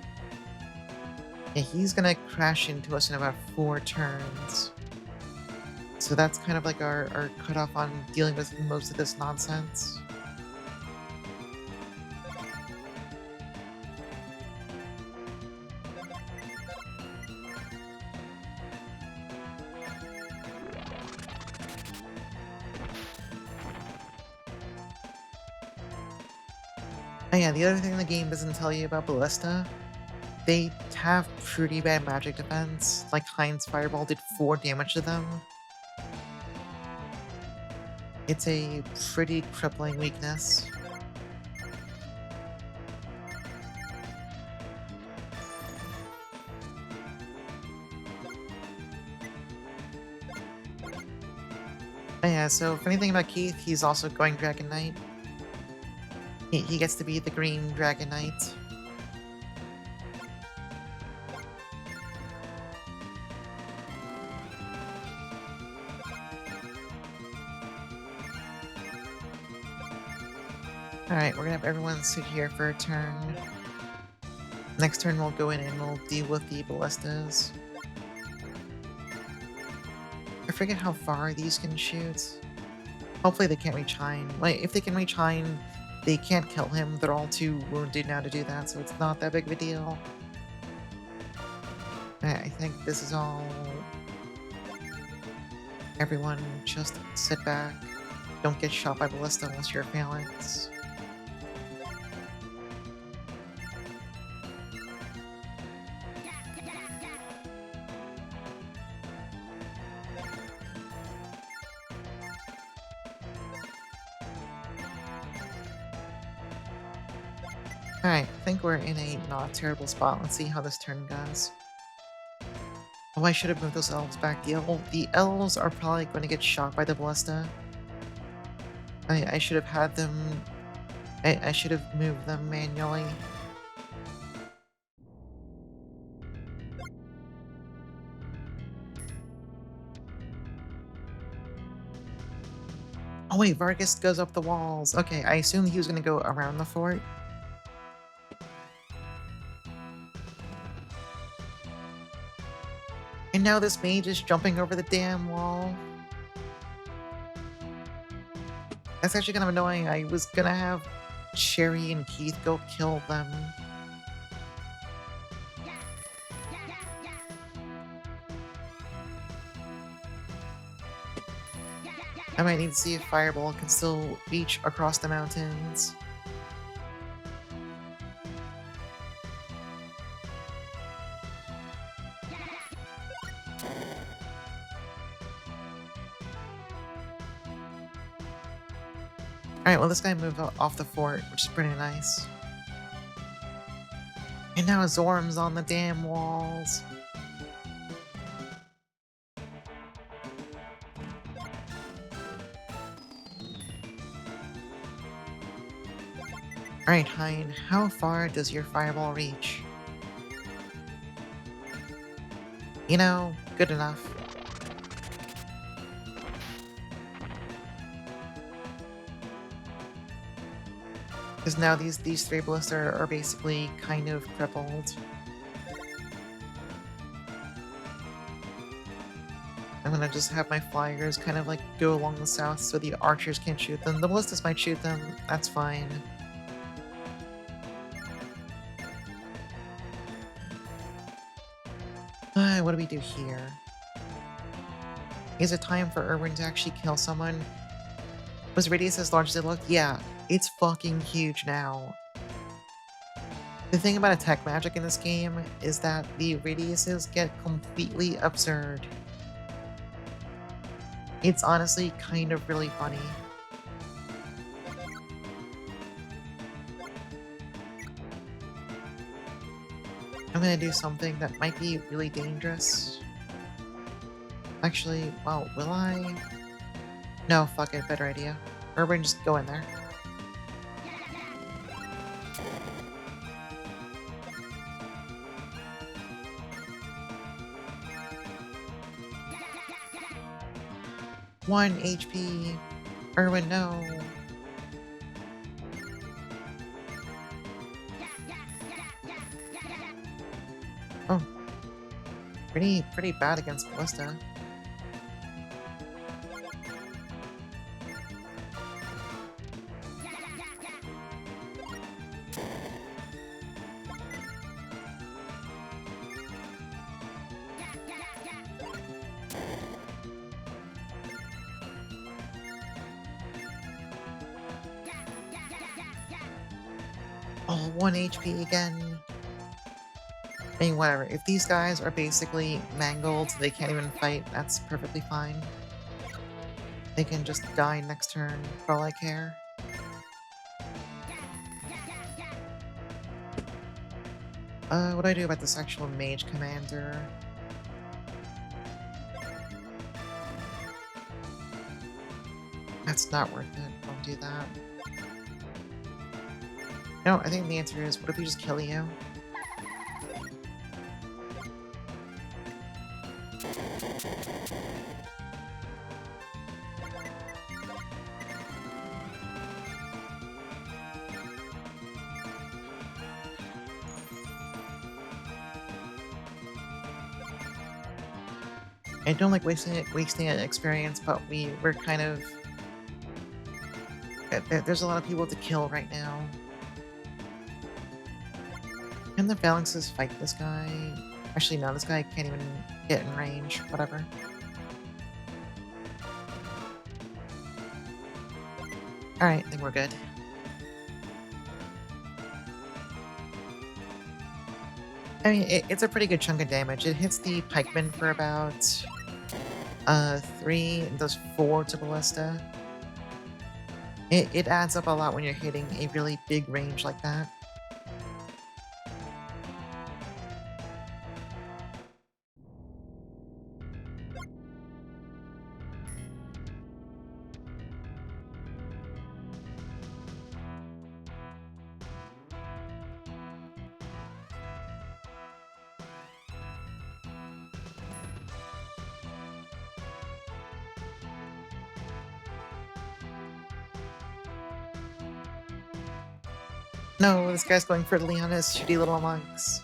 Yeah, he's gonna crash into us in about 4 turns. So that's kind of like our cutoff on dealing with most of this nonsense. Oh yeah, the other thing the game doesn't tell you about Ballista, they have pretty bad magic defense. Like Heinz Fireball did 4 damage to them. It's a pretty crippling weakness. Oh, yeah, so funny thing about Keith, he's also going Dragon Knight. He gets to be the green Dragon Knight. Alright, we're gonna have everyone sit here for a turn. Next turn we'll go in and we'll deal with the ballistas. I forget how far these can shoot. Hopefully they can't reach Hein. Like, if they can reach Hein, they can't kill him. They're all too wounded now to do that, so it's not that big of a deal. I think this is all... Everyone just sit back. Don't get shot by ballista unless you're a phalanx. Alright, I think we're in a not terrible spot. Let's see how this turn goes. Oh, I should have moved those elves back. The elves are probably going to get shot by the ballista. I should have had them... I should have moved them manually. Oh wait, Vargas goes up the walls. Okay, I assumed he was going to go around the fort. And now this mage is jumping over the damn wall. That's actually kind of annoying. I was gonna have Sherry and Keith go kill them. I might need to see if Fireball can still reach across the mountains. Alright, well this guy moved off the fort, which is pretty nice. And now Zorm's on the damn walls. Alright, Hein, how far does your fireball reach? You know, good enough. Because now these three ballists are basically kind of crippled. I'm gonna just have my flyers kind of like go along the south so the archers can't shoot them. The ballistas might shoot them, that's fine. What do we do here? Is it time for Erwin to actually kill someone? Was Radius as large as it looked? Yeah, it's fucking huge now. The thing about attack magic in this game is that the radiuses get completely absurd. It's honestly kind of really funny. I'm gonna do something that might be really dangerous. Actually, well, will I? No, fuck it, better idea. Erwin, just go in there. One HP. Erwin, no. Oh. Pretty bad against Ballista. Oh, 1 HP again. I mean, whatever. If these guys are basically mangled, they can't even fight, that's perfectly fine. They can just die next turn, for all I care. What do I do about this actual mage commander? That's not worth it. Don't do that. No, I think the answer is, what if we just kill you? I don't like wasting an experience, but we're kind of there's a lot of people to kill right now. Can the phalanxes fight this guy? Actually, no, this guy can't even get in range. Whatever. Alright, I think we're good. I mean, it's a pretty good chunk of damage. It hits the pikeman for about 3 and does 4 to ballista. It adds up a lot when you're hitting a really big range like that. No, this guy's going for Leona's shitty little monks.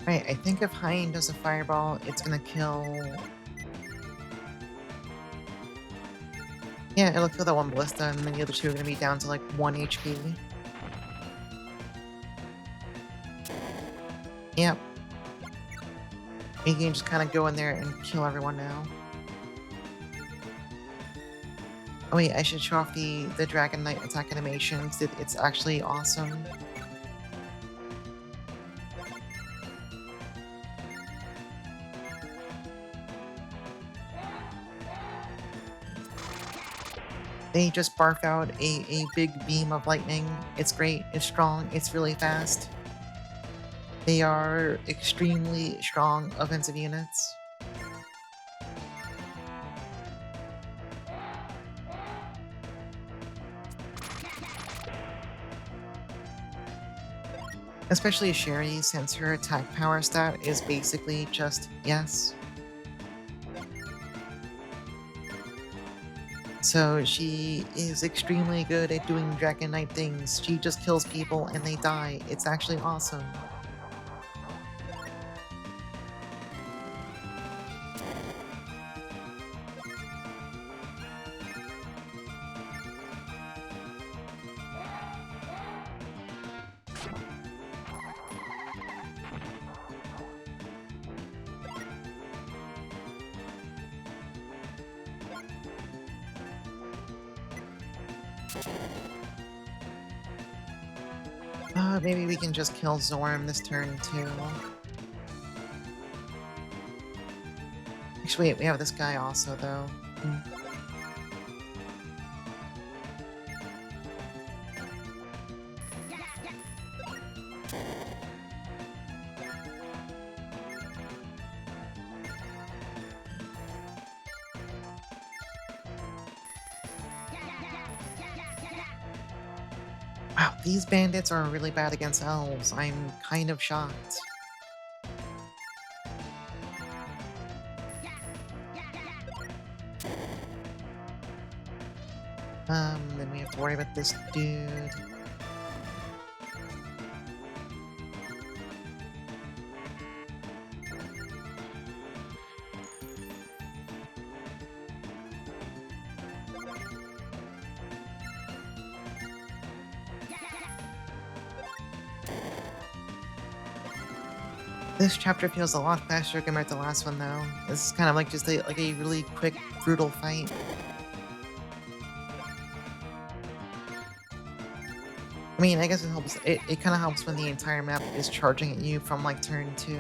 Right, I think if Hein does a fireball, it's gonna kill... Yeah, it'll kill that one ballista, and then the other two are gonna be down to like 1 HP. Yep. You can just kind of go in there and kill everyone now. Oh wait, I should show off the Dragon Knight attack animations. It's actually awesome. They just barf out a big beam of lightning. It's great, it's strong, it's really fast. They are extremely strong offensive units. Especially Sherry, since her attack power stat is basically just yes. So she is extremely good at doing Dragon Knight things. She just kills people and they die. It's actually awesome. Maybe we can just kill Zorm this turn too. Actually, wait, we have this guy also though. Wow, these bandits are really bad against elves. I'm kind of shocked. Then we have to worry about this dude. This chapter feels a lot faster compared to the last one, though. This is kind of like just a really quick, brutal fight. I mean, I guess it helps. It kind of helps when the entire map is charging at you from like turn 2.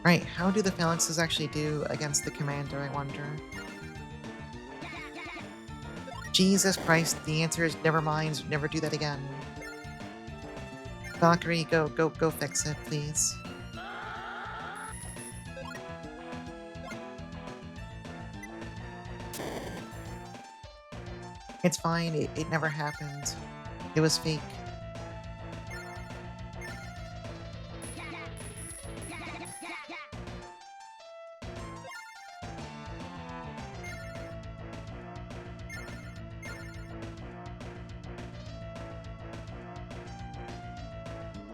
Right, how do the phalanxes actually do against the commander, I wonder? Jesus Christ, the answer is never mind, never do that again. Valkyrie, go fix it, please. It's fine, it never happened. It was fake.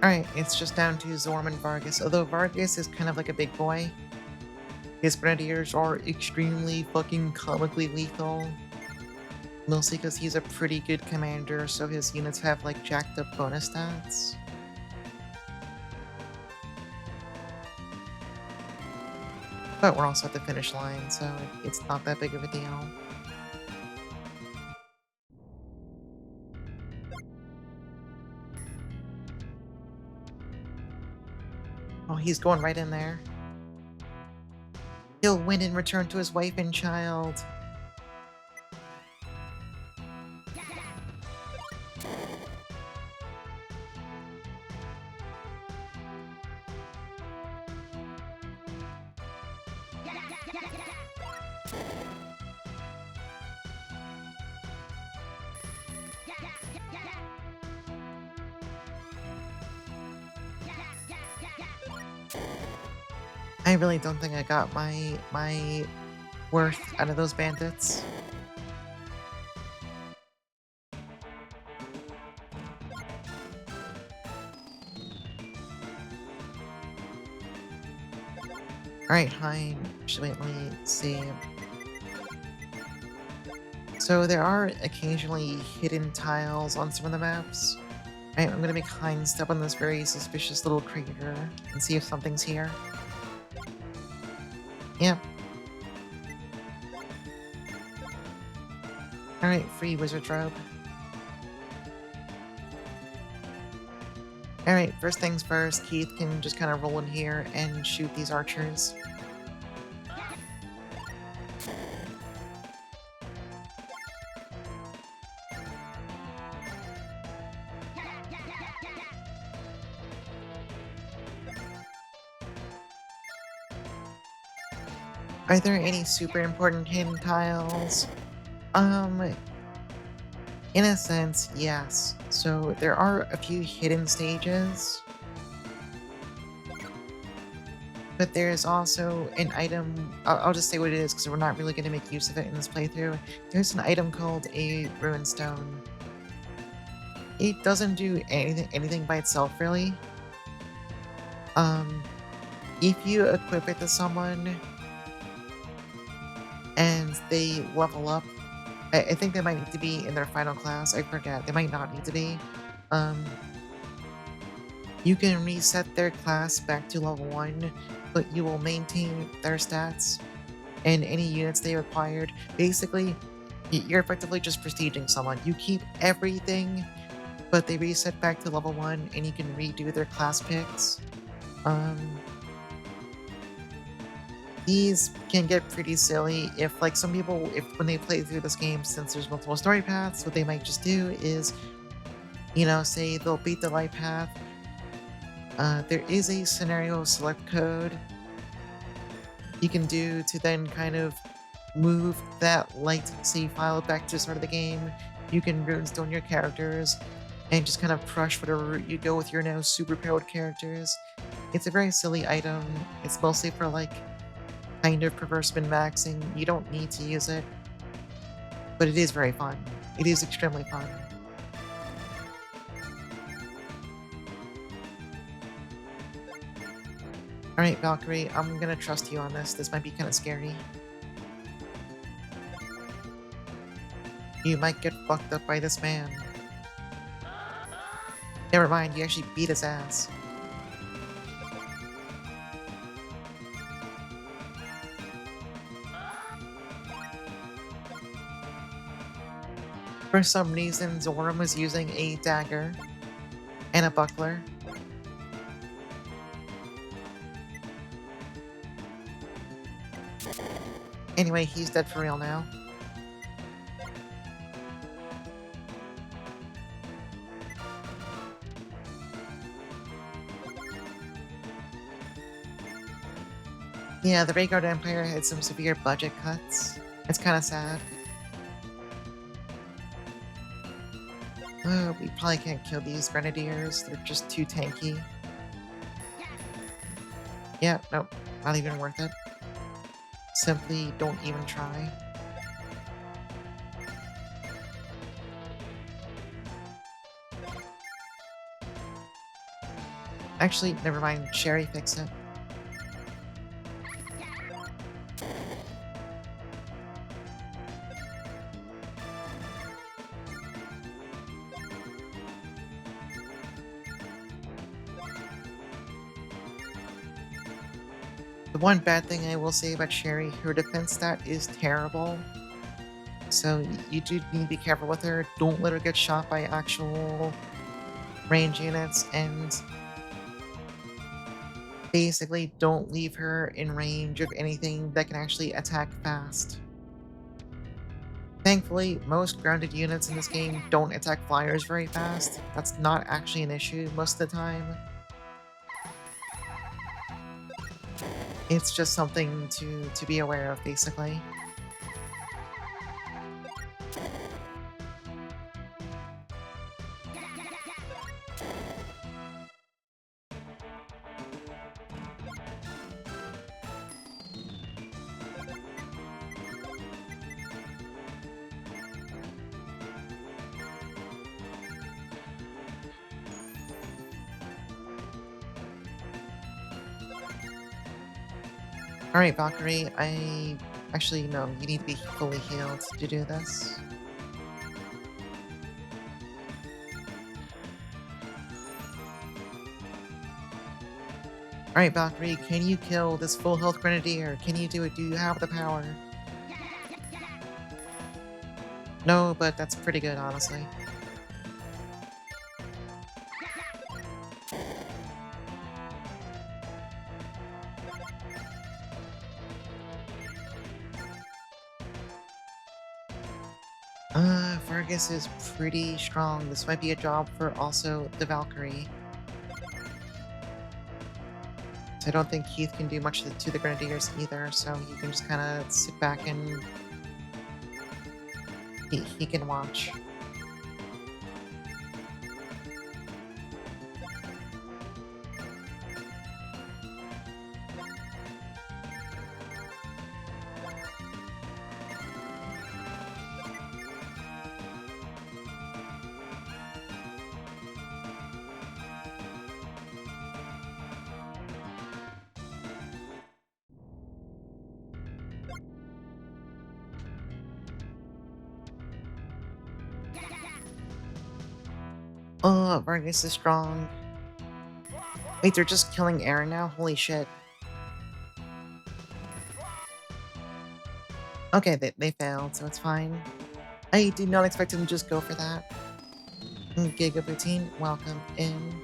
Alright, it's just down to Zorm and Vargas, although Vargas is kind of like a big boy. His grenadiers are extremely fucking comically lethal. Mostly because he's a pretty good commander, so his units have like jacked up bonus stats. But we're also at the finish line, so it's not that big of a deal. Oh, he's going right in there. He'll win and return to his wife and child. I really don't think I got my worth out of those bandits. Alright, fine. Actually, wait, let me see. So there are occasionally hidden tiles on some of the maps. Right, I'm gonna make Hein step on this very suspicious little crater and see if something's here. Yep. Alright, free wizard robe. Alright, first things first, Keith can just kind of roll in here and shoot these archers. Are there any super important hidden tiles? In a sense, yes. So there are a few hidden stages. But there's also an item, I'll just say what it is because we're not really going to make use of it in this playthrough. There's an item called a ruin stone. It doesn't do anything by itself, really. If you equip it to someone and they level up, I think they might need to be in their final class. I forget. They might not need to be. You can reset their class back to level 1, but you will maintain their stats and any units they acquired. Basically, you're effectively just prestiging someone. You keep everything, but they reset back to level 1 and you can redo their class picks. These can get pretty silly if, like, some people, when they play through this game, since there's multiple story paths, what they might just do is, you know, say they'll beat the light path. There is a scenario select code you can do to then kind of move that light save file back to the start of the game. You can runestone your characters and just kind of crush whatever route you go with your now super powered characters. It's a very silly item. It's mostly for, like, kind of perverse min-maxing. You don't need to use it, but it is very fun. It is extremely fun. Alright, Valkyrie, I'm gonna trust you on this. This might be kind of scary. You might get fucked up by this man. Never mind, you actually beat his ass. For some reason, Zoram was using a dagger and a buckler. Anyway, he's dead for real now. Yeah, the Rhaegar Empire had some severe budget cuts. It's kind of sad. We probably can't kill these grenadiers. They're just too tanky. Yeah, nope. Not even worth it. Simply don't even try. Actually, never mind. Sherry fixed it. The one bad thing I will say about Sherry, her defense stat is terrible. So you do need to be careful with her. Don't let her get shot by actual range units, and basically don't leave her in range of anything that can actually attack fast. Thankfully, most grounded units in this game don't attack flyers very fast. That's not actually an issue most of the time. It's just something to be aware of, basically. Alright, Valkyrie, actually, no, you need to be fully healed to do this. Alright, Valkyrie, can you kill this full health grenadier? Can you do it? Do you have the power? No, but that's pretty good, honestly. Vargas is pretty strong. This might be a job for also the Valkyrie. So I don't think Keith can do much to the Grenadiers either, so he can just kind of sit back and he can watch. Oh, Vargas is strong. Wait, they're just killing Aaron now? Holy shit. Okay, they failed, so it's fine. I did not expect him to just go for that. Giga Routine, welcome in.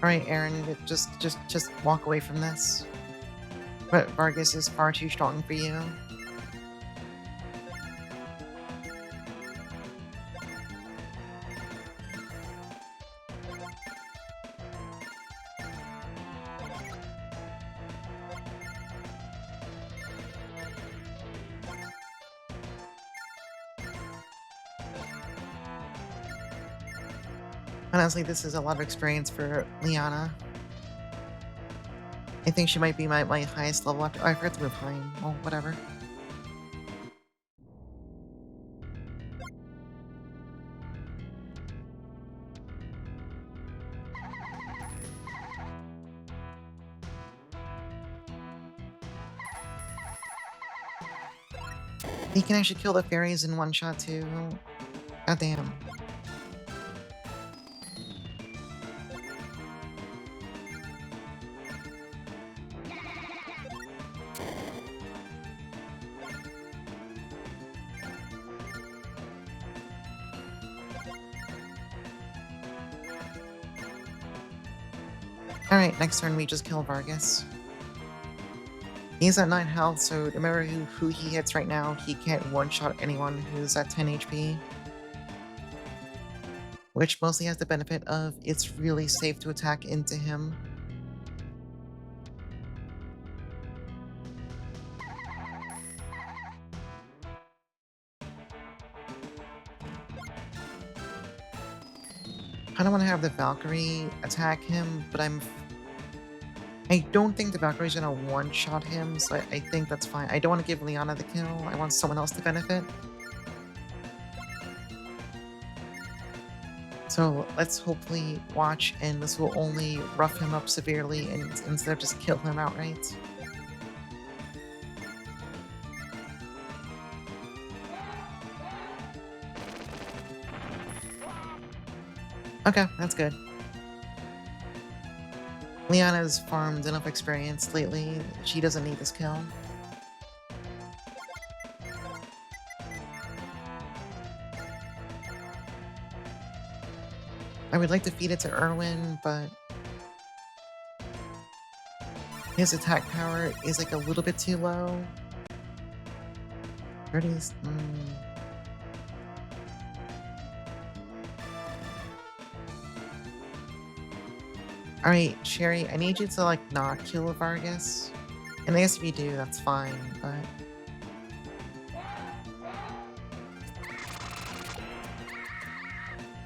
Alright, Aaron, just walk away from this. But Vargas is far too strong for you. Honestly, this is a lot of experience for Liana. I think she might be my highest level after. Oh, I forgot to move high. Well, whatever. He can actually kill the fairies in one shot too. God damn. Alright, next turn we just kill Vargas. He's at 9 health, so no matter who he hits right now, he can't one-shot anyone who's at 10 HP. Which mostly has the benefit of it's really safe to attack into him. I don't want to have the Valkyrie attack him, but I don't think the Valkyrie's gonna one-shot him, so I think that's fine. I don't want to give Liana the kill. I want someone else to benefit. So let's hopefully watch, and this will only rough him up severely and instead of just kill him outright. Okay, that's good. Liana's farmed enough experience lately. She doesn't need this kill. I would like to feed it to Erwin, but his attack power is like a little bit too low. 30s. Alright, Sherry, I need you to, like, not kill Vargas. And I guess if you do, that's fine, but...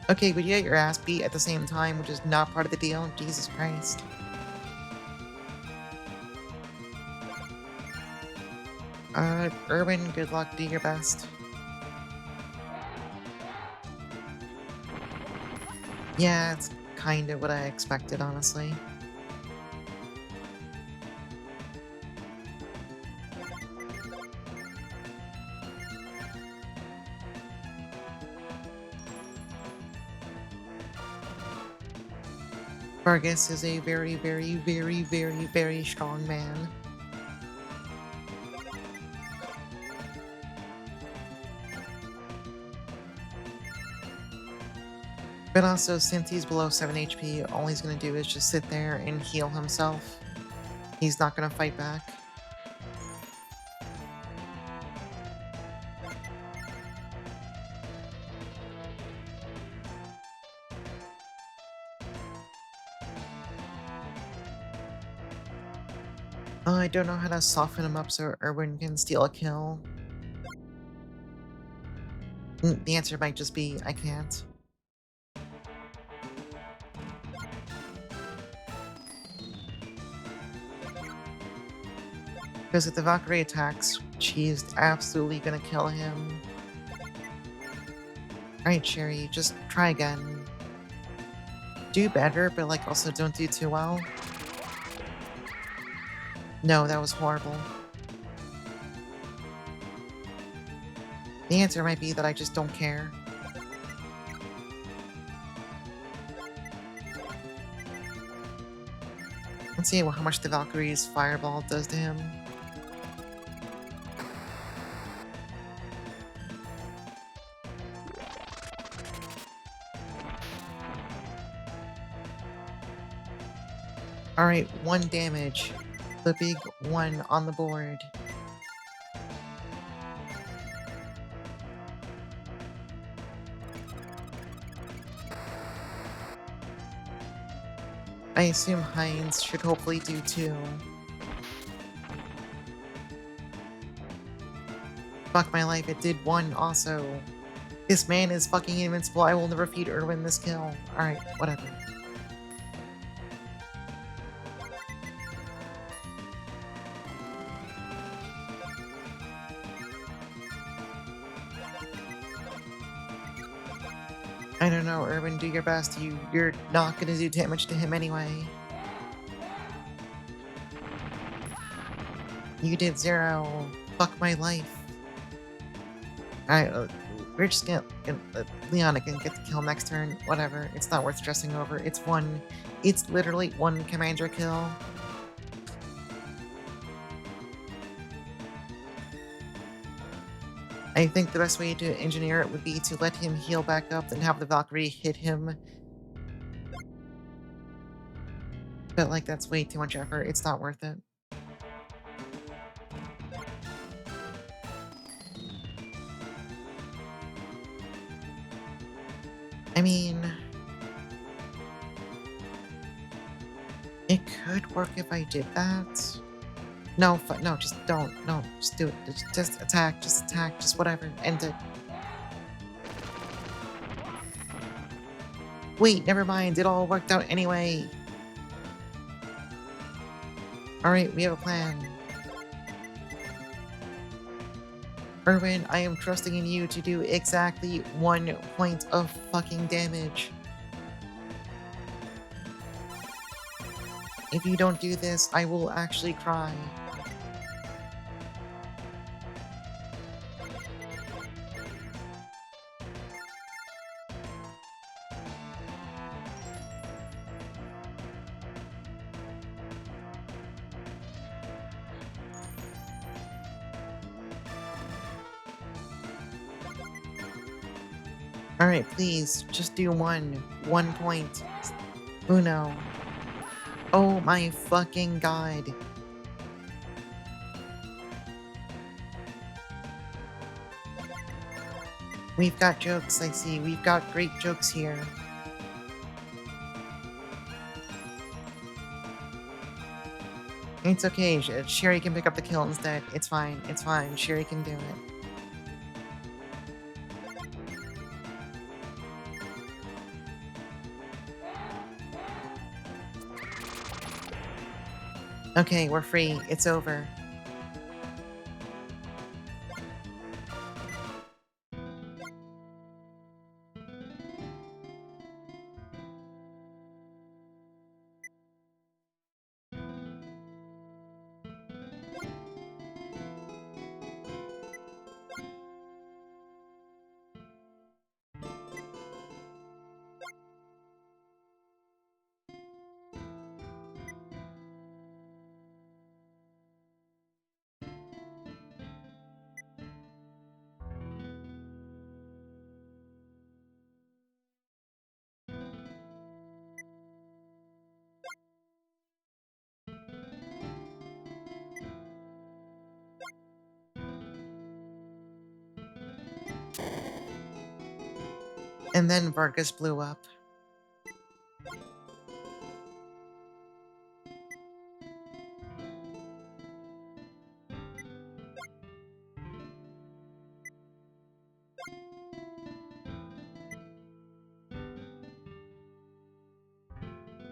Okay, but you get your ass beat at the same time, which is not part of the deal. Jesus Christ. Erwin, good luck. Do your best. Yeah, it's kind of what I expected, honestly. Vargas is a very, very, very, very, very strong man. But also, since he's below 7 HP, all he's gonna do is just sit there and heal himself. He's not gonna fight back. I don't know how to soften him up so Erwin can steal a kill. The answer might just be, I can't. Because if the Valkyrie attacks, she's absolutely gonna kill him. Alright, Sherry, just try again. Do better, but like also don't do too well. No, that was horrible. The answer might be that I just don't care. Let's see how much the Valkyrie's fireball does to him. Alright, 1 damage. The big 1 on the board. I assume Heinz should hopefully do 2. Fuck my life, it did 1 also. This man is fucking invincible. I will never feed Erwin this kill. Alright, whatever. I don't know, Erwin, do your best. You're not gonna do damage to him anyway. You did 0. Fuck my life. Alright, we're just Leon can get the kill next turn. Whatever. It's not worth stressing over. It's literally one commander kill. I think the best way to engineer it would be to let him heal back up, then have the Valkyrie hit him. But, like, that's way too much effort. It's not worth it. I mean, it could work if I did that. No, no, just don't. No, just do it. Just attack, just whatever. End it. Wait, never mind. It all worked out anyway. Alright, we have a plan. Erwin, I am trusting in you to do exactly 1 point of fucking damage. If you don't do this, I will actually cry. Alright, please, just do 1 point. Uno. Oh my fucking god. We've got jokes, I see. We've got great jokes here. It's okay, Sherry can pick up the kill instead. It's fine, Sherry can do it. Okay, we're free. It's over. And then Vargas blew up.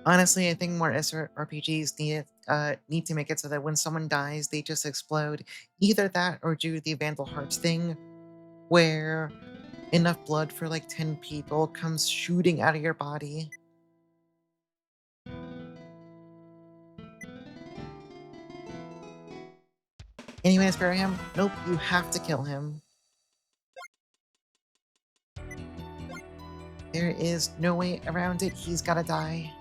Honestly, I think more SRPGs need to make it so that when someone dies, they just explode. Either that or do the Vandal Hearts thing, where enough blood for like 10 people comes shooting out of your body. Any way to spare him? Nope, you have to kill him. There is no way around it. He's gotta die.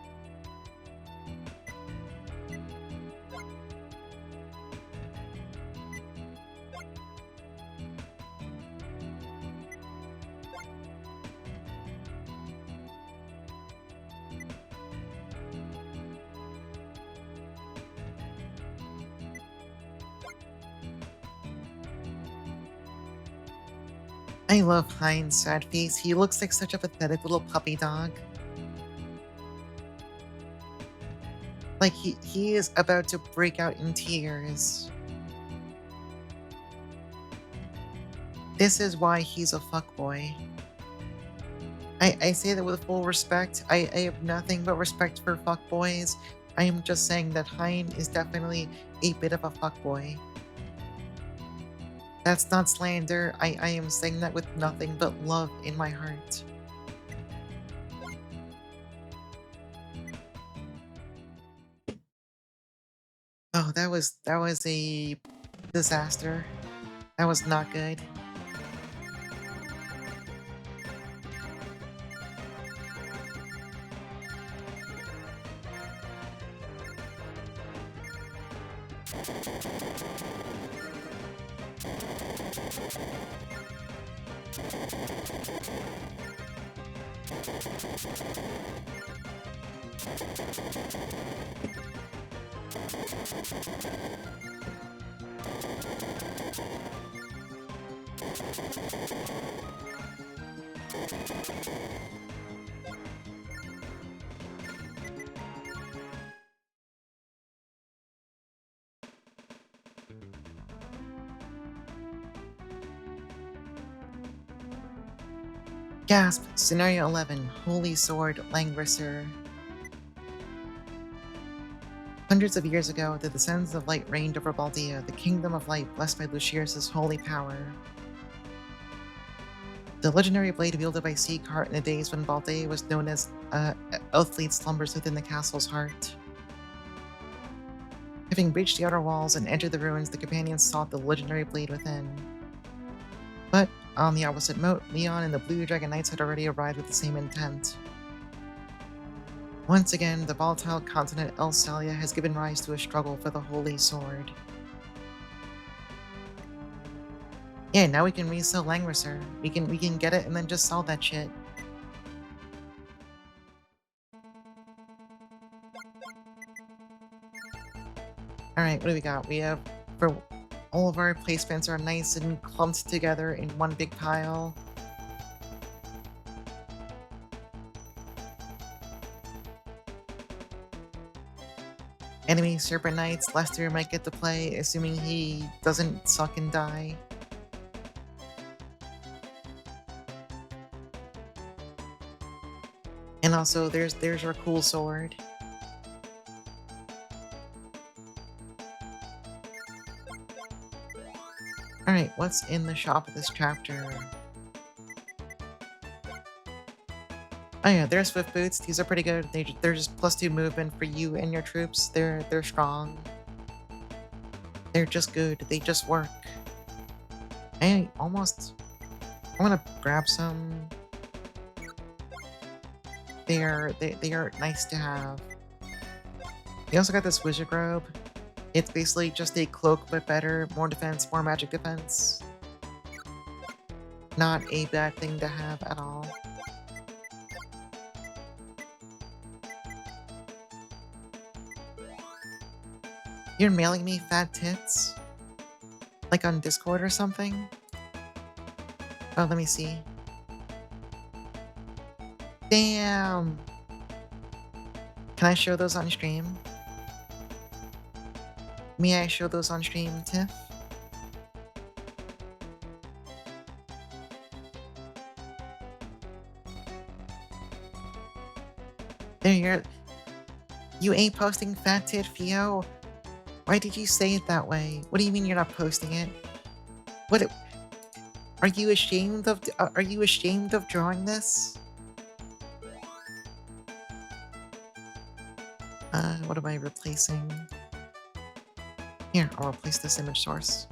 I love Hein's sad face. He looks like such a pathetic little puppy dog. Like he is about to break out in tears. This is why he's a fuckboy. I say that with full respect. I have nothing but respect for fuckboys. I am just saying that Hein is definitely a bit of a fuckboy. That's not slander. I am saying that with nothing but love in my heart. Oh, that was a disaster. That was not good. Gasp! Scenario 11. Holy Sword, Langrisser. Hundreds of years ago, the descendants of light reigned over Baldia, the kingdom of light blessed by Lucius' holy power. The legendary blade wielded by Seacart in the days when Baldia was known as Elfleet slumbers within the castle's heart. Having breached the outer walls and entered the ruins, the companions sought the legendary blade within. But, on the opposite moat, Leon and the Blue Dragon Knights had already arrived with the same intent. Once again, the volatile continent Elsalia has given rise to a struggle for the Holy Sword. Yeah, now we can resell Langrisser. We can get it and then just sell that shit. Alright, what do we got? We have, for all of our placements are nice and clumped together in one big pile. Enemy Serpent Knights, Lester might get to play, assuming he doesn't suck and die. And also, there's our cool sword. Alright, what's in the shop of this chapter? Oh yeah, there's Swift Boots. These are pretty good. They're just +2 movement for you and your troops. They're strong. They're just good. They just work. I'm gonna grab some. They are nice to have. We also got this Wizard Robe. It's basically just a cloak, but better. More defense, more magic defense. Not a bad thing to have at all. You're mailing me fat tits? Like on Discord or something? Oh, let me see. Damn! Can I show those on stream? May I show those on stream, Tiff? There you're... You ain't posting fat tit, Fio? Why did you say it that way? What do you mean you're not posting it? What... Are you ashamed of drawing this? What am I replacing? Here, I'll replace this image source.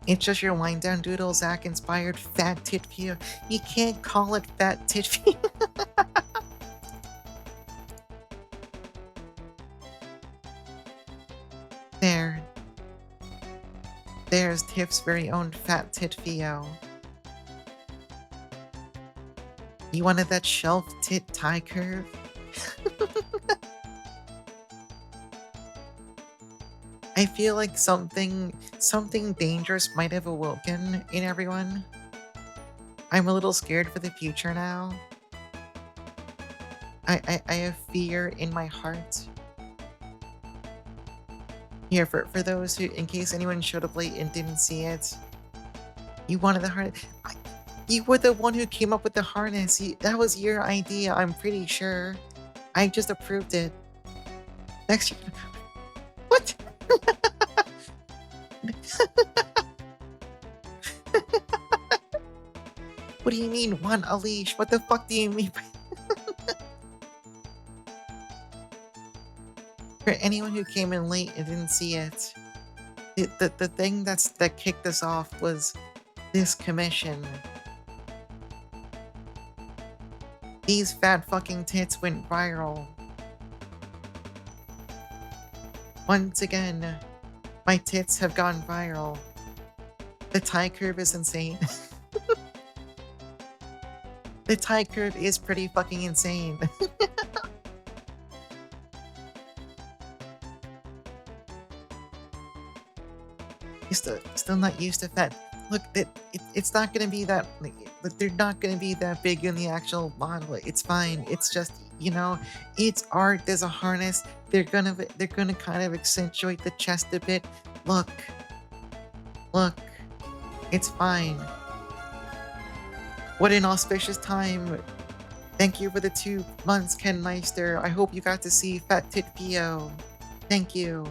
It's just your wind down doodle Zach inspired fat tit view. You can't call it fat tit view. There. There's Tiff's very own fat tit Theo. You wanted that shelf tit tie curve? I feel like something dangerous might have awoken in everyone. I'm a little scared for the future now. I have fear in my heart. Here, for those who, in case anyone showed up late and didn't see it, you wanted the harness. You were the one who came up with the harness. That was your idea, I'm pretty sure. I just approved it. Next year. What? What do you mean, want a leash? What the fuck do you mean by... For anyone who came in late and didn't see it, the thing that kicked us off was this commission. These fat fucking tits went viral. Once again, my tits have gone viral. The tie curve is insane. The tie curve is pretty fucking insane. Still not used to fat. Look, it's not gonna be that. They're not gonna be that big in the actual model. It's fine. It's just, it's art. There's a harness. They're gonna kind of accentuate the chest a bit. Look, look. It's fine. What an auspicious time. Thank you for the 2 months, Ken Meister. I hope you got to see Fat Tit Fio. Thank you.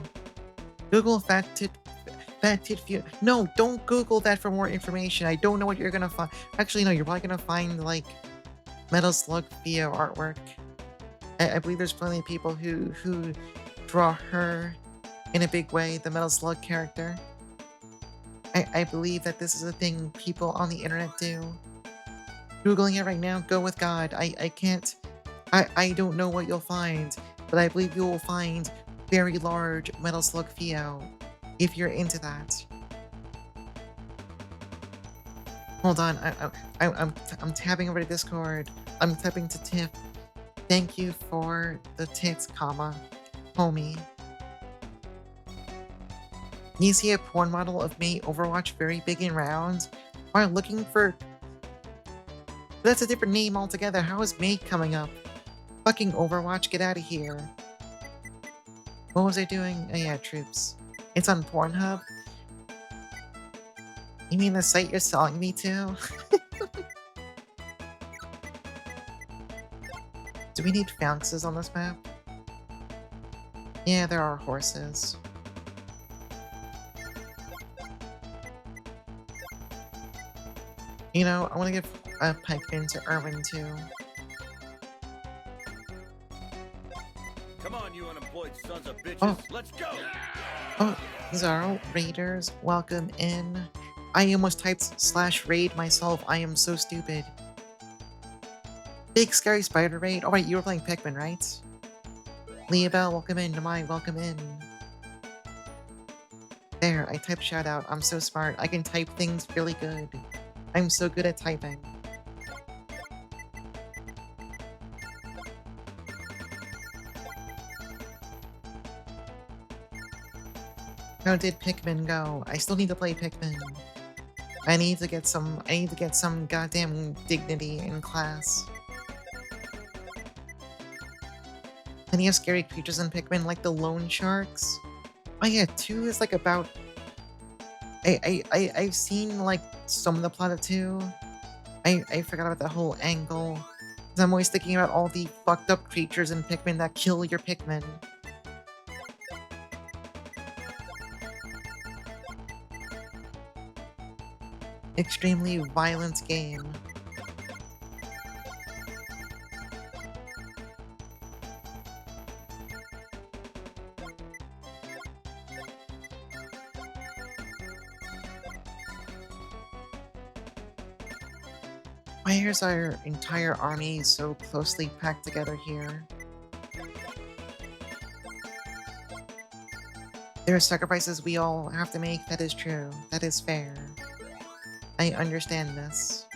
Google Fat Tit Fio. No, don't Google that for more information. I don't know what you're gonna find. Actually, no, you're probably gonna find like Metal Slug Fio artwork. I believe there's plenty of people who draw her in a big way, the Metal Slug character. I believe that this is a thing people on the internet do. Googling it right now, go with God. I can't. I don't know what you'll find, but I believe you will find very large Metal Slug Fio if you're into that. Hold on, I'm tabbing over to Discord. I'm tapping to Tiff. Thank you for the tits, homie. You see a porn model of me, Overwatch, very big and round, while looking for. That's a different name altogether. How is May coming up? Fucking Overwatch, get out of here. What was I doing? Oh yeah, troops. It's on Pornhub? You mean the site you're selling me to? Do we need phalanxes on this map? Yeah, there are horses. I want to give a pikeman to Erwin too. Come on, you unemployed sons of bitches. Oh. Let's go! Oh, Zaro, Raiders, welcome in. I almost typed /raid myself. I am so stupid. Big scary spider raid. Oh wait, you were playing Pikmin, right? Leabelle, welcome in. Namai, welcome in. There, I typed shout out. I'm so smart. I can type things really good. I'm so good at typing. How did Pikmin go? I still need to play Pikmin. I need to get some goddamn dignity in class. Plenty of scary creatures in Pikmin, like the loan sharks. Oh yeah, 2 is like about. I've seen like some of the plot of 2. I forgot about that whole angle. 'Cause I'm always thinking about all the fucked up creatures in Pikmin that kill your Pikmin. Extremely violent game. Why is our entire army so closely packed together here? There are sacrifices we all have to make, that is true. That is fair. I understand this.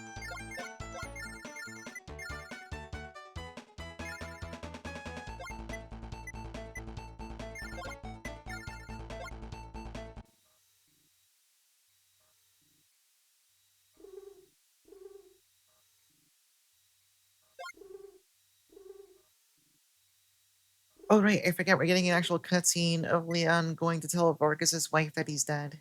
Oh right, I forget we're getting an actual cutscene of Leon going to tell Vargas' wife that he's dead.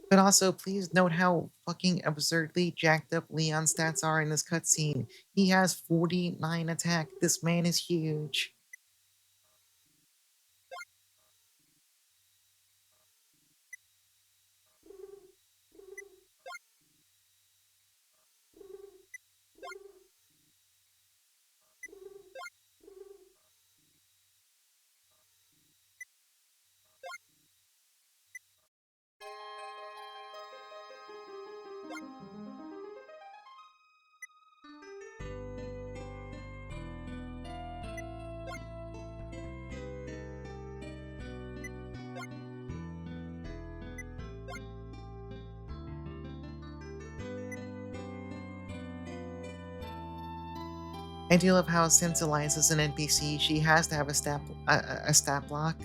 But also, please note how fucking absurdly jacked up Leon's stats are in this cutscene. He has 49 attack. This man is huge. I do love how since Eliza's an NPC, she has to have a stat block.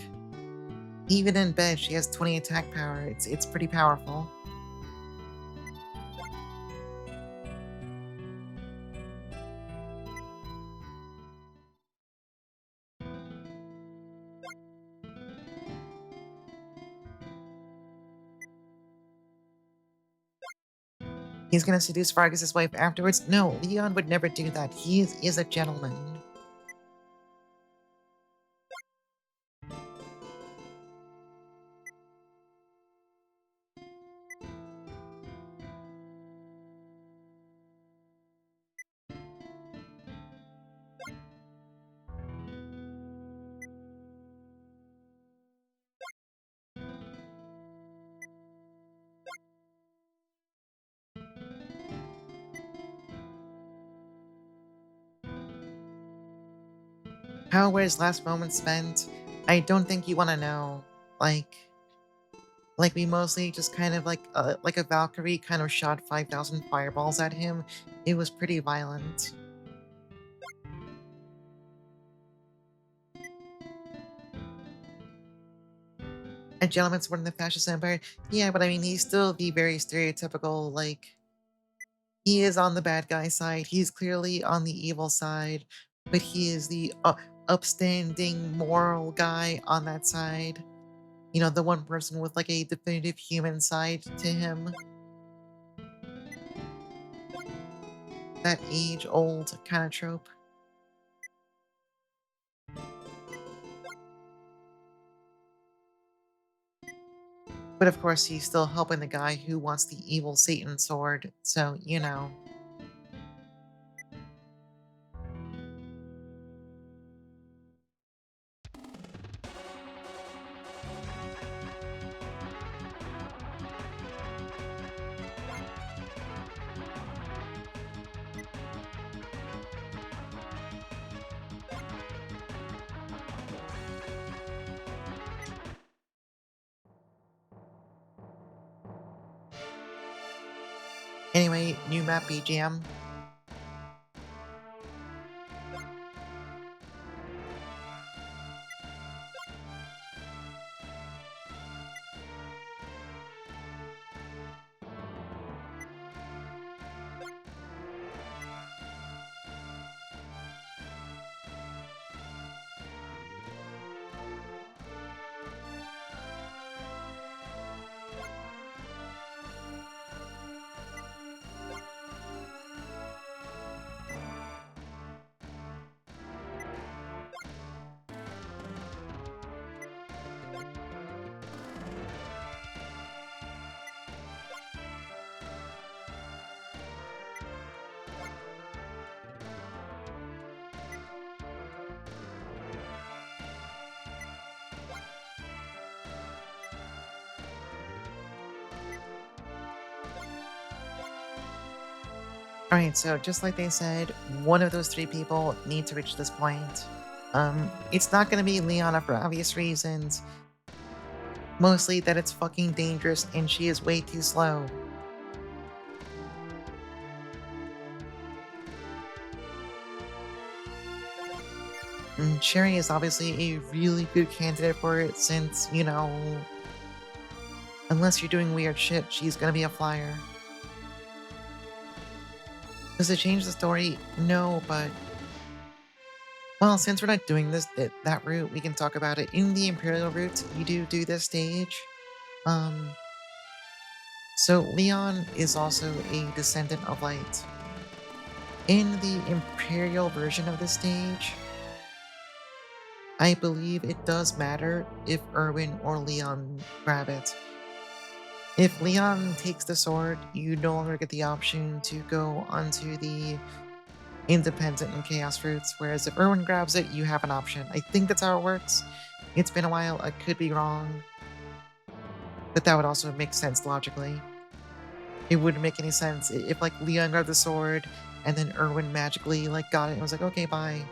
Even in bed, she has 20 attack power. It's pretty powerful. He's gonna seduce Vargas's wife afterwards? No, Leon would never do that. Is a gentleman. How were his last moments spent? I don't think you want to know. Like, like we mostly just kind of like a Valkyrie kind of shot 5,000 fireballs at him. It was pretty violent. A gentleman's word in the fascist empire. Yeah, but I mean, he's still the very stereotypical, like, he is on the bad guy side. He's clearly on the evil side, but he is the upstanding moral guy on that side. You know, the one person with like a definitive human side to him. That age-old kind of trope. But of course, he's still helping the guy who wants the evil Satan sword, so, you know. Anyway, new map BGM. Alright, so just like they said, one of those three people need to reach this point. It's not gonna be Leona for obvious reasons. Mostly that it's fucking dangerous and she is way too slow. Sherry is obviously a really good candidate for it since, you know, unless you're doing weird shit, she's gonna be a flyer. Does it change the story? No, but well, since we're not doing that route, we can talk about it. In the Imperial route, you do this stage. Um, so Leon is also a descendant of light. In the Imperial version of the stage, I believe it does matter if Erwin or Leon grab it. If Leon takes the sword, you no longer get the option to go onto the independent and chaos routes, whereas if Erwin grabs it, you have an option. I think that's how it works. It's been a while, I could be wrong, but that would also make sense logically. It wouldn't make any sense if like Leon grabbed the sword and then Erwin magically like got it and was like, okay, bye.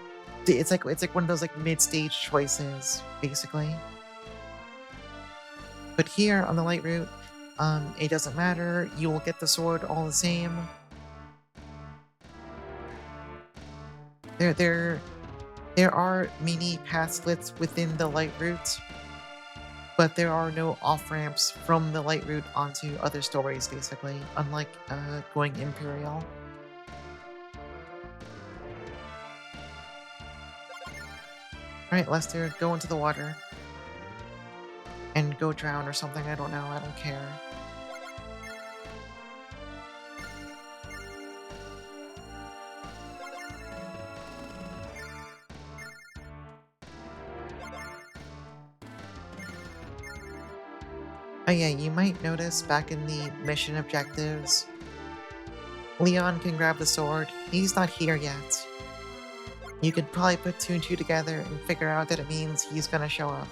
It's like one of those like mid-stage choices, basically. But here on the light route, it doesn't matter. You will get the sword all the same. There, there, there are mini path splits within the light route, but there are no off ramps from the light route onto other stories. Basically, unlike going Imperial. All right, Lester, go into the water and go drown or something. I don't know. I don't care. Oh yeah, you might notice back in the mission objectives, Leon can grab the sword. He's not here yet. You could probably put two and two together and figure out that it means he's gonna show up.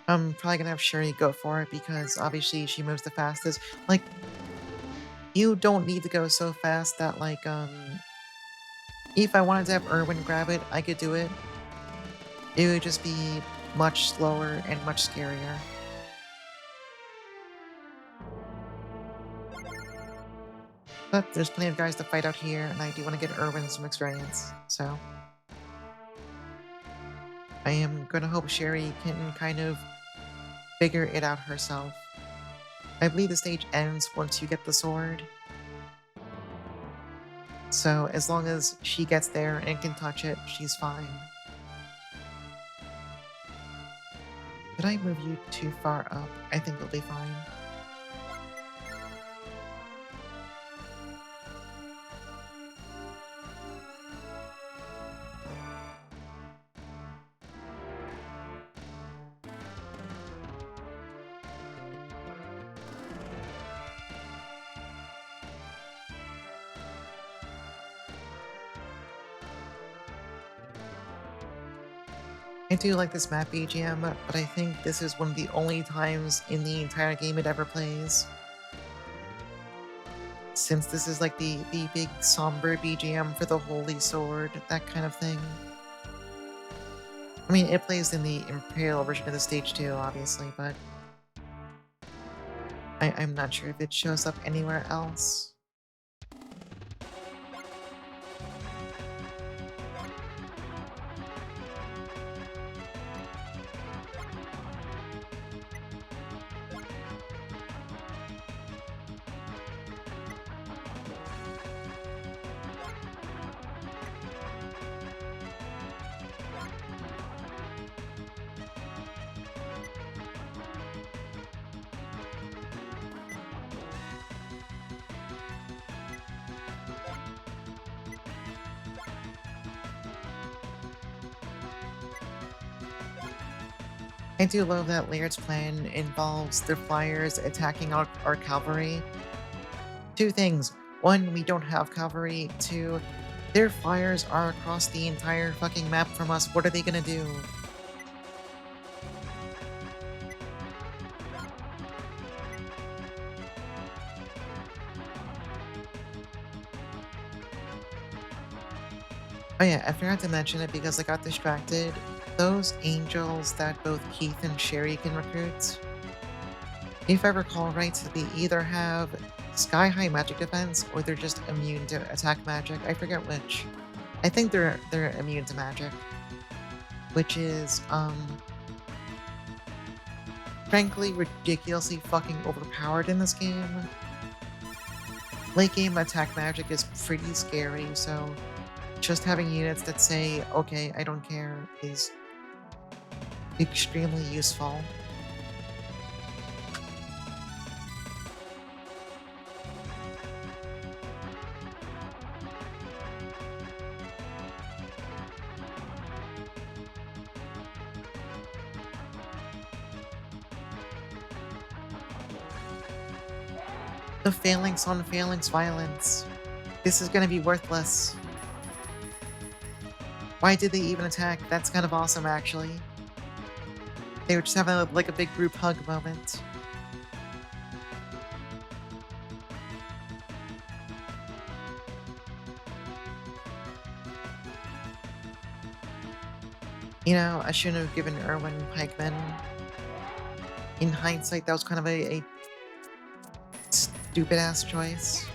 I'm probably gonna have Sherry go for it because obviously she moves the fastest. Like, you don't need to go so fast that if I wanted to have Erwin grab it, I could do it. It would just be much slower and much scarier. But there's plenty of guys to fight out here, and I do want to get Erwin some experience, so I am gonna hope Sherry can kind of figure it out herself. I believe the stage ends once you get the sword. So as long as she gets there and can touch it, she's fine. Did I move you too far up? I think it'll be fine. I do like this map BGM, but I think this is one of the only times in the entire game it ever plays. Since this is like the big somber BGM for the Holy Sword, that kind of thing. I mean, it plays in the Imperial version of the stage too, obviously, but I'm not sure if it shows up anywhere else. I do love that Laird's plan involves the flyers attacking our cavalry. Two things. One, we don't have cavalry. Two, their flyers are across the entire fucking map from us. What are they gonna do? Oh yeah, I forgot to mention it because I got distracted. Those angels that both Keith and Sherry can recruit, if I recall right, they either have sky-high magic defense or they're just immune to attack magic. I forget which. I think they're immune to magic, which is frankly ridiculously fucking overpowered in this game. Late game attack magic is pretty scary, so just having units that say, okay, I don't care, is extremely useful. The phalanx on phalanx violence. This is gonna be worthless. Why did they even attack? That's kind of awesome, actually. They were just having like a big group hug moment. You know, I shouldn't have given Erwin Pikeman. In hindsight, that was kind of a Stupid ass choice.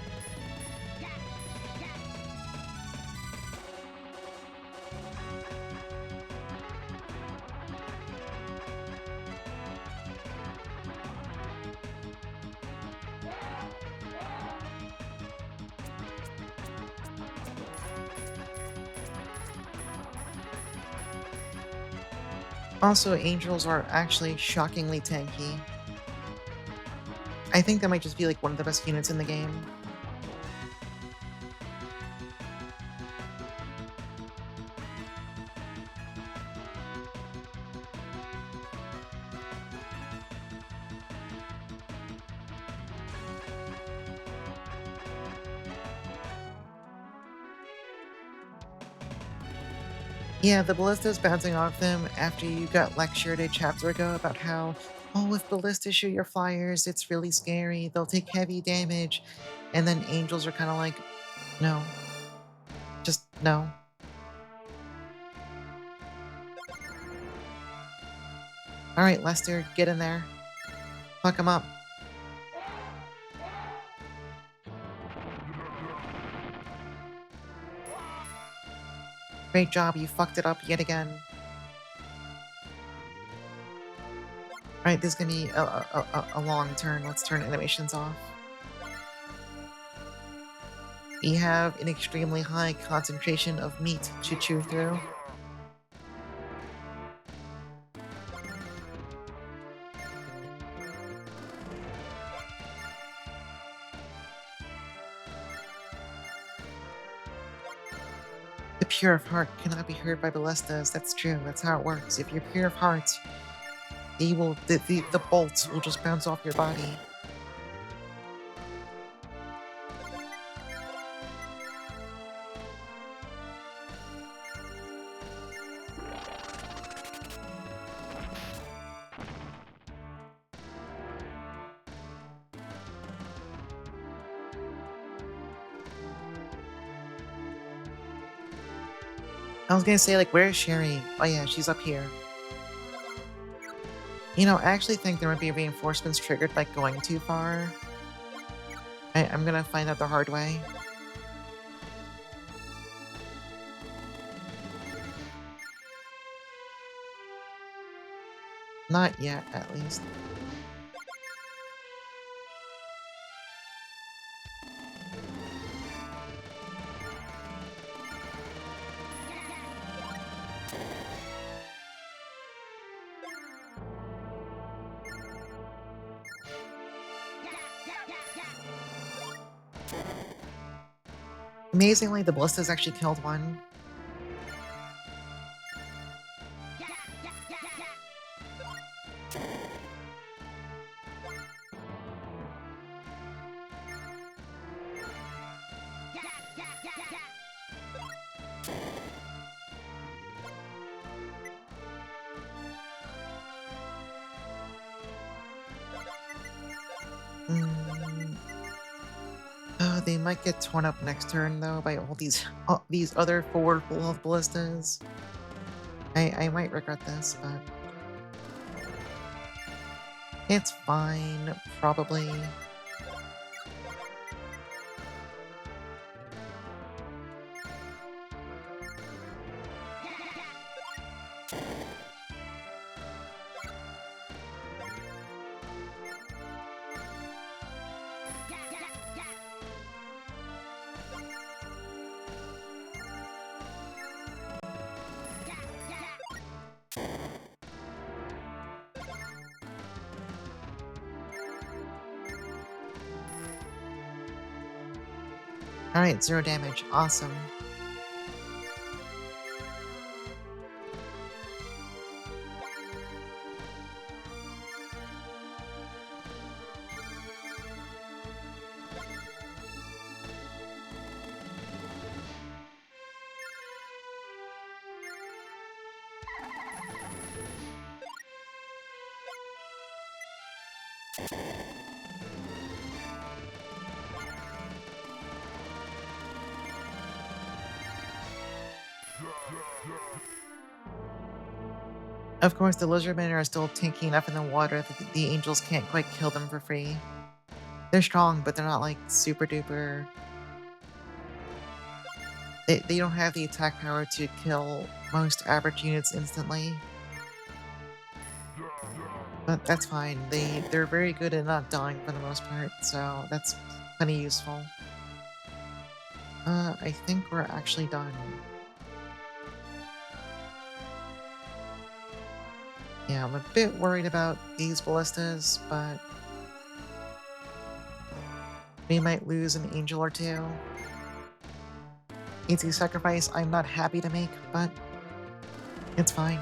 Also, angels are actually shockingly tanky. I think that might just be like one of the best units in the game. Yeah, the ballistas bouncing off them after you got lectured a chapter ago about how, oh, if ballistas shoot your flyers, it's really scary. They'll take heavy damage. And then angels are kind of like, no, just no. All right, Lester, get in there. Fuck him up. Great job, you fucked it up yet again. All right, this is gonna be a long turn. Let's turn animations off. We have an extremely high concentration of meat to chew through. The pure of heart cannot be hurt by ballistas. That's true. That's how it works. If you're pure of heart, the bolts will just bounce off your body. I was gonna say, like, where's Sherry? Oh yeah, she's up here. You know, I actually think there might be reinforcements triggered by going too far. I'm gonna find out the hard way. Not yet, at least. Amazingly, the ballistas actually killed one. Mm. Oh, they might get torn up next turn though by all these other forward health ballistas. I might regret this, but it's fine, probably. Alright, 0 damage. Awesome. Of course, the lizardmen are still tanky enough in the water that the angels can't quite kill them for free. They're strong, but they're not like super duper. They don't have the attack power to kill most average units instantly. But that's fine. They're very good at not dying for the most part, so that's plenty useful. I think we're actually done. Yeah, I'm a bit worried about these ballistas, but we might lose an angel or two. It's a sacrifice I'm not happy to make, but it's fine.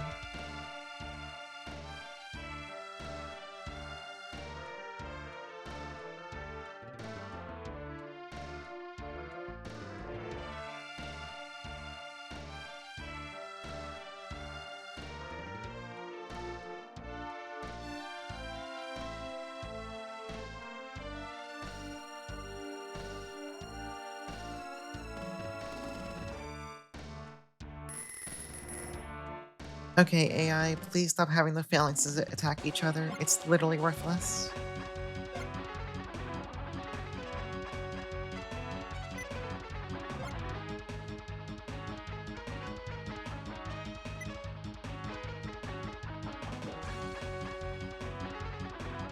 Okay, AI, please stop having the phalanxes attack each other. It's literally worthless.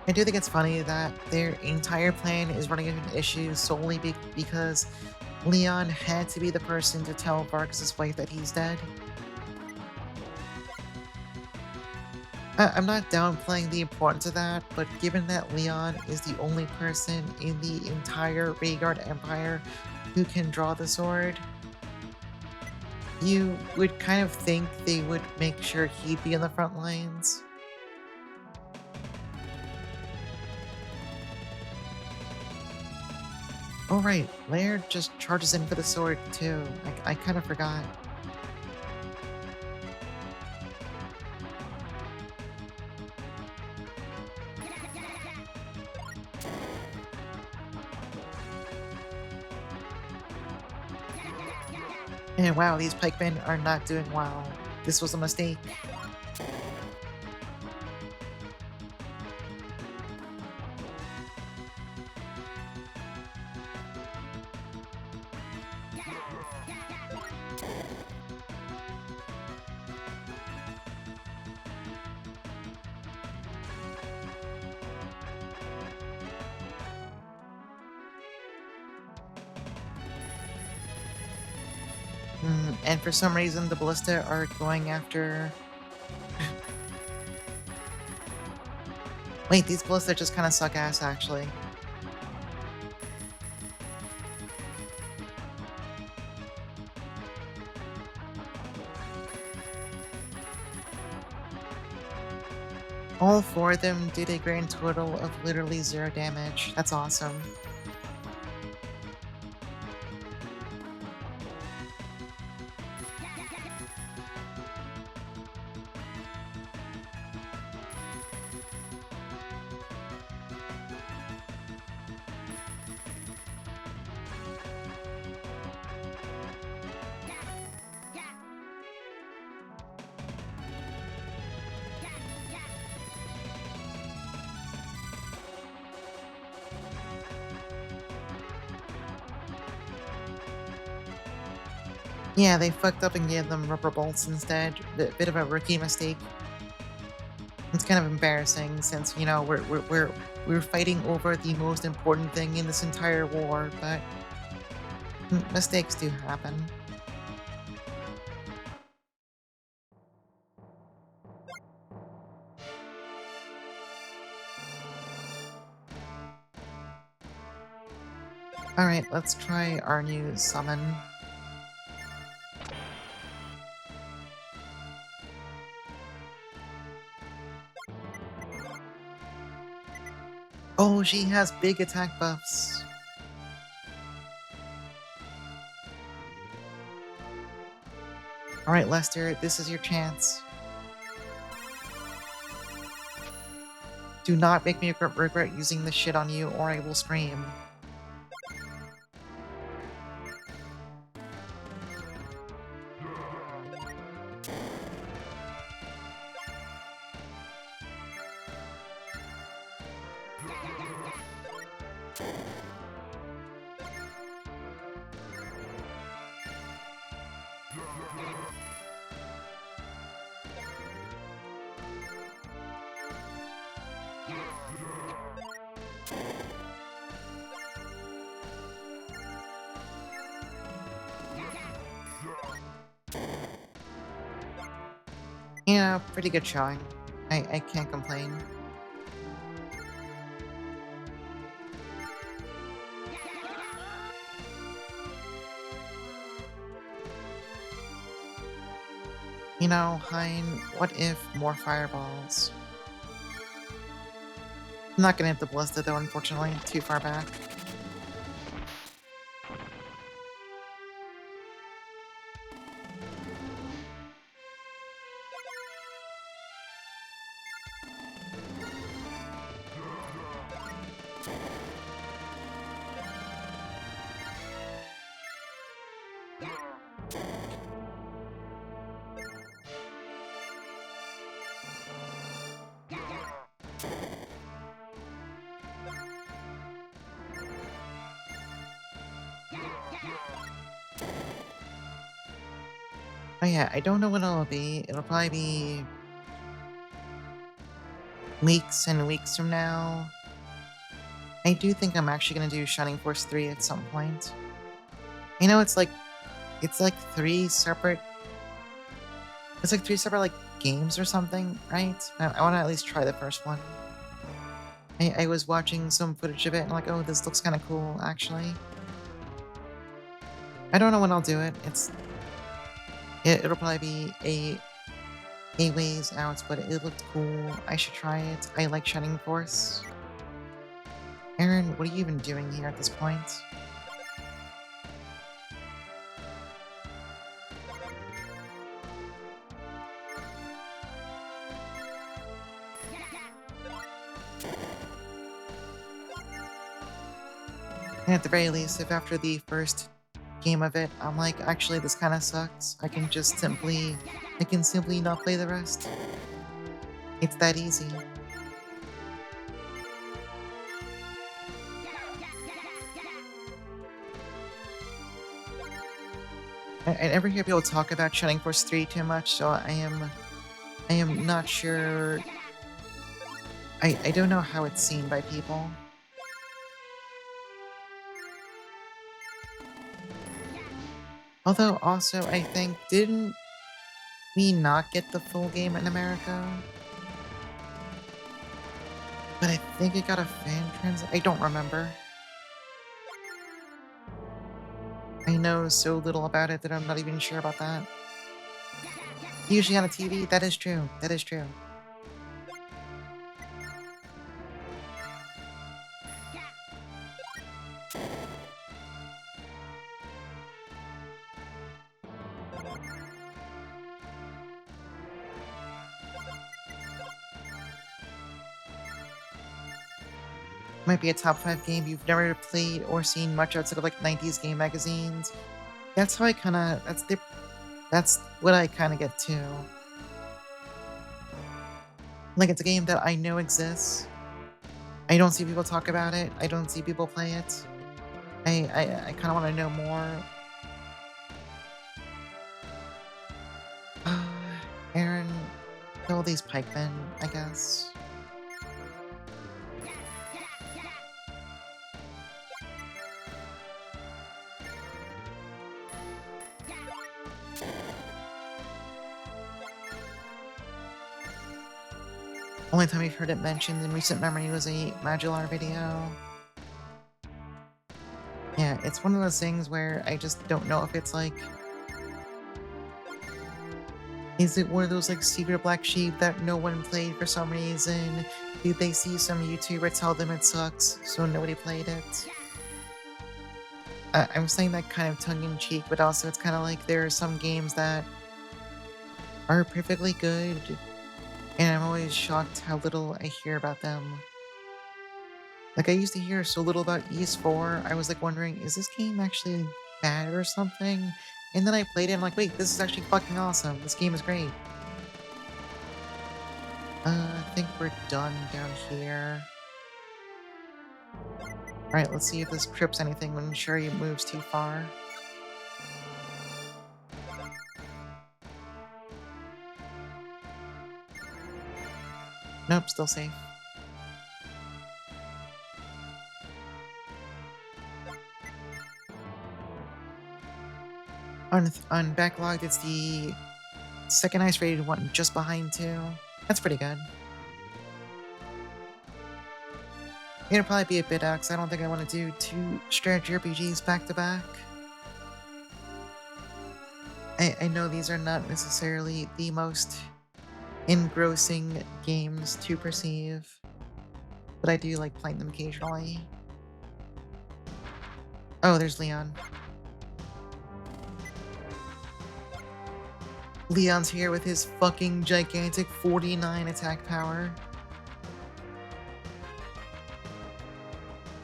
I do think it's funny that their entire plan is running into issues solely because Leon had to be the person to tell Vargas' wife that he's dead. I'm not downplaying the importance of that, but given that Leon is the only person in the entire Rhaegar Empire who can draw the sword, you would kind of think they would make sure he'd be in the front lines. Oh right, Laird just charges in for the sword too. I kind of forgot. And wow, these pikemen are not doing well. This was a mistake. And for some reason, the ballista are going after... Wait, these ballista just kind of suck ass, actually. All four of them did a grand total of literally 0 damage. That's awesome. Yeah, they fucked up and gave them rubber bolts instead. Bit of a rookie mistake. It's kind of embarrassing since, you know, we're fighting over the most important thing in this entire war, but mistakes do happen. Alright, let's try our new summon. Oh, she has big attack buffs. Alright, Lester, this is your chance. Do not make me regret using this shit on you, or I will scream. Yeah, pretty good showing. I can't complain. You know, Hein, what if more fireballs? I'm not gonna hit the ballista though, unfortunately. Too far back. Oh yeah, I don't know when it'll be. It'll probably be weeks and weeks from now. I do think I'm actually gonna do Shining Force 3 at some point. You know, it's like three separate like games or something, right? I want to at least try the first one. I was watching some footage of it and like, oh, this looks kind of cool, actually. I don't know when I'll do it. It'll probably be a ways out, but it looked cool. I should try it. I like Shining Force. Aaron, what are you even doing here at this point? And at the very least, if after the first game of it, I'm like, actually, this kind of sucks, I can simply not play the rest. It's that easy. I never hear people talk about Shining Force 3 too much, so I am not sure. I don't know how it's seen by people. Although also I think didn't we not get the full game in America? But I think it got a fan trans. I don't remember. I know so little about it that I'm not even sure about that. Usually on a TV, that is true. That is true. Might be a top 5 game you've never played or seen much outside of like 90s game magazines. That's how I kinda that's what I kinda get too. Like it's a game that I know exists. I don't see people talk about it. I don't see people play it. I kinda wanna know more. Uh, Aaron, kill these pikemen, I guess. Only time we've heard it mentioned in recent memory was a Madular video. Yeah, it's one of those things where I just don't know if it's like... Is it one of those like secret black sheep that no one played for some reason? Did they see some YouTuber tell them it sucks, so nobody played it? I'm saying that kind of tongue-in-cheek, but also it's kind of like there are some games that are perfectly good, and I'm always shocked how little I hear about them. Like, I used to hear so little about Ys 4, I was like wondering, is this game actually bad or something? And then I played it and I'm like, wait, this is actually fucking awesome. This game is great. I think we're done down here. Alright, let's see if this trips anything when Sherry moves too far. Nope, still safe. On Backlogged, it's the second highest rated one just behind 2. That's pretty good. It'll probably be a bit out, 'cause I don't think I want to do 2 strategy RPGs back to back. I know these are not necessarily the most engrossing games to perceive, but I do like playing them occasionally. Oh, there's Leon. Leon's here with his fucking gigantic 49 attack power.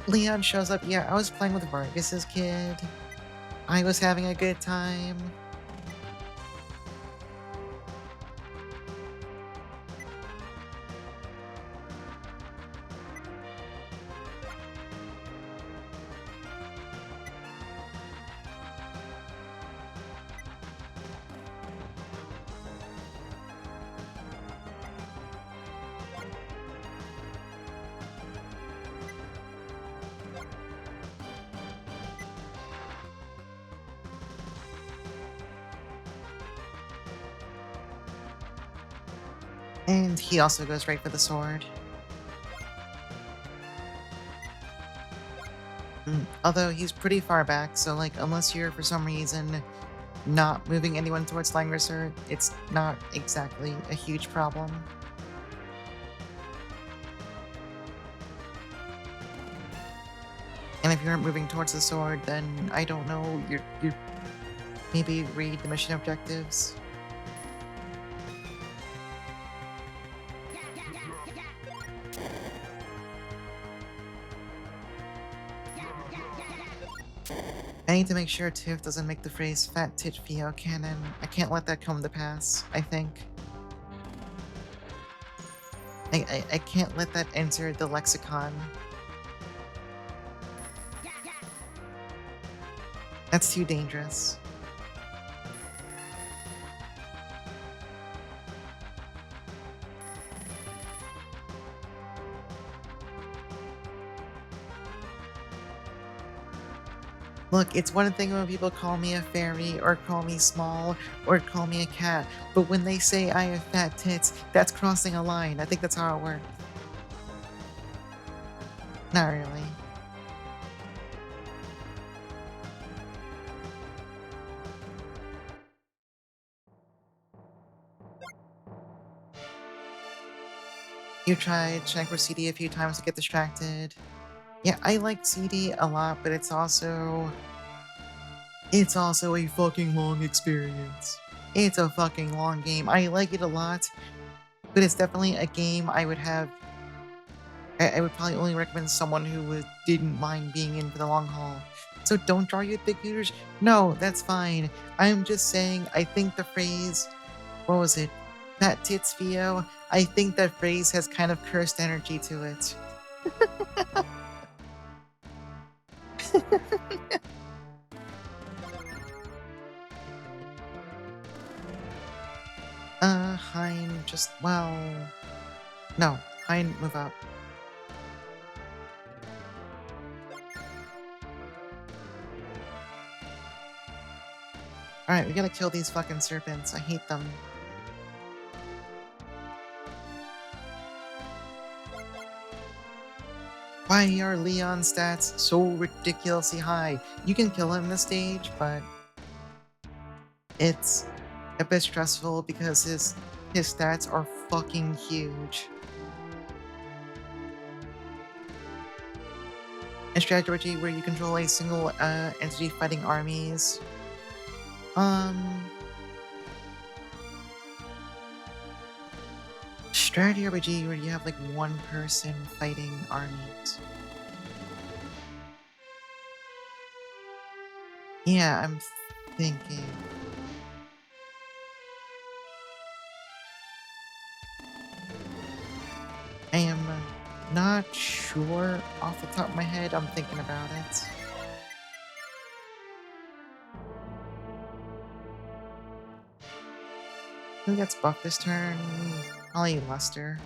Leon shows up. Yeah, I was playing with Vargas's kid. I was having a good time. And he also goes right for the sword. Although he's pretty far back, so like unless you're for some reason not moving anyone towards Langrisser, it's not exactly a huge problem. And if you aren't moving towards the sword, then I don't know, you maybe read the mission objectives. I need to make sure Tiff doesn't make the phrase fat tit Theo canon. I can't let that come to pass, I think. I can't let that enter the lexicon. That's too dangerous. Look, it's one thing when people call me a fairy, or call me small, or call me a cat, but when they say I have fat tits, that's crossing a line. I think that's how it works. Not really. You tried check for CD a few times to get distracted. Yeah, I like CD a lot, but it's also a fucking long experience. It's a fucking long game. I like it a lot, but it's definitely a game I would have. I would probably only recommend someone who didn't mind being in for the long haul. So don't draw you with big hooters? No, that's fine. I'm just saying, I think the phrase, what was it? Fat tits Theo? I think that phrase has kind of cursed energy to it. Hein, just, well... No, Hein, move up. Alright, we gotta kill these fucking serpents. I hate them. Why are Leon's stats so ridiculously high? You can kill him this stage, but it's a bit stressful because his stats are fucking huge. A strategy where you control a single entity fighting armies. Strategy RPG where you have like one person fighting armies. Yeah, I'm thinking. I am not sure off the top of my head. I'm thinking about it. Who gets buffed this turn? Probably Lester.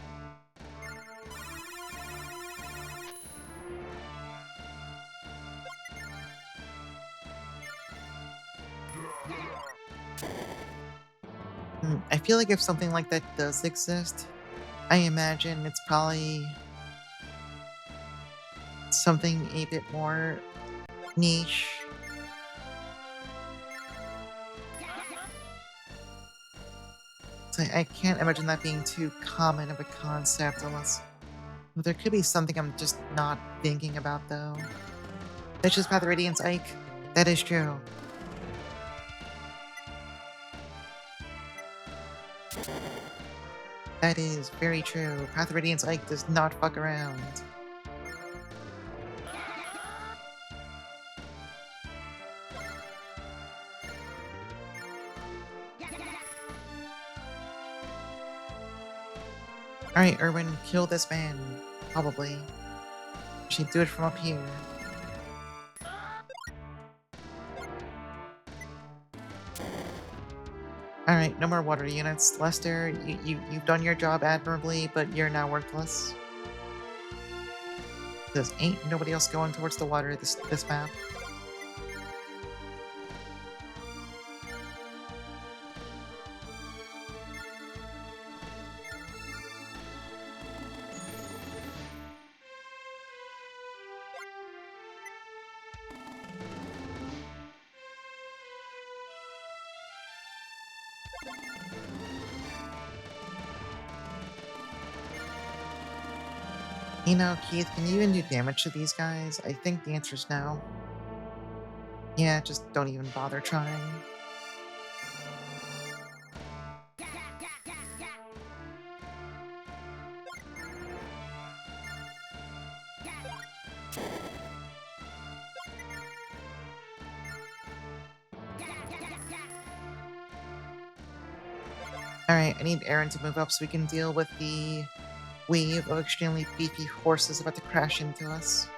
I feel like if something like that does exist, I imagine it's probably something a bit more niche. So I can't imagine that being too common of a concept unless well, there could be something I'm just not thinking about though. That's just Path of Radiance Ike. That is true. That is very true. Path of Radiance Ike does not fuck around. Alright, Erwin, kill this man. Probably. Should do it from up here. Alright, no more water units. Lester, you've done your job admirably, but you're now worthless. There's ain't nobody else going towards the water this map. You know, Keith, can you even do damage to these guys? I think the answer's no. Yeah, just don't even bother trying. Alright, I need Aaron to move up so we can deal with the wave of extremely beefy horses about to crash into us.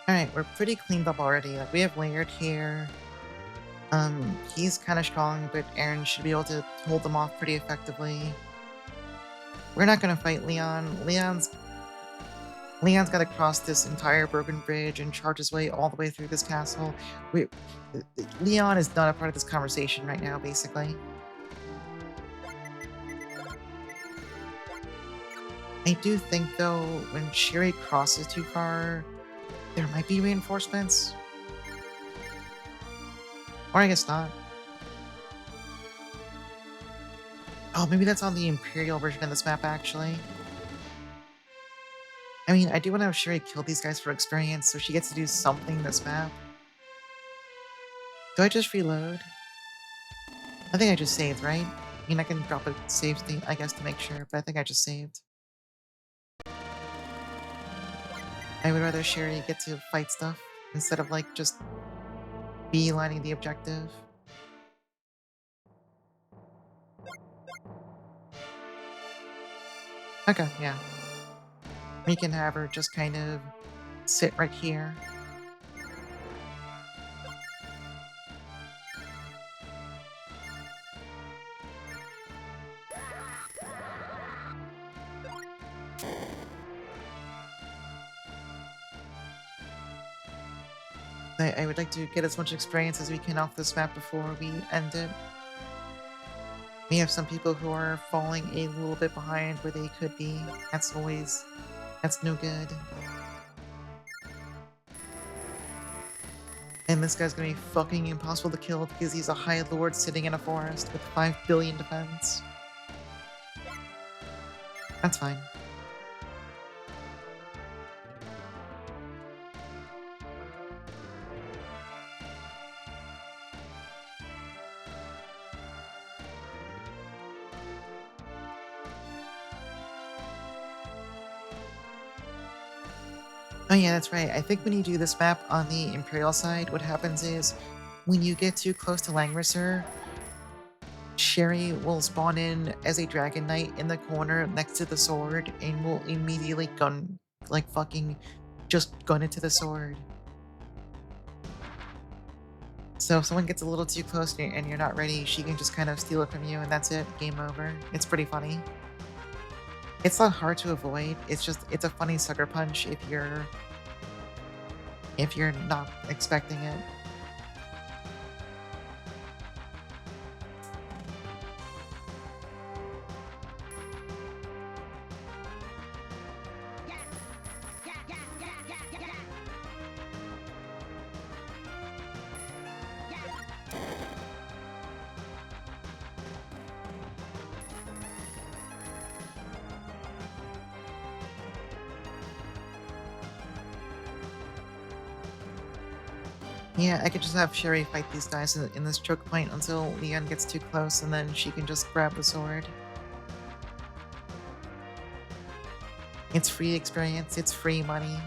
Alright, we're pretty cleaned up already. Like, we have Laird here. He's kind of strong, but Aaron should be able to hold them off pretty effectively. We're not gonna fight Leon. Leon's gotta cross this entire broken bridge and charge his way all the way through this castle. We, Leon is not a part of this conversation right now, basically. I do think, though, when Sherry crosses too far, there might be reinforcements. Or I guess not. Oh, maybe that's on the Imperial version of this map, actually. I mean, I do want to have Sherry kill these guys for experience, so she gets to do something this map. Do I just reload? I think I just saved, right? I mean, I can drop a save state, I guess, to make sure, but I think I just saved. I would rather Sherry get to fight stuff instead of, like, just beelining the objective. Okay, yeah. We can have her just kind of sit right here. I would like to get as much experience as we can off this map before we end it. We have some people who are falling a little bit behind where they could be. That's no good. And this guy's gonna be fucking impossible to kill because he's a High Lord sitting in a forest with 5 billion defense. That's fine. Oh yeah, that's right. I think when you do this map on the Imperial side, what happens is when you get too close to Langrisser, Sherry will spawn in as a Dragon Knight in the corner next to the sword and will immediately gun, like fucking just gun into the sword. So if someone gets a little too close and you're not ready, she can just kind of steal it from you and that's it. Game over. It's pretty funny. It's not hard to avoid. It's a funny sucker punch if you're not expecting it. Yeah, I could just have Sherry fight these guys in this choke point until Leon gets too close, and then she can just grab the sword. It's free experience, it's free money.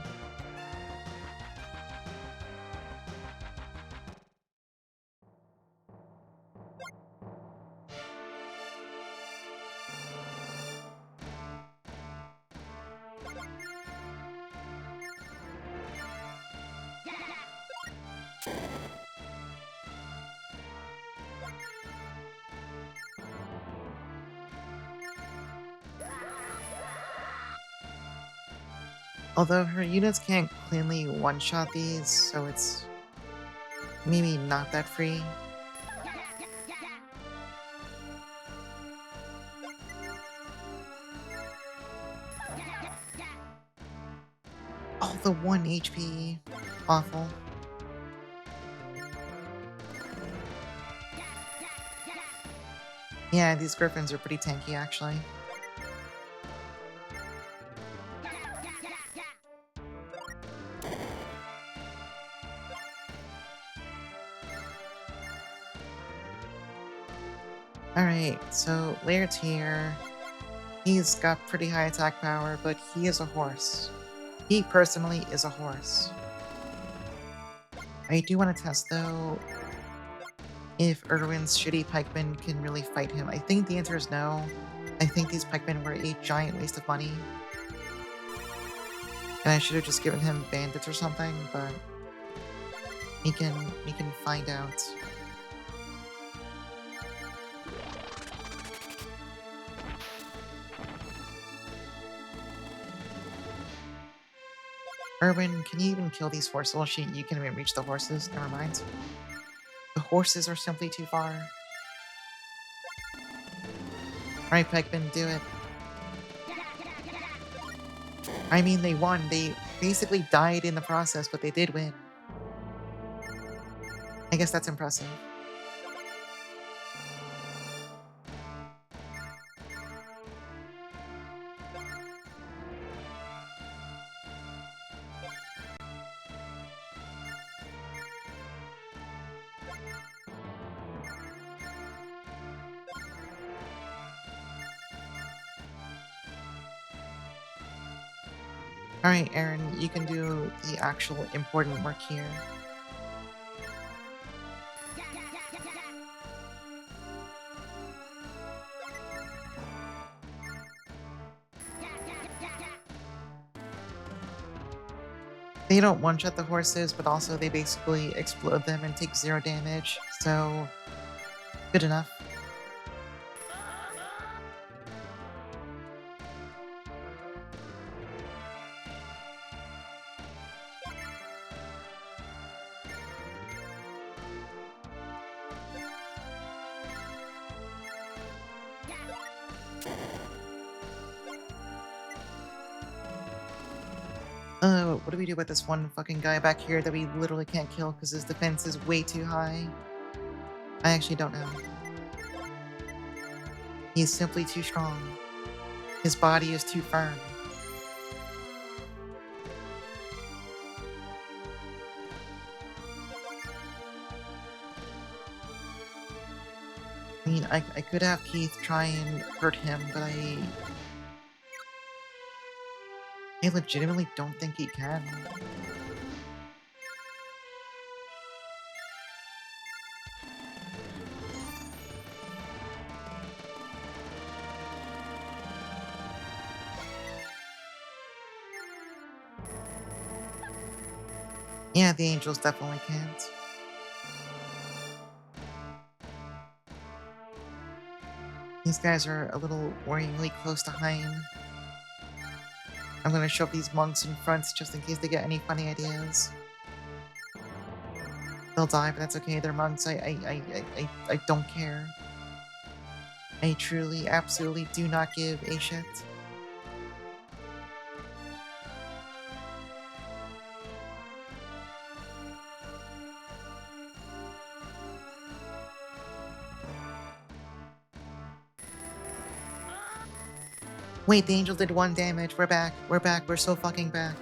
Although her units can't cleanly one-shot these, so it's maybe not that free. Oh, the 1 HP. Awful. Yeah, these griffins are pretty tanky, actually. Alright, so Laird's here. He's got pretty high attack power, but he is a horse. He personally is a horse. I do want to test, though, if Erwin's shitty pikemen can really fight him. I think the answer is no. I think these pikemen were a giant waste of money. And I should have just given him bandits or something, but we can find out. Erwin, can you even kill these horses? Well, you can even reach the horses. Never mind. The horses are simply too far. Alright, pikemen, do it. I mean, they won. They basically died in the process, but they did win. I guess that's impressive. Alright, Aaron, you can do the actual important work here. They don't one-shot the horses, but also they basically explode them and take 0 damage, so good enough. What do we do about this one fucking guy back here that we literally can't kill because his defense is way too high? I actually don't know. He's simply too strong. His body is too firm. I mean, I could have Keith try and hurt him, but I legitimately don't think he can. Yeah, the angels definitely can't. These guys are a little worryingly close to Hein. I'm gonna shove these monks in front just in case they get any funny ideas. They'll die, but that's okay. They're monks. I don't care. I truly, absolutely do not give a shit. Wait, the angel did 1 damage. We're back. We're back. We're so fucking back.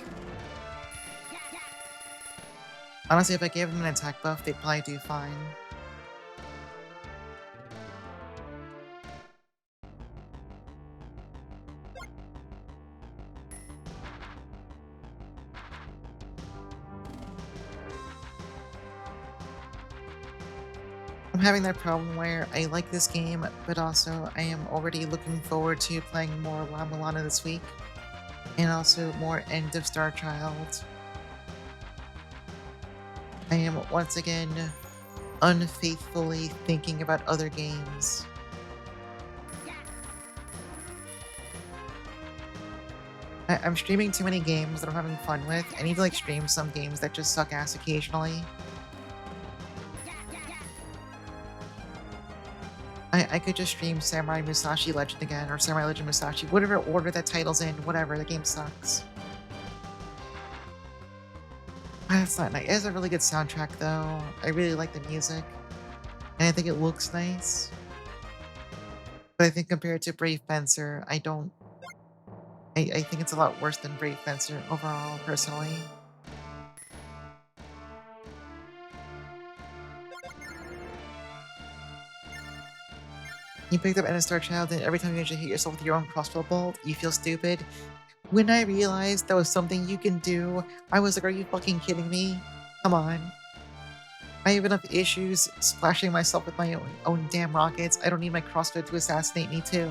Honestly, if I gave them an attack buff, they'd probably do fine. I'm having that problem where I like this game, but also I am already looking forward to playing more La Mulana this week, and also more End of Star Child. I am once again unfaithfully thinking about other games. I'm streaming too many games that I'm having fun with. I need to like stream some games that just suck ass occasionally. I could just stream Samurai Musashi Legend again, or Samurai Legend Musashi, whatever order that title's in, whatever, the game sucks. That's not nice. It has a really good soundtrack though. I really like the music. And I think it looks nice. But I think compared to Brave Fencer, I don't... I think it's a lot worse than Brave Fencer overall, personally. You picked up End of Star Child, and every time you hit yourself with your own crossbow bolt, you feel stupid. When I realized that was something you can do, I was like, are you fucking kidding me? Come on. I have enough issues splashing myself with my own damn rockets. I don't need my crossbow to assassinate me too.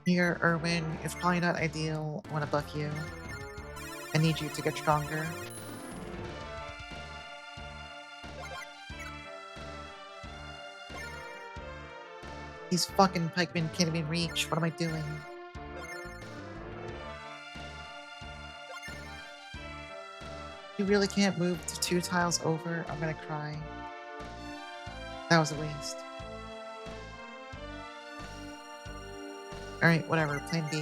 Here, Erwin, it's probably not ideal. I want to buff you. I need you to get stronger. These fucking pikemen can't even reach. What am I doing? You really can't move to 2 tiles over? I'm gonna cry. That was a waste. Alright, whatever. Plan B.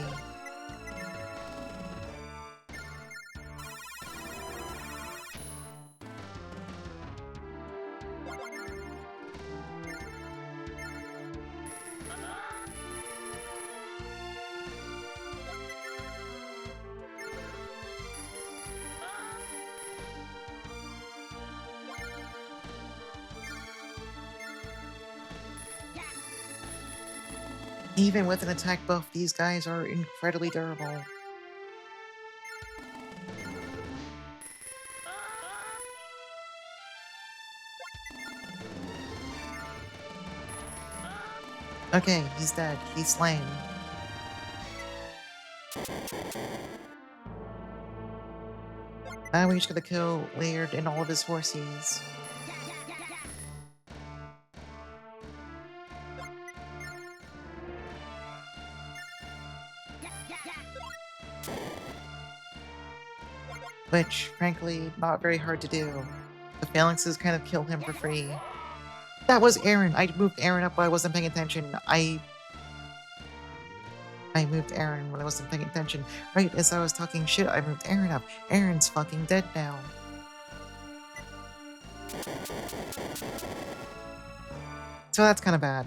Even with an attack buff, these guys are incredibly durable. Okay, he's dead. He's slain. Now we just gotta kill Laird and all of his horsies. Which, frankly, not very hard to do. The phalanxes kind of kill him for free. That was Aaron! I moved Aaron up while I wasn't paying attention. I moved Aaron when I wasn't paying attention. Right as I was talking shit, I moved Aaron up. Aaron's fucking dead now. So that's kind of bad.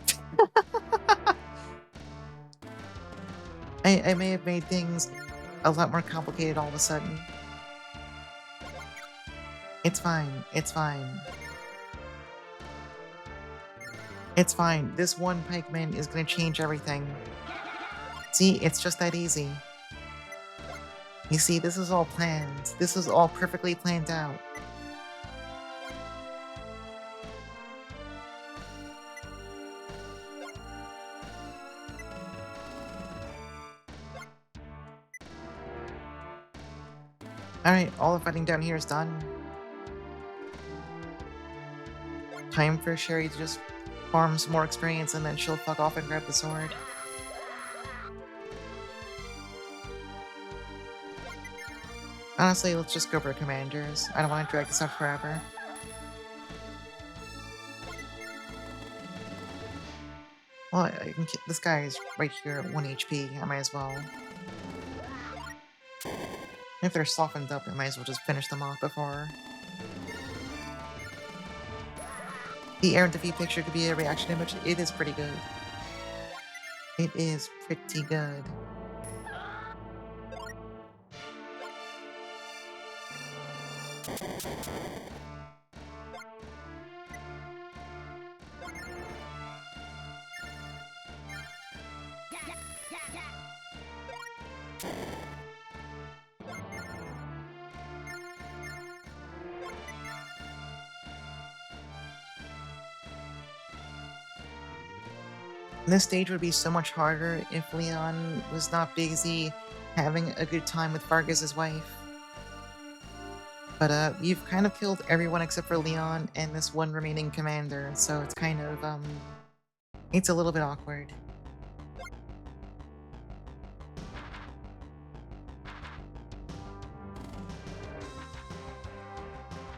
I may have made things a lot more complicated all of a sudden. It's fine. It's fine. It's fine. This one pikeman is gonna change everything. See, it's just that easy. You see, this is all planned. This is all perfectly planned out. Alright, all the fighting down here is done. Time for Sherry to just farm some more experience and then she'll fuck off and grab the sword. Honestly, let's just go for commanders. I don't want to drag this out forever. Well, this guy is right here at 1 HP. I might as well. If they're softened up, I might as well just finish them off before. The air defeat picture could be a reaction image. It is pretty good. It is pretty good. This stage would be so much harder if Leon was not busy having a good time with Vargas's wife. But you've kind of killed everyone except for Leon and this one remaining commander, so it's kind of, it's a little bit awkward.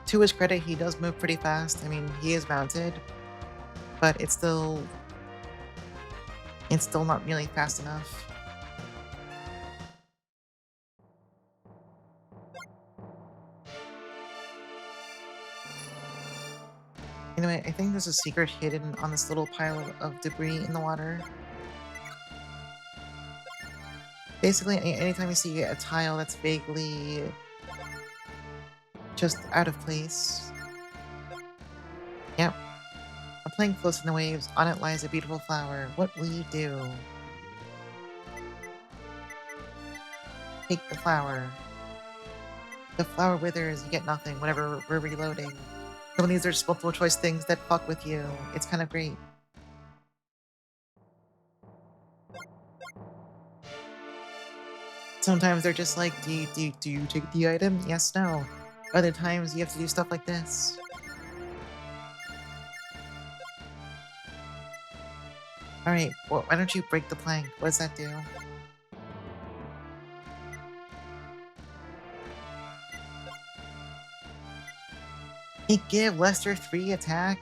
To his credit, he does move pretty fast. I mean, he is mounted, but it's still not really fast enough. Anyway, I think there's a secret hidden on this little pile of debris in the water. Basically, anytime you see a tile that's vaguely just out of place. Yep. A plank floats in the waves. On it lies a beautiful flower. What will you do? Take the flower. The flower withers, you get nothing whenever we're reloading. Some of these are just multiple choice things that fuck with you. It's kind of great. Sometimes they're just like, do you take the item? Yes, no. Other times you have to do stuff like this. Alright, well, why don't you break the plank? What does that do? It gave Lester 3 attack?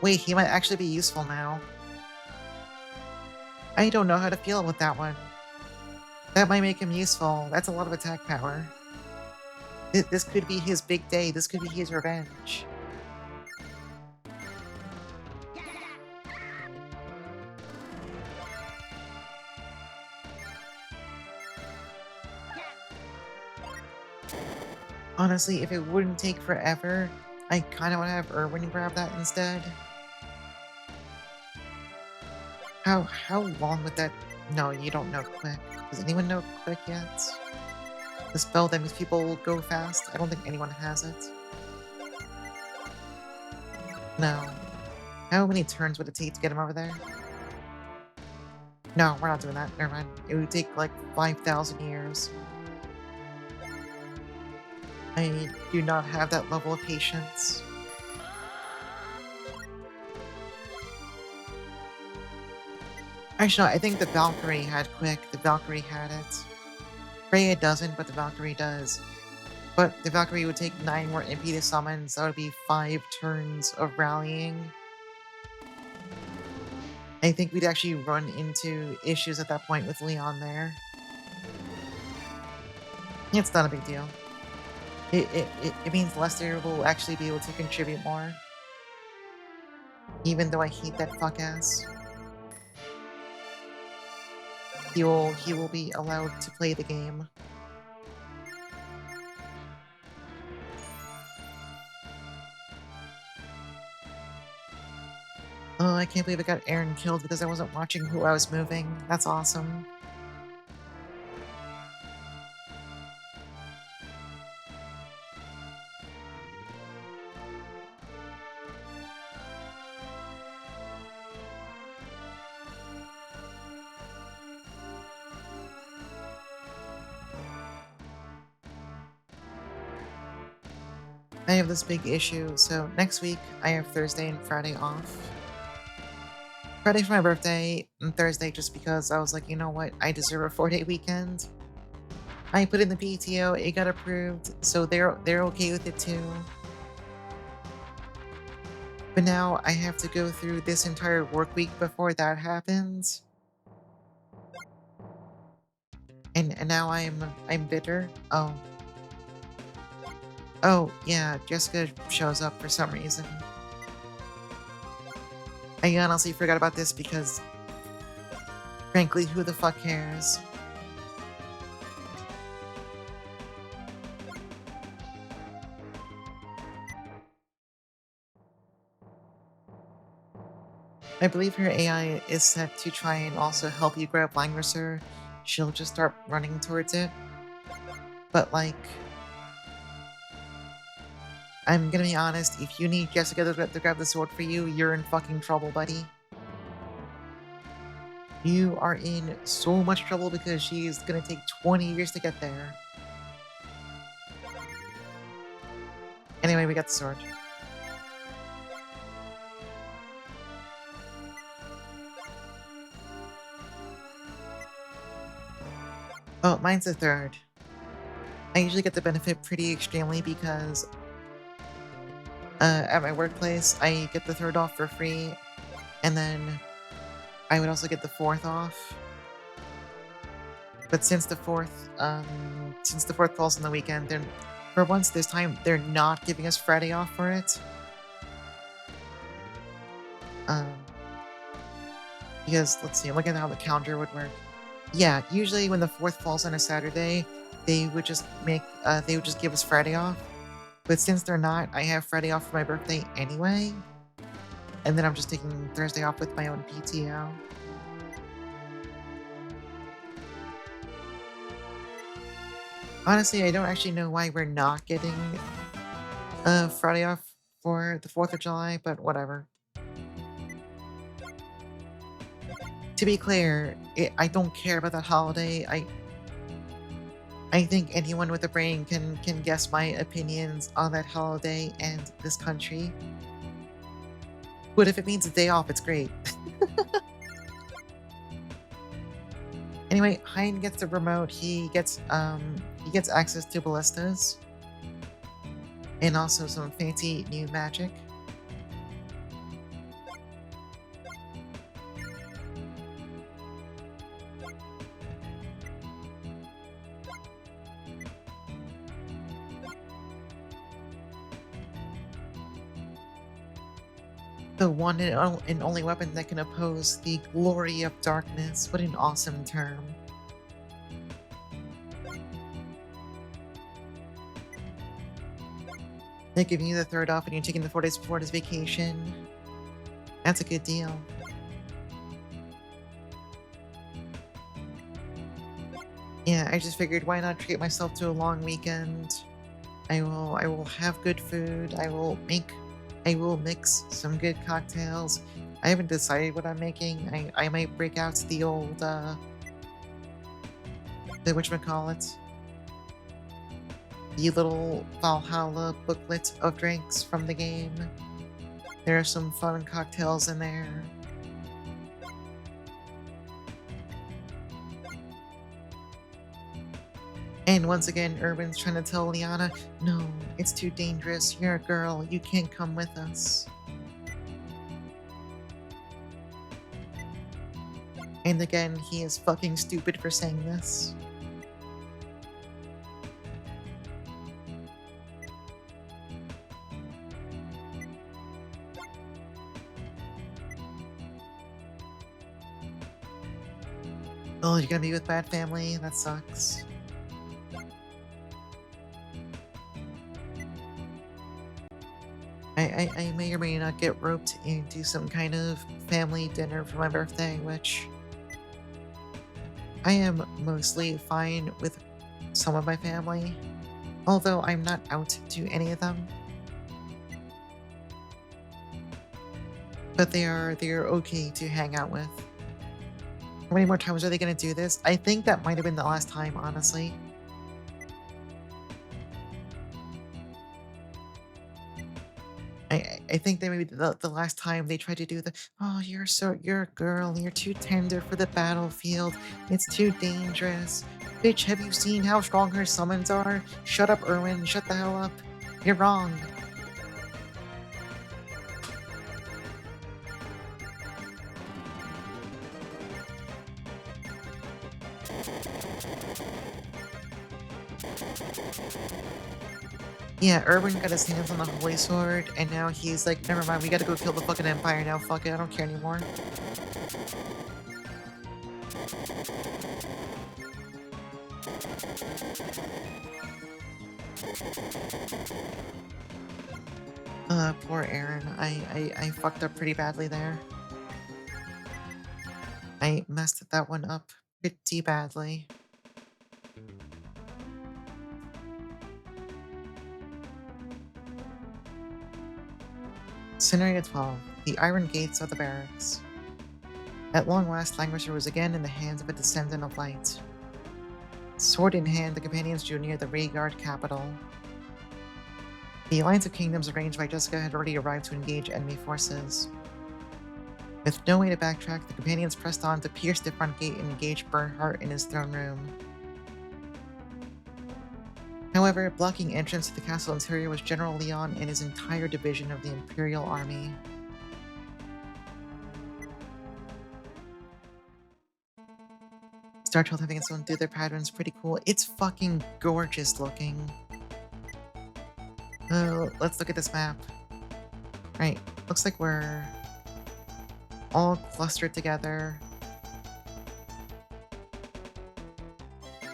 Wait, he might actually be useful now. I don't know how to feel with that one. That might make him useful. That's a lot of attack power. This could be his big day. This could be his revenge. Honestly, if it wouldn't take forever, I kind of want to have Erwin grab that instead. How long would that... No, you don't know Quick. Does anyone know Quick yet? The spell that makes people go fast? I don't think anyone has it. No. How many turns would it take to get him over there? No, we're not doing that. Never mind. It would take like 5,000 years. I do not have that level of patience. Actually, no, I think the Valkyrie had Quick. The Valkyrie had it. Freya doesn't, but the Valkyrie does. But the Valkyrie would take 9 more MP to summon, so that would be 5 turns of rallying. I think we'd actually run into issues at that point with Leon there. It's not a big deal. It means Lester will actually be able to contribute more. Even though I hate that fuck ass. He will be allowed to play the game. Oh, I can't believe I got Aaron killed because I wasn't watching who I was moving. That's awesome. I have this big issue. So next week I have Thursday and Friday off. Friday for my birthday, and Thursday just because I was like, you know what, I deserve a 4-day weekend. I put in the PTO, it got approved, so they're okay with it too. But now I have to go through this entire work week before that happens. And now I'm bitter. Oh. Oh, yeah, Jessica shows up for some reason. I honestly forgot about this because, frankly, who the fuck cares? I believe her AI is set to try and also help you grab Langrisser. She'll just start running towards it. But, like, I'm gonna be honest, if you need Jessica to grab the sword for you, you're in fucking trouble, buddy. You are in so much trouble because she's gonna take 20 years to get there. Anyway, we got the sword. Oh, mine's the third. I usually get the benefit pretty extremely because at my workplace, I get the third off for free, and then I would also get the fourth off. But since the fourth falls on the weekend, then for once this time they're not giving us Friday off for it. Um, because let's see, look at how the calendar would work. Yeah, usually when the fourth falls on a Saturday, they would just give us Friday off. But since they're not, I have Friday off for my birthday anyway. And then I'm just taking Thursday off with my own PTO. Honestly, I don't actually know why we're not getting Friday off for the 4th of July, but whatever. To be clear, I don't care about that holiday. I think anyone with a brain can guess my opinions on that holiday and this country. But if it means a day off, it's great. Anyway, Hein gets the remote. He gets access to ballistas and also some fancy new magic. The one and only weapon that can oppose the glory of darkness. What an awesome term. They're giving you the third off and you're taking the 4 days before this vacation. That's a good deal. Yeah, I just figured why not treat myself to a long weekend. I will have good food. I will mix some good cocktails. I haven't decided what I'm making. I might break out the old the whatchamacallit. The little Valhalla booklet of drinks from the game. There are some fun cocktails in there. And once again, Erwin's trying to tell Liana, no, it's too dangerous. You're a girl. You can't come with us. And again, he is fucking stupid for saying this. Oh, you're gonna be with bad family? That sucks. I may or may not get roped into some kind of family dinner for my birthday, which I am mostly fine with some of my family, although I'm not out to any of them. But they are okay to hang out with. How many more times are they gonna do this? I think that might have been the last time, honestly. I think that maybe the last time they tried to do the, "Oh, you're a girl, you're too tender for the battlefield, it's too dangerous. Bitch, have you seen how strong her summons are? Shut up, Erwin, shut the hell up. You're wrong." Yeah, Erwin got his hands on the Holy Sword, and now he's like, "Never mind, we gotta go kill the fucking Empire now, fuck it, I don't care anymore." Poor Aaron. I fucked up pretty badly there. I messed that one up pretty badly. Scenario 12. The Iron Gates of the Barracks. At long last, Langrisser was again in the hands of a descendant of light. Sword in hand, the companions drew near the Rayguard capital. The Alliance of Kingdoms arranged by Jessica had already arrived to engage enemy forces. With no way to backtrack, the companions pressed on to pierce the front gate and engage Bernhardt in his throne room. However, blocking entrance to the castle interior was General Leon and his entire division of the Imperial Army. Star Child having its own dither pattern is pretty cool. It's fucking gorgeous looking. Let's look at this map. Right, looks like we're all clustered together.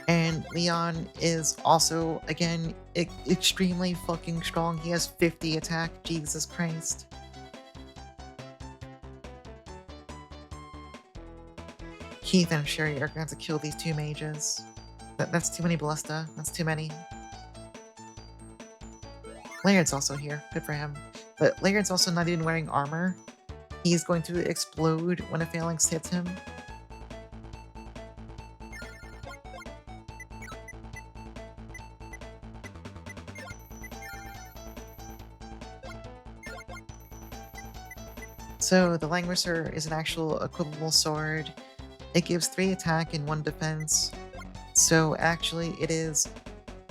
And Leon is also, again, extremely fucking strong. He has 50 attack. Jesus Christ. Keith and Sherry are going to have to kill these two mages. That's too many ballista. That's too many. Laird's also here. Good for him. But Laird's also not even wearing armor. He's going to explode when a phalanx hits him. So the Langrisser is an actual equipable sword. It gives 3 attack and 1 defense. So actually it is,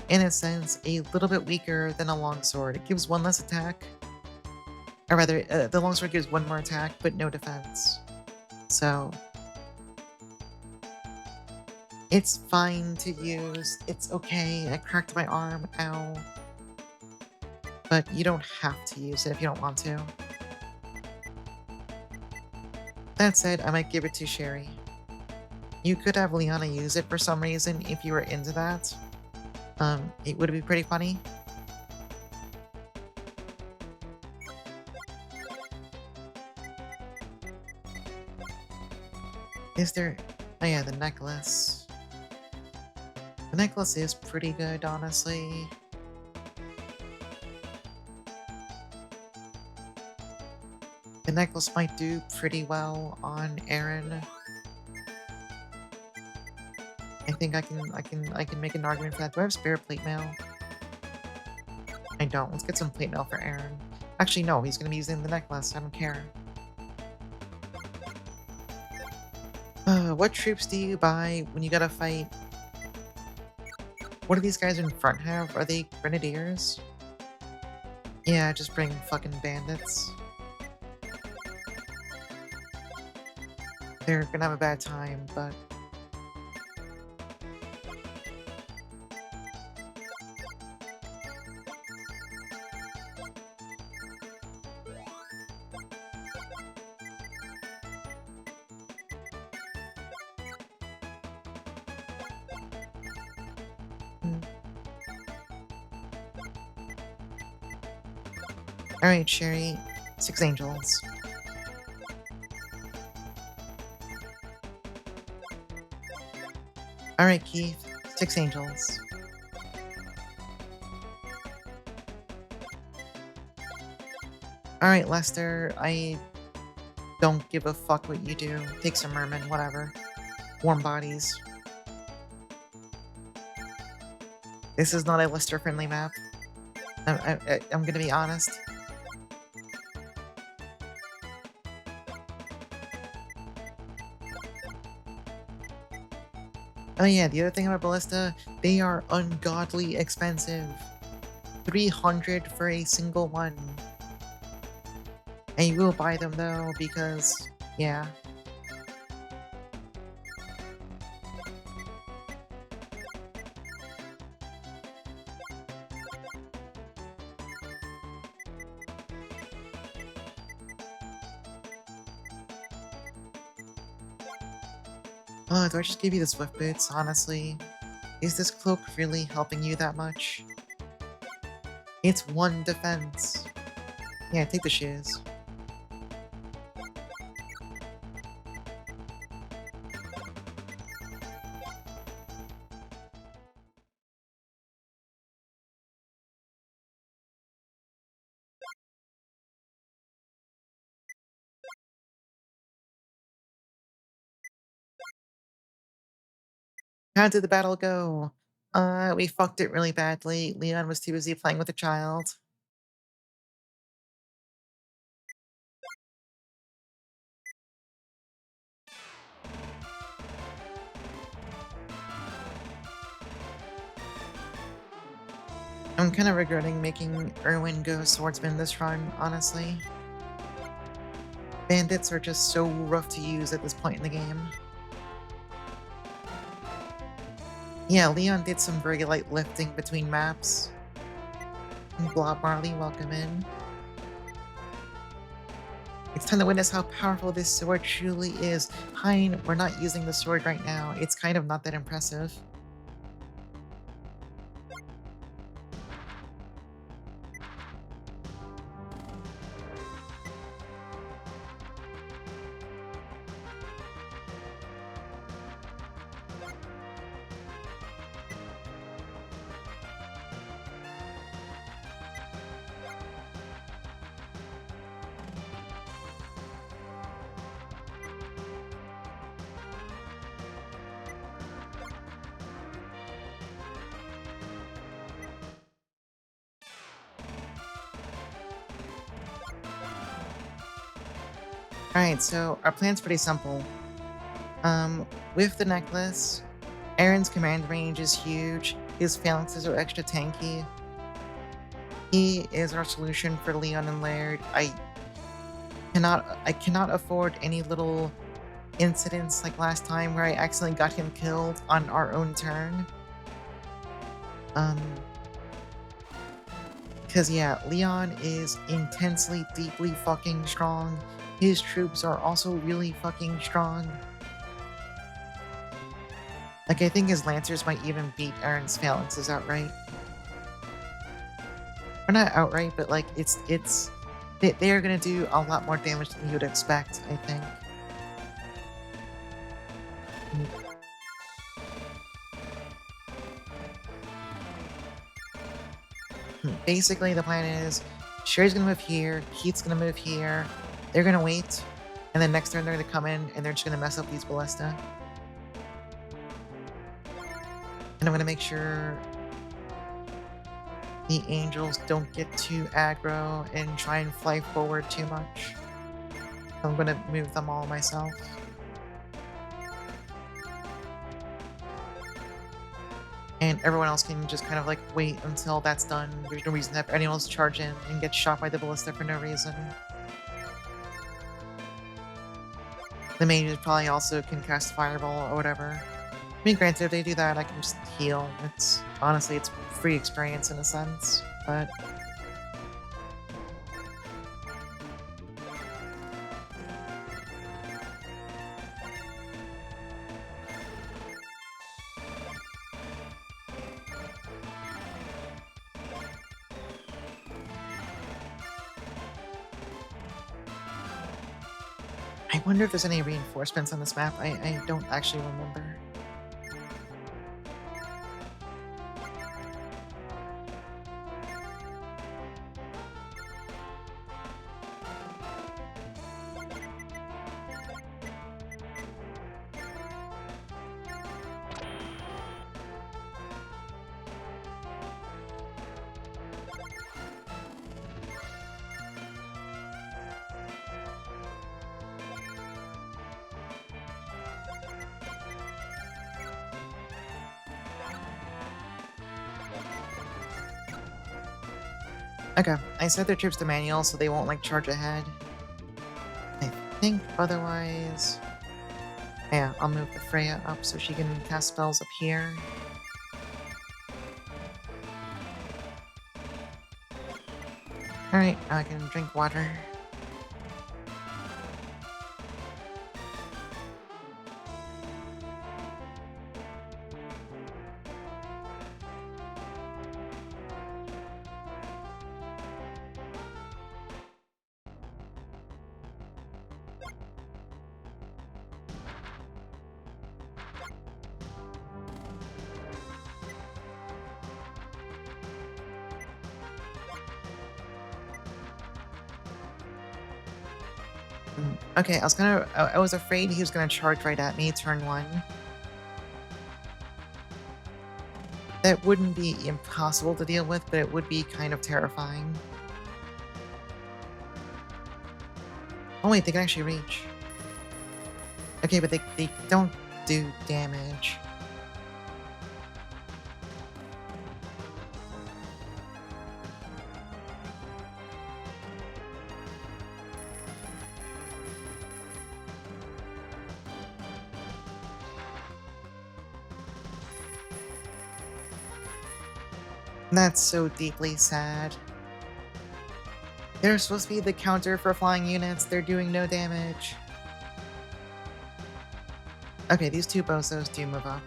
in a sense, a little bit weaker than a longsword. It gives 1 less attack. Or rather, the longsword gives 1 more attack, but no defense. So it's fine to use. It's okay. I cracked my arm. Ow. But you don't have to use it if you don't want to. That said, I might give it to Sherry. You could have Liana use it for some reason if you were into that. It would be pretty funny. Is there... Oh yeah, the necklace. The necklace is pretty good, honestly. The necklace might do pretty well on Aaron. I think I can make an argument for that. Do I have spare plate mail? I don't. Let's get some plate mail for Aaron. Actually, no, he's gonna be using the necklace. I don't care. What troops do you buy when you gotta fight? What do these guys in front have? Are they grenadiers? Yeah, just bring fucking bandits. They're gonna have a bad time, but... Alright, Sherry. 6 angels. Alright, Keith. 6 angels. Alright, Lester. I don't give a fuck what you do. Take some merman, whatever. Warm bodies. This is not a Lester-friendly map. I'm gonna be honest. Oh yeah, the other thing about ballista, they are ungodly expensive. 300 for a single one. And you will buy them though, because, yeah. Do I just give you the swift boots, honestly? Is this cloak really helping you that much? It's one defense. Yeah, take the shoes. How did the battle go? We fucked it really badly. Leon was too busy playing with a child. I'm kind of regretting making Erwin go swordsman this run, honestly. Bandits are just so rough to use at this point in the game. Yeah, Leon did some very light lifting between maps. Blob Marley, welcome in. It's time to witness how powerful this sword truly is. Hein, we're not using the sword right now. It's kind of not that impressive. Alright, so our plan's pretty simple. With the necklace, Aaron's command range is huge. His phalanxes are extra tanky. He is our solution for Leon and Laird. I cannot afford any little incidents like last time where I accidentally got him killed on our own turn. Because yeah, Leon is intensely, deeply fucking strong. His troops are also really fucking strong. Like, I think his Lancers might even beat Aaron's Phalanxes outright. Or not outright, but like, they are gonna do a lot more damage than you would expect, I think. Basically, the plan is Sherry's gonna move here, Keith's gonna move here, they're gonna wait, and then next turn they're gonna come in and they're just gonna mess up these ballista. And I'm gonna make sure the angels don't get too aggro and try and fly forward too much. I'm gonna move them all myself. And everyone else can just kind of like wait until that's done. There's no reason to have anyone else charge in and get shot by the ballista for no reason. The mages probably also can cast fireball or whatever. I mean, granted, if they do that, I can just heal. It's honestly, it's free experience in a sense, but I wonder if there's any reinforcements on this map. I don't actually remember. Okay, I set their troops to manual so they won't, like, charge ahead. I think otherwise... Yeah, I'll move the Freya up so she can cast spells up here. Alright, I can drink water. Okay, I was afraid he was gonna charge right at me turn 1. That wouldn't be impossible to deal with, but it would be kind of terrifying. Oh wait, they can actually reach. Okay, but they don't do damage. That's so deeply sad. They're supposed to be the counter for flying units. They're doing no damage. Okay, these two bozos do move up.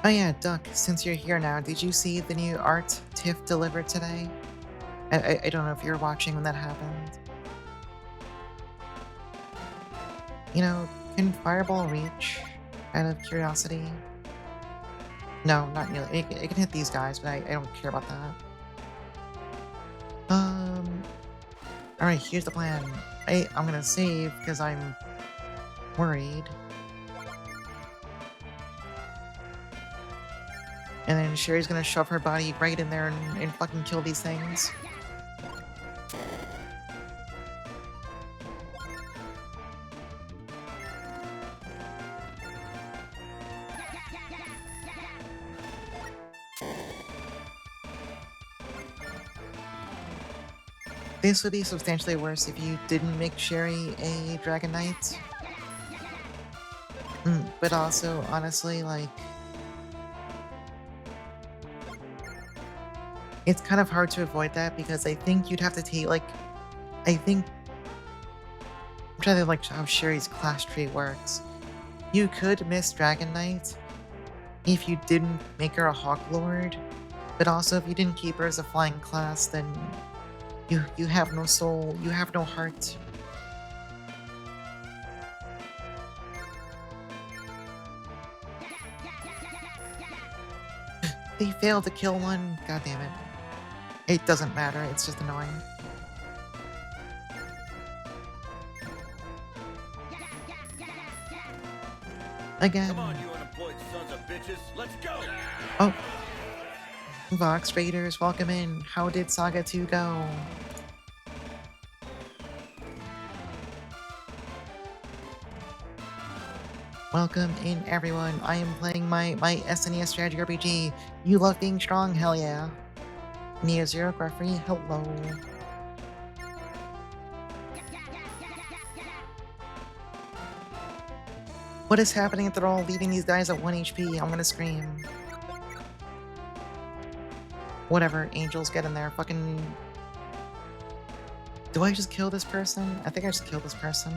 Oh yeah, Duck, since you're here now, did you see the new art Tiff delivered today? I don't know if you're watching when that happened. You know, can Fireball reach? Out of curiosity. No, not nearly. It can hit these guys, but I don't care about that. Alright, here's the plan. I'm gonna save because I'm worried. And then Sherry's gonna shove her body right in there and fucking kill these things. This would be substantially worse if you didn't make Sherry a Dragon Knight. But also, honestly, like... It's kind of hard to avoid that because I think you'd have to take, like... I'm trying to like how Sherry's class tree works. You could miss Dragon Knight if you didn't make her a Hawk Lord, but also if you didn't keep her as a flying class, then you have no soul, you have no heart. They failed to kill one. God damn it. It doesn't matter, it's just annoying. Again. Come on, you unemployed sons of bitches. Let's go. Oh. Vox Raiders, welcome in. How did Saga 2 go? Welcome in, everyone. I am playing my SNES strategy RPG. You love being strong? Hell yeah. Neo Zero Greffrey, hello. What is happening if they're all leaving these guys at 1 HP? I'm gonna scream. Whatever, angels, get in there. Fucking... Do I just kill this person? I think I just killed this person.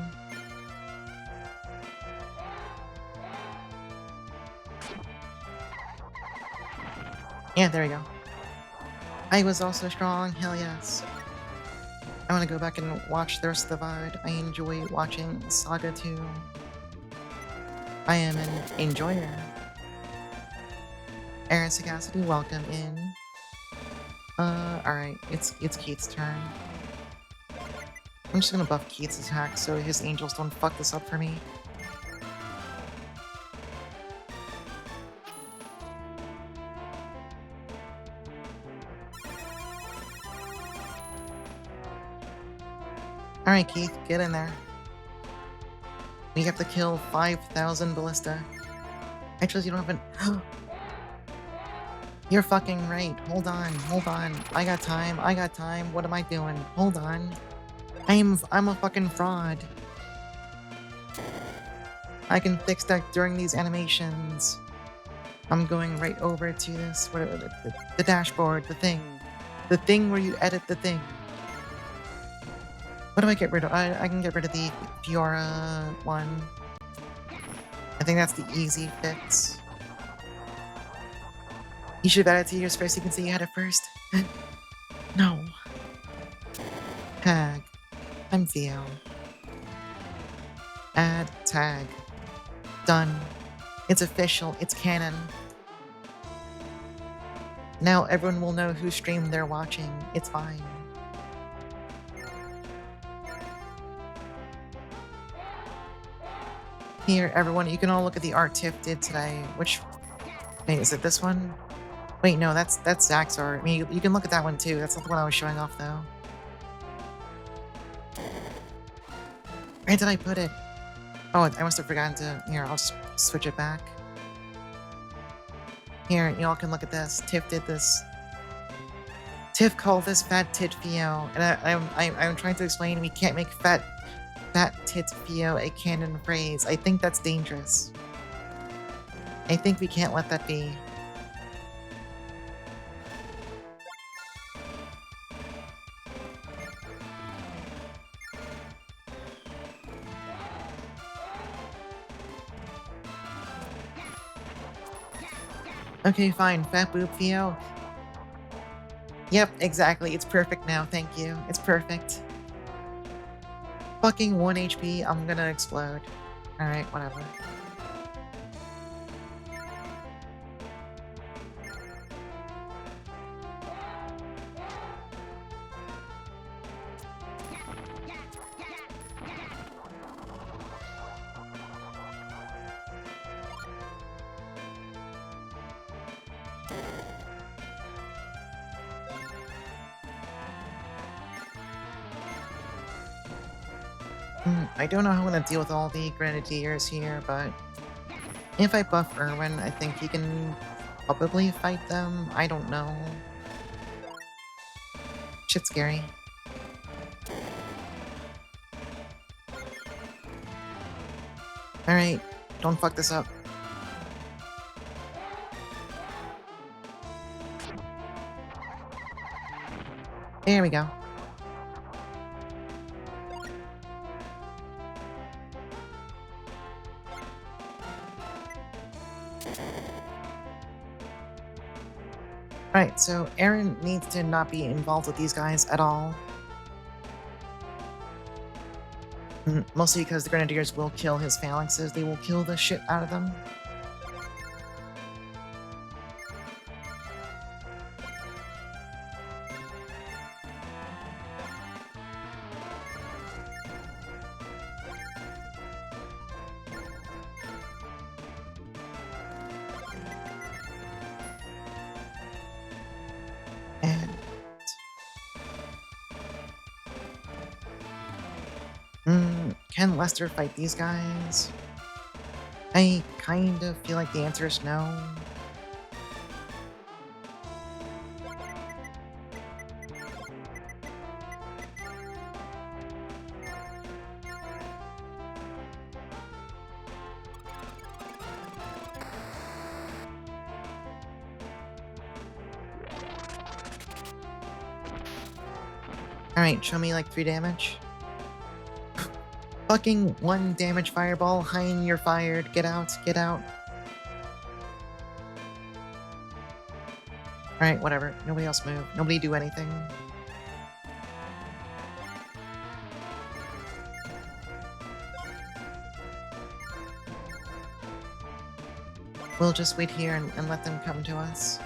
Yeah, there we go. I was also strong, hell yes. I want to go back and watch the rest of the VOD. I enjoy watching Saga 2. I am an enjoyer. Aaron Sagacity, welcome in. Alright, it's Keith's turn. I'm just gonna buff Keith's attack so his angels don't fuck this up for me. Alright, Keith, get in there. We have to kill 5,000 ballista. Actually, you don't have an. You're fucking right. Hold on, hold on. I got time, I got time. What am I doing? Hold on. I'm a fucking fraud. I can fix that during these animations. I'm going right over to this, whatever, the dashboard, the thing. The thing where you edit the thing. What do I get rid of? I can get rid of the Fiora one. I think that's the easy fix. You should have added to yours first. You can see you had it first. No. Tag. I'm Theo. Add tag. Done. It's official. It's canon. Now everyone will know whose stream they're watching. It's fine. Here, everyone, you can all look at the art Tiff did today. Which... Wait, is it this one? Wait, no, that's Zach's art. I mean, you can look at that one too. That's not the one I was showing off, though. Where did I put it? Oh, I must have forgotten to... Here, I'll just switch it back. Here, y'all can look at this. Tiff did this. Tiff called this Fat Tit Theo, and I'm trying to explain we can't make Fat Tit Theo a canon phrase. I think that's dangerous. I think we can't let that be. Okay, fine. Fat Boob Theo. Yep, exactly. It's perfect now. Thank you. It's perfect. Fucking 1 HP. I'm gonna explode. Alright, whatever. I don't know how I'm gonna deal with all the Grenadiers here, but if I buff Erwin, I think he can probably fight them. I don't know. Shit's scary. Alright, don't fuck this up. There we go. Right, so Aaron needs to not be involved with these guys at all. Mostly because the Grenadiers will kill his phalanxes. They will kill the shit out of them. Can Lester fight these guys? I kind of feel like the answer is no. Alright, show me like 3 damage. Fucking 1 damage fireball. Hein, you're fired. Get out, get out. Alright, whatever. Nobody else move. Nobody do anything. We'll just wait here and let them come to us.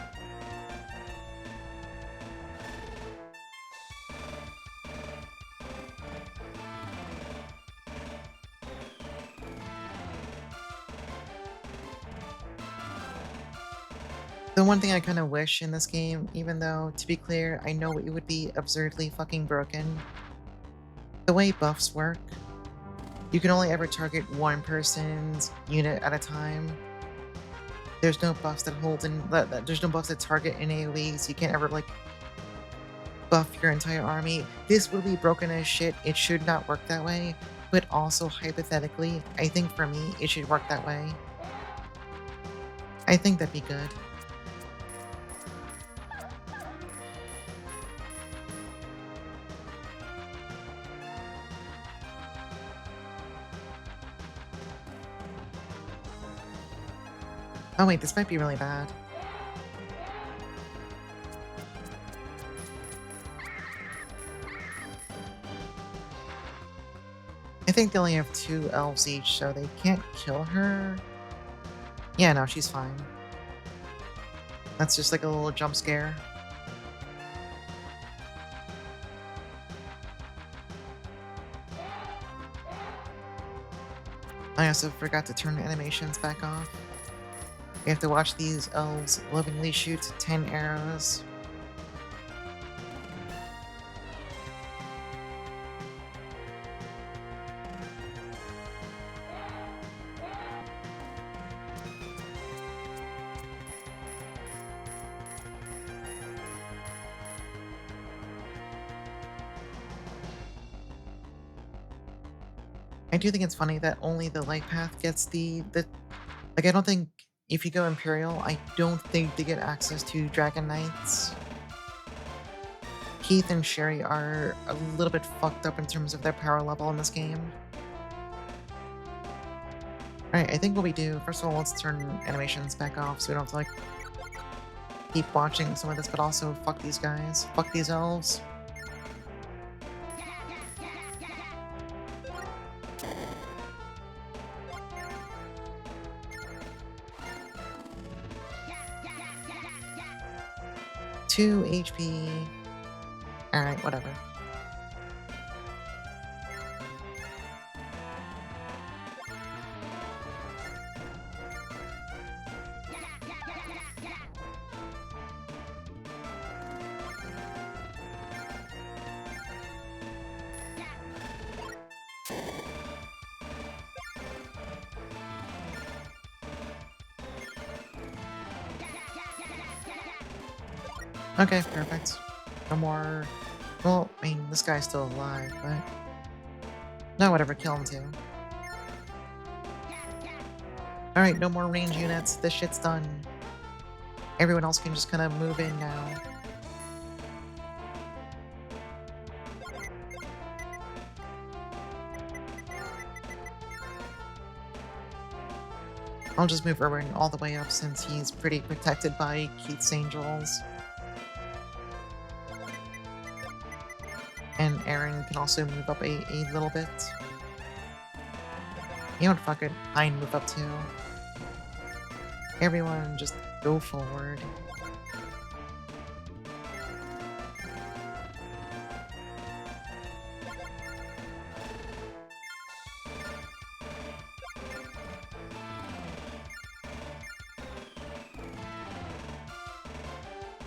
The one thing I kind of wish in this game, even though, to be clear, I know it would be absurdly fucking broken, The way buffs work, you can only ever target one person's unit at a time. There's no buffs that hold in there's no buffs that target in AoE, so you can't ever like buff your entire army. This would be broken as shit. It should not work that way. But also hypothetically, I think for me it should work that way. I think that'd be good. Oh wait, this might be really bad. I think they only have 2 elves each, so they can't kill her. Yeah, no, she's fine. That's just like a little jump scare. I also forgot to turn the animations back off. You have to watch these elves lovingly shoot 10 arrows. I do think it's funny that only the light path gets the like I don't think if you go Imperial, I don't think they get access to Dragon Knights. Keith and Sherry are a little bit fucked up in terms of their power level in this game. Alright, I think what we do, first of all, let's turn animations back off so we don't have to like keep watching some of this, but also fuck these guys. Fuck these elves. Two HP. Alright, whatever. Okay, perfect. No more... Well, I mean, this guy's still alive, but... No, whatever, kill him too. Alright, no more range units. This shit's done. Everyone else can just kind of move in now. I'll just move Erwin all the way up since he's pretty protected by Keith's Angels. And Aaron can also move up a little bit. You know what, fuck it, I can move up too. Everyone just go forward.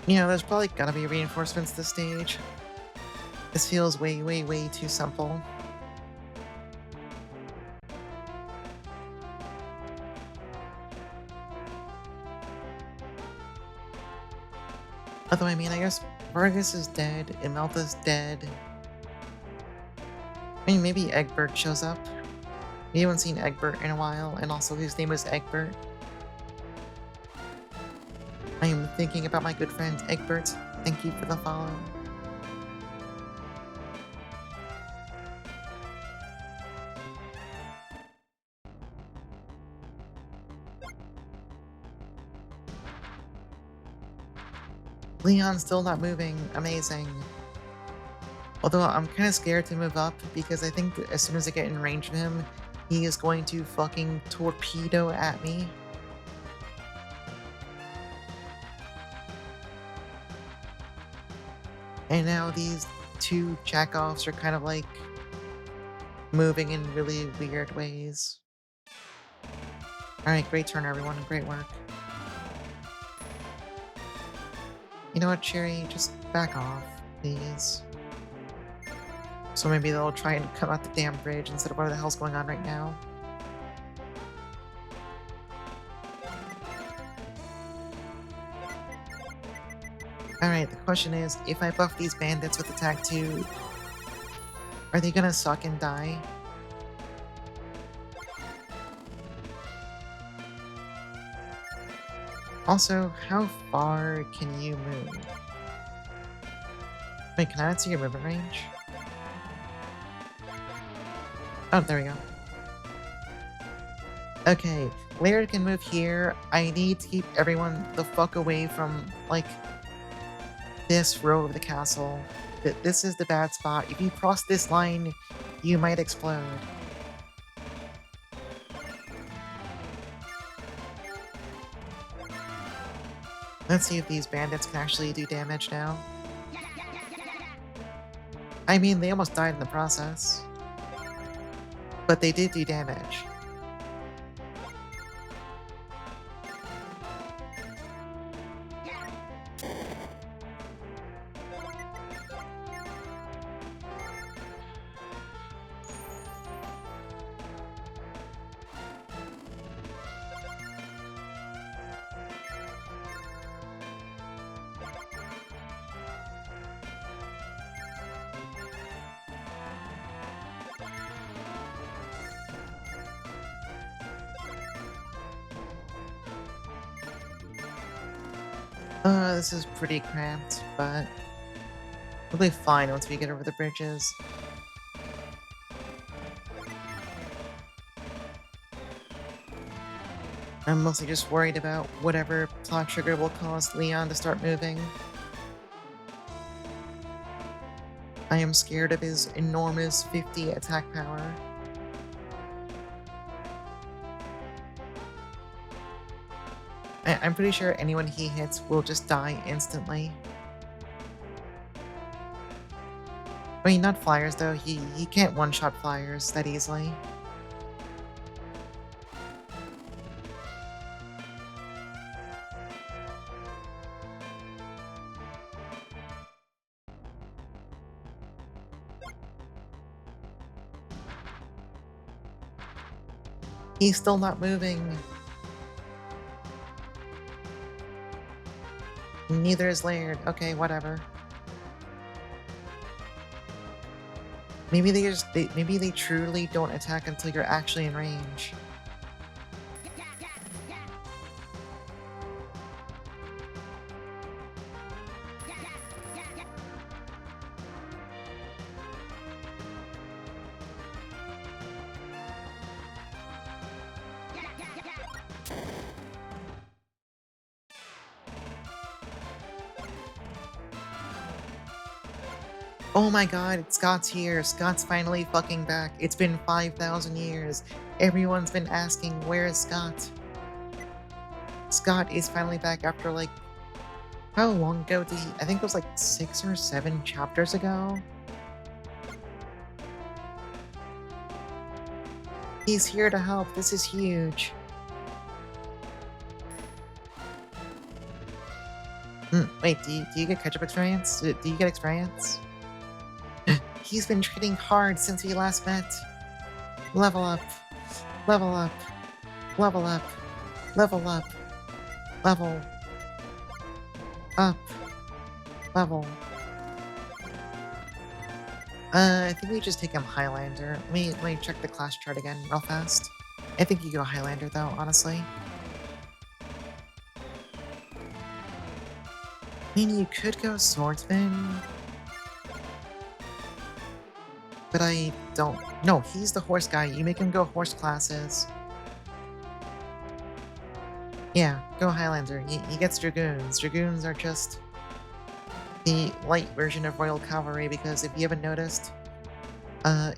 You know, there's probably gotta be reinforcements this stage. This feels way, way, way too simple. Although, I mean, I guess Vargas is dead, Imelda's dead. I mean, maybe Egbert shows up. We haven't seen Egbert in a while, and also his name is Egbert. I am thinking about my good friend Egbert. Thank you for the follow. Leon's still not moving. Amazing. Although I'm kind of scared to move up because I think that as soon as I get in range of him, he is going to fucking torpedo at me. And now these two jackoffs are kind of like moving in really weird ways. Alright, great turn everyone, great work. You know what, Cherry? Just back off, please. So maybe they'll try and come out the damn bridge instead of what the hell's going on right now. Alright, the question is, if I buff these bandits with attack 2, are they gonna suck and die? Also, how far can you move? Wait, can I not see your movement range? Oh, there we go. Okay, Laird can move here. I need to keep everyone the fuck away from, like, this row of the castle. This is the bad spot. If you cross this line, you might explode. Let's see if these bandits can actually do damage now. I mean, they almost died in the process. But they did do damage. This is pretty cramped, but we'll be fine once we get over the bridges. I'm mostly just worried about whatever plot trigger will cause Leon to start moving. I am scared of his enormous 50 attack power. I'm pretty sure anyone he hits will just die instantly. I mean, not flyers though. He can't one-shot flyers that easily. He's still not moving. Neither is Laird. Okay, whatever. Maybe maybe they truly don't attack until you're actually in range. Oh my god, Scott's here. Scott's finally fucking back. It's been 5,000 years. Everyone's been asking, where is Scott? Scott is finally back after, like, how long ago did he? I think it was like 6 or 7 chapters ago. He's here to help. This is huge. Wait, do you get catch-up experience? Do you get experience? He's been training hard since we last met. Level up. Level up. Level up. Level up. Level. Up. Level. I think we just take him Highlander. Let me check the class chart again real fast. I think you go Highlander though, honestly. I mean, you could go Swordsman. But I don't... No, he's the horse guy. You make him go horse classes. Yeah, go Highlander. He gets Dragoons. Dragoons are just the light version of Royal Cavalry, because if you haven't noticed,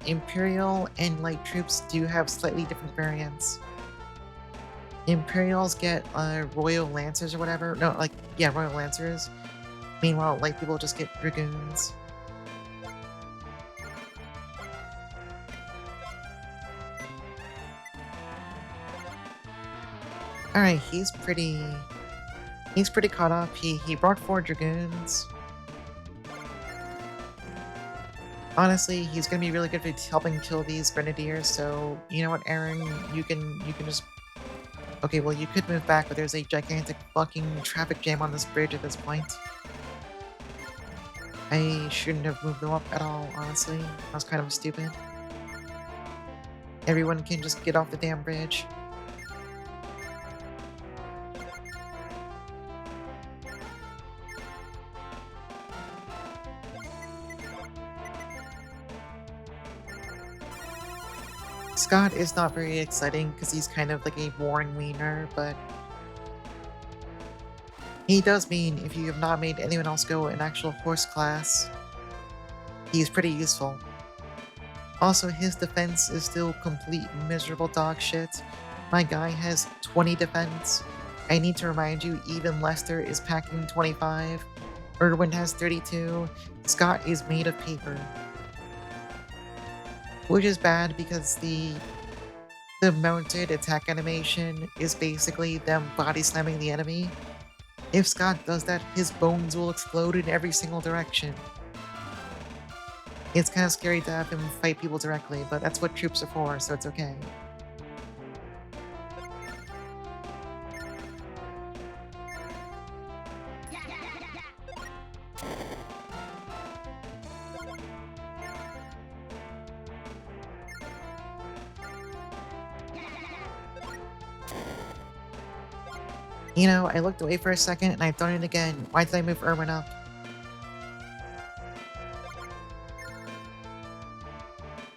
Imperial and light troops do have slightly different variants. Imperials get Royal Lancers or whatever. No, like, yeah, Royal Lancers. Meanwhile, light people just get Dragoons. Alright, he's pretty caught up. He brought 4 Dragoons. Honestly, he's gonna be really good for helping kill these grenadiers, so you know what, Aaron? You can just okay, well you could move back, but there's a gigantic fucking traffic jam on this bridge at this point. I shouldn't have moved them up at all, honestly. I was kind of stupid. Everyone can just get off the damn bridge. Scott is not very exciting because he's kind of like a boring wiener, but he does mean if you have not made anyone else go an actual horse class, he's pretty useful. Also, his defense is still complete miserable dog shit. My guy has 20 defense. I need to remind you, even Lester is packing 25. Erwin has 32. Scott is made of paper. Which is bad because the mounted attack animation is basically them body slamming the enemy. If Scott does that, his bones will explode in every single direction. It's kind of scary to have him fight people directly, but that's what troops are for, so it's okay. You know, I looked away for a second and I've done it again. Why did I move Erwin up?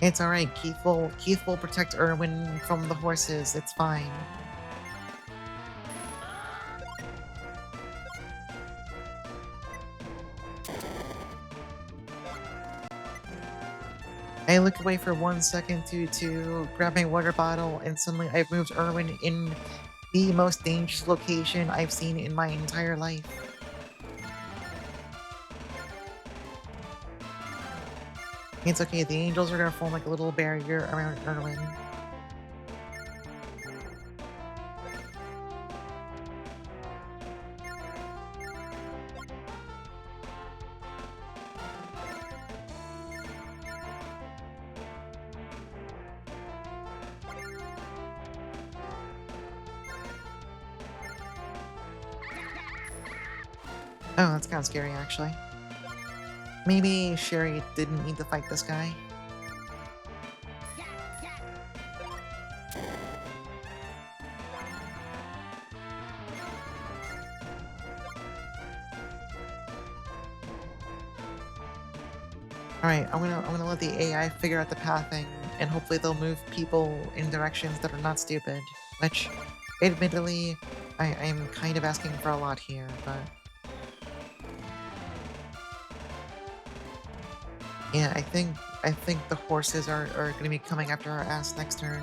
It's alright, Keith will protect Erwin from the horses, it's fine. I looked away for 1 second to grab my water bottle, and suddenly I've moved Erwin in the most dangerous location I've seen in my entire life. It's okay, the angels are gonna form like a little barrier around Erwin. Oh, that's kind of scary, actually. Maybe Sherry didn't need to fight this guy. Alright, I'm gonna let the AI figure out the pathing, and hopefully they'll move people in directions that are not stupid. Which, admittedly, I'm kind of asking for a lot here, but... Yeah, I think the horses are gonna be coming after our ass next turn.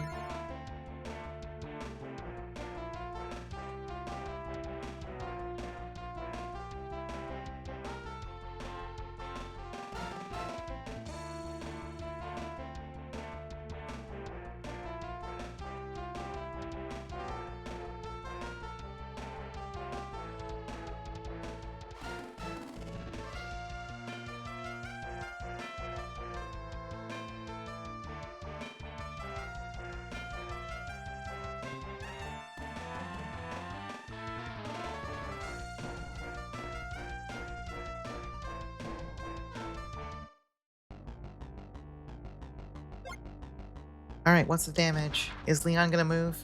Alright, what's the damage? Is Leon gonna move?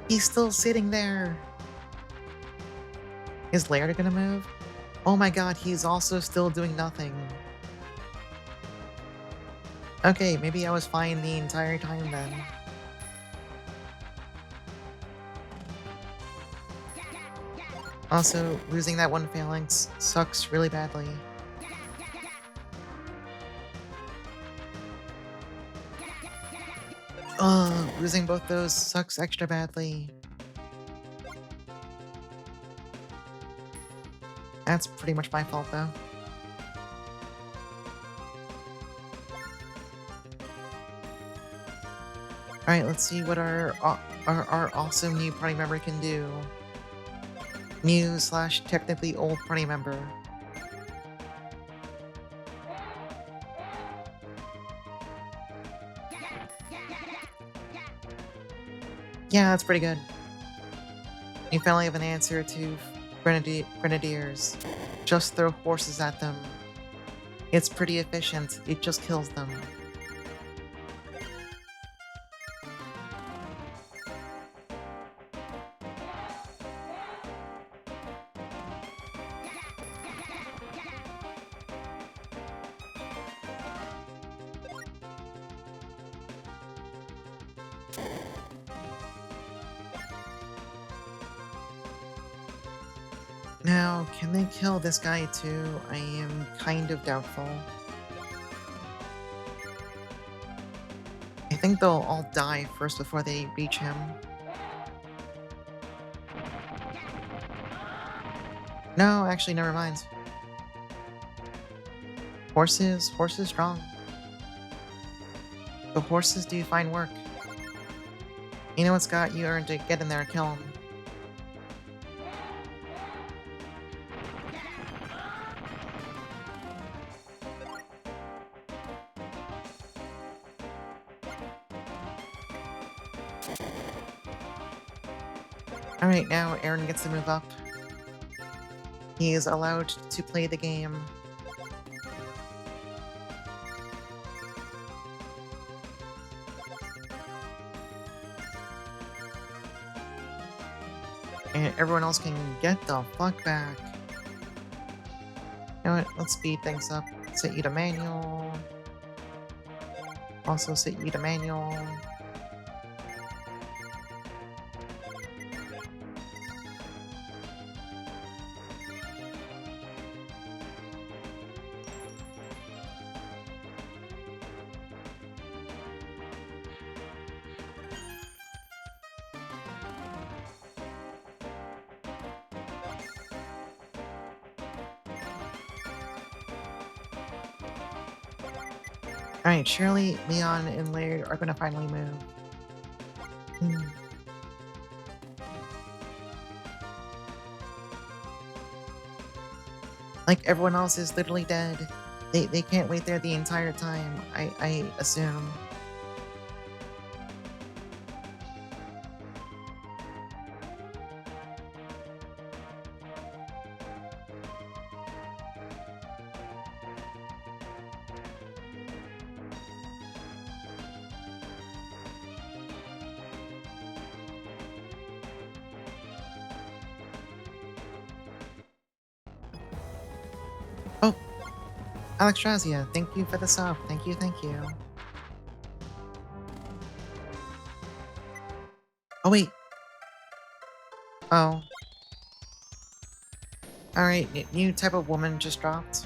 He's still sitting there! Is Laird gonna move? Oh my god, he's also still doing nothing. Okay, maybe I was fine the entire time then. Also, losing that one phalanx sucks really badly. Ugh, losing both those sucks extra badly. That's pretty much my fault, though. Alright, let's see what our awesome new party member can do. New / technically old party member. Yeah, that's pretty good. You finally have an answer to grenadiers. Just throw horses at them. It's pretty efficient. It just kills them. Now, can they kill this guy too? I am kind of doubtful. I think they'll all die first before they reach him. No, actually, never mind. Horses strong. The horses do fine work. You know what, Scott? You earned to get in there and kill him. Alright, now Aaron gets to move up. He is allowed to play the game. And everyone else can get the fuck back. You know what? Let's speed things up. Set you to manual. Also set you to manual. Alright, Shirley, Leon, and Laird are gonna finally move. Hmm. Like, everyone else is literally dead. They can't wait there the entire time, I assume. Oh, Alexstrazia, thank you for the sub. Thank you, thank you. Oh, wait. Oh. Alright, new type of woman just dropped.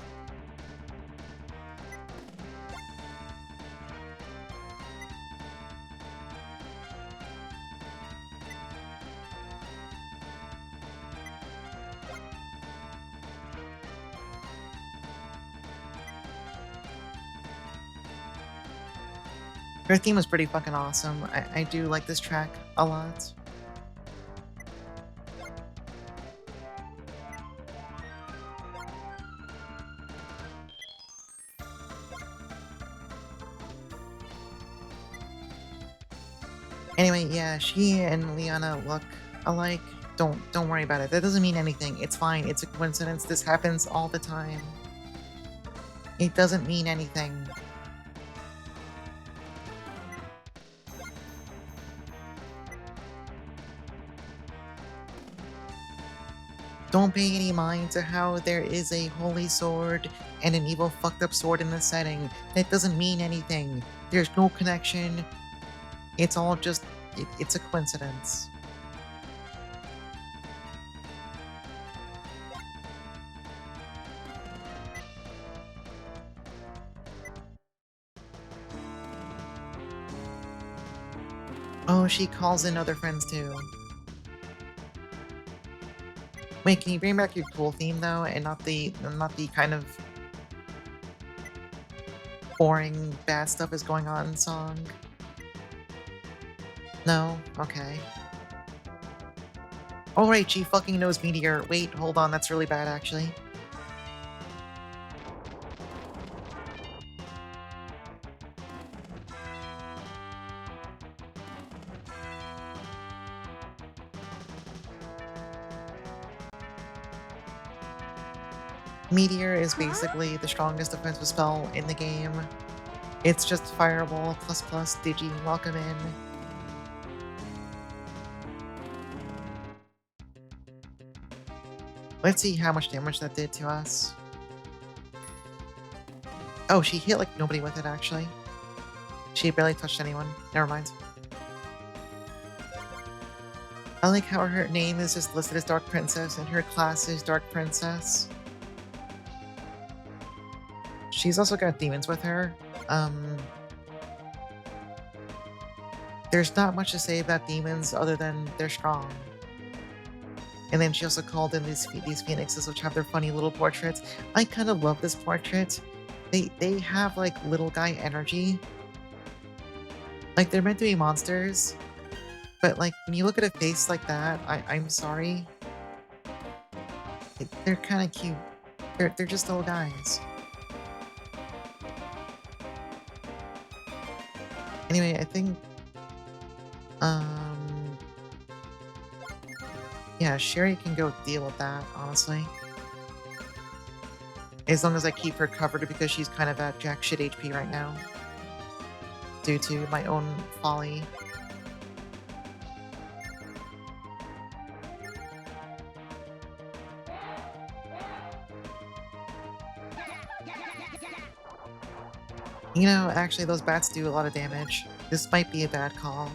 Her theme was pretty fucking awesome. I do like this track a lot. Anyway, yeah, she and Liana look alike. Don't worry about it. That doesn't mean anything. It's fine. It's a coincidence. This happens all the time. It doesn't mean anything. Don't pay any mind to how there is a holy sword and an evil fucked up sword in this setting. That doesn't mean anything. There's no connection. It's all just, it's a coincidence. Oh, she calls in other friends too. Wait, can you bring back your cool theme though, and not the kind of boring bad stuff is going on song? No? Okay. Oh right, she fucking knows Meteor. Wait, hold on, that's really bad actually. Meteor is basically the strongest defensive spell in the game. It's just Fireball plus plus Digi. Welcome in. Let's see how much damage that did to us. Oh, she hit like nobody with it, actually. She barely touched anyone. Never mind. I like how her name is just listed as Dark Princess and her class is Dark Princess. She's also got demons with her. There's not much to say about demons other than they're strong. And then she also called in these phoenixes, which have their funny little portraits. I kind of love this portrait. They have like little guy energy. Like they're meant to be monsters, but like when you look at a face like that, I'm sorry. They're kind of cute. They're just little guys. Anyway, I think yeah, Sherry can go deal with that, honestly. As long as I keep her covered because she's kind of at jack shit HP right now. Due to my own folly. You know, actually those bats do a lot of damage. This might be a bad call.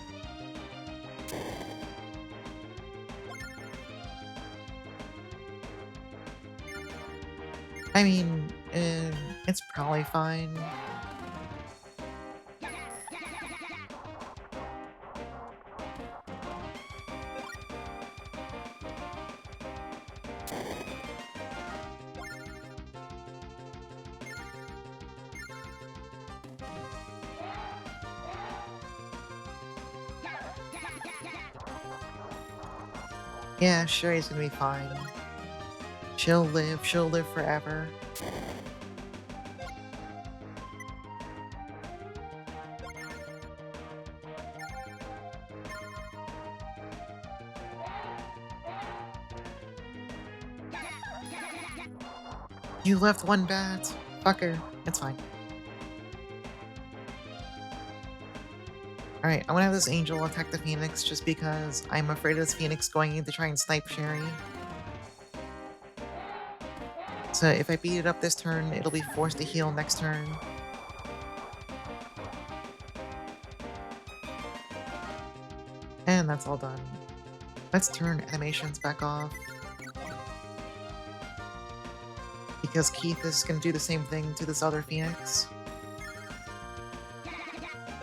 I mean, it's probably fine. Yeah, Sherry's gonna be fine. She'll live forever. You left one bat. Fucker. It's fine. Alright, I wanna have this angel attack the phoenix just because I'm afraid of this phoenix going in to try and snipe Sherry. So if I beat it up this turn, it'll be forced to heal next turn. And that's all done. Let's turn animations back off. Because Keith is gonna do the same thing to this other phoenix.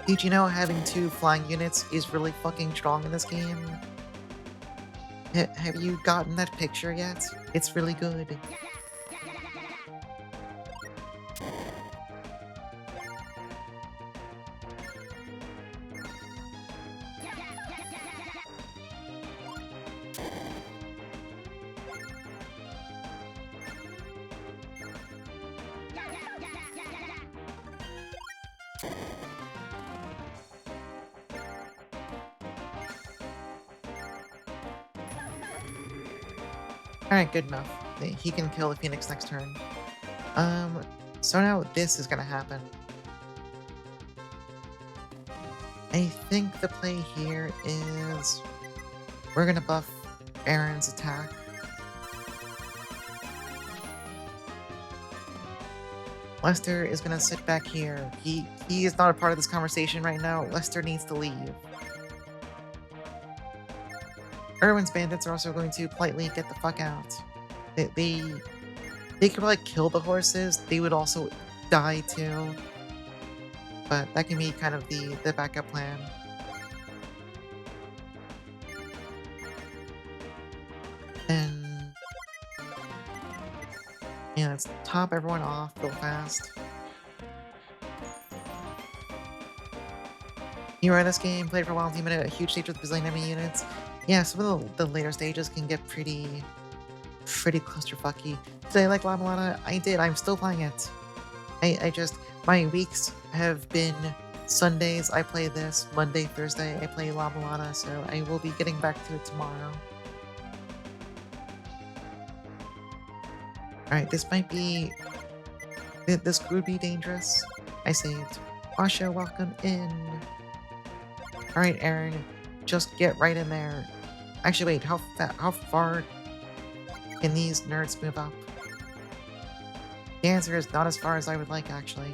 Did you know having 2 flying units is really fucking strong in this game? Have you gotten that picture yet? It's really good. Alright, good enough. He can kill the phoenix next turn. So now this is gonna happen. I think the play here is we're gonna buff Aaron's attack. Lester is gonna sit back here. He is not a part of this conversation right now. Lester needs to leave. Erwin's bandits are also going to politely get the fuck out. They could probably kill the horses. They would also die too. But that can be kind of the backup plan. And yeah, let's top everyone off real fast. You run this game, played for a while, team at a huge stage with bazillion enemy units. Yeah, some of the later stages can get pretty clusterfucky. Did I like La Mulana? I did. I'm still playing it. I just my weeks have been Sundays I play this, Monday, Thursday I play La Mulana, so I will be getting back to it tomorrow. Alright, this might be... This could be dangerous. I saved. Asha, welcome in. Alright, Aaron. Just get right in there. Actually, wait, how far can these nerds move up? The answer is not as far as I would like, actually.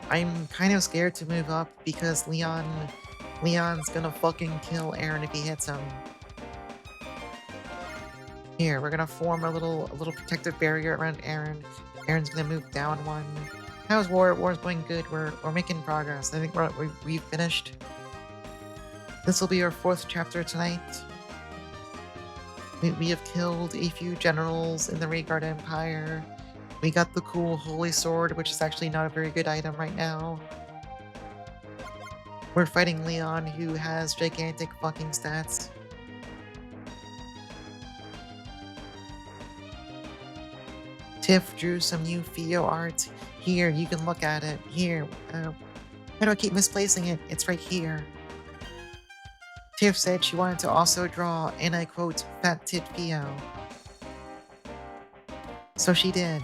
I'm kind of scared to move up because Leon's gonna fucking kill Aaron if he hits him. Here, we're gonna form a little protective barrier around Aaron. Aaron's gonna move down one. How's war? War's going good. We're making progress. I think we've finished. This will be our 4th chapter tonight. We have killed a few generals in the Rayguard Empire. We got the cool Holy Sword, which is actually not a very good item right now. We're fighting Leon, who has gigantic fucking stats. Tiff drew some new Theo art. Here, you can look at it. Here. Why do I keep misplacing it? It's right here. Tiff said she wanted to also draw, and I quote, Fat Tit Theo. So she did.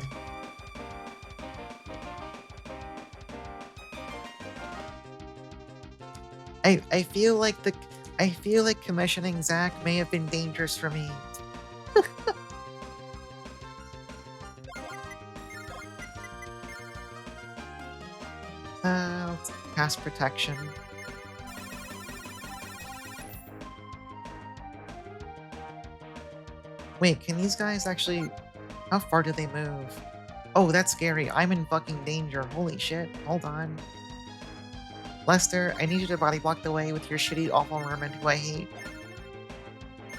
I feel like commissioning Zach may have been dangerous for me. Let's cast protection. Wait, can these guys actually... How far do they move? Oh, that's scary. I'm in fucking danger. Holy shit. Hold on. Lester, I need you to body block the way with your shitty, awful mermen who I hate.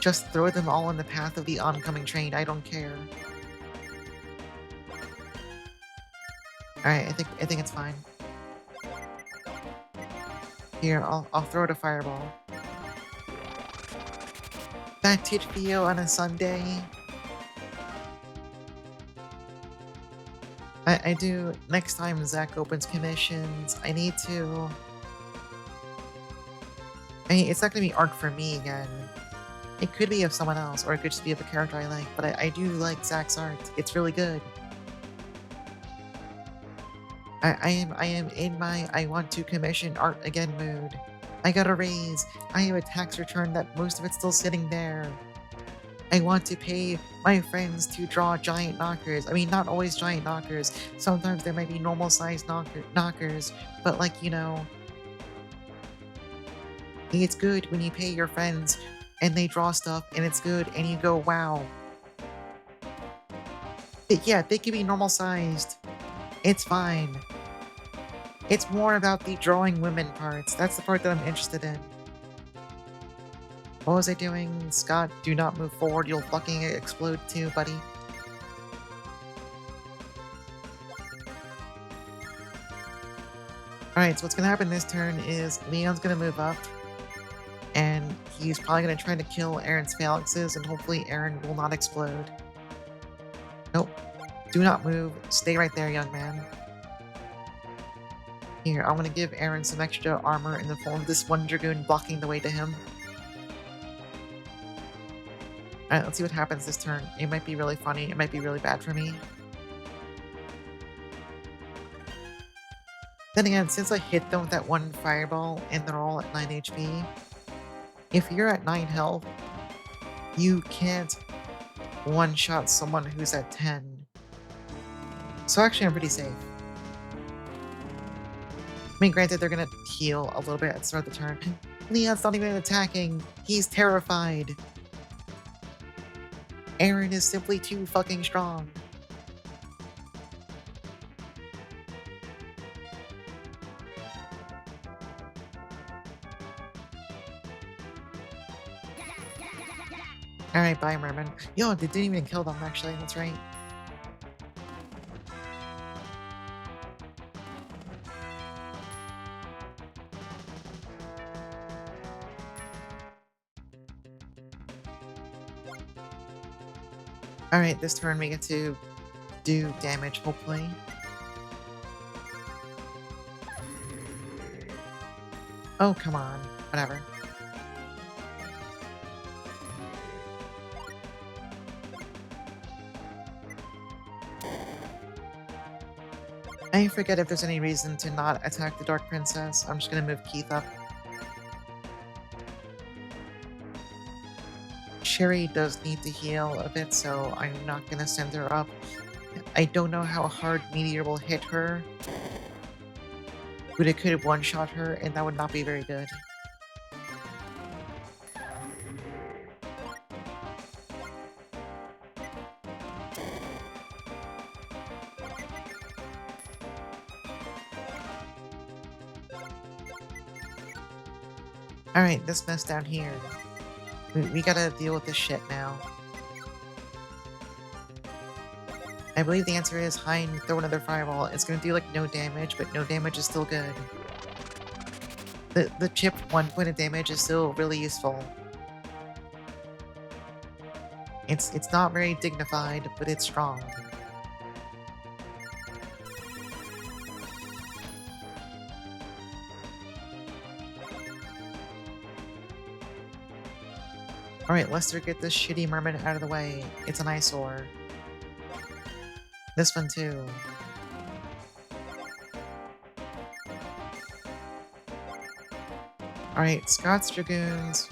Just throw them all in the path of the oncoming train. I don't care. Alright, I think it's fine. Here, I'll throw it a fireball. Fat Tit Theo on a Sunday. I do... Next time Zach opens commissions, I need to... I mean, it's not gonna be art for me again. It could be of someone else, or it could just be of a character I like, but I do like Zach's art. It's really good. I am in my I want to commission art again mood. I got a raise. I have a tax return that most of it's still sitting there. I want to pay my friends to draw giant knockers. I mean, not always giant knockers. Sometimes there might be normal-sized knockers, but like, you know... It's good when you pay your friends and they draw stuff and it's good and you go, wow. Yeah, they can be normal-sized. It's fine. It's more about the drawing women parts. That's the part that I'm interested in. What was I doing? Scott, do not move forward. You'll fucking explode too, buddy. Alright, so what's gonna happen this turn is Leon's gonna move up. And he's probably gonna try to kill Aaron's phalanxes, and hopefully Aaron will not explode. Nope. Do not move. Stay right there, young man. Here, I'm gonna give Aaron some extra armor in the form of this one Dragoon blocking the way to him. Alright, let's see what happens this turn. It might be really funny. It might be really bad for me. Then again, since I hit them with that one fireball and they're all at 9 HP, if you're at 9 health, you can't one-shot someone who's at 10. So actually, I'm pretty safe. I mean, granted, they're gonna heal a little bit at the start of the turn. Leon's not even attacking. He's terrified. Aaron is simply too fucking strong. Alright, bye, Merman. Yo, they didn't even kill them, actually. That's right. Alright, this turn we get to do damage, hopefully. Oh, come on. Whatever. I forget if there's any reason to not attack the Dark Princess. I'm just gonna move Keith up. Sherry does need to heal a bit, so I'm not gonna send her up. I don't know how hard Meteor will hit her, but it could one-shot her, and that would not be very good. Alright, this mess down here. We gotta deal with this shit now. I believe the answer is hide and throw another fireball. It's gonna do like no damage, but no damage is still good. The chip 1 point of damage is still really useful. It's not very dignified, but it's strong. Alright, Lester, get this shitty merman out of the way. It's an eyesore. This one too. Alright, Scott's Dragoons.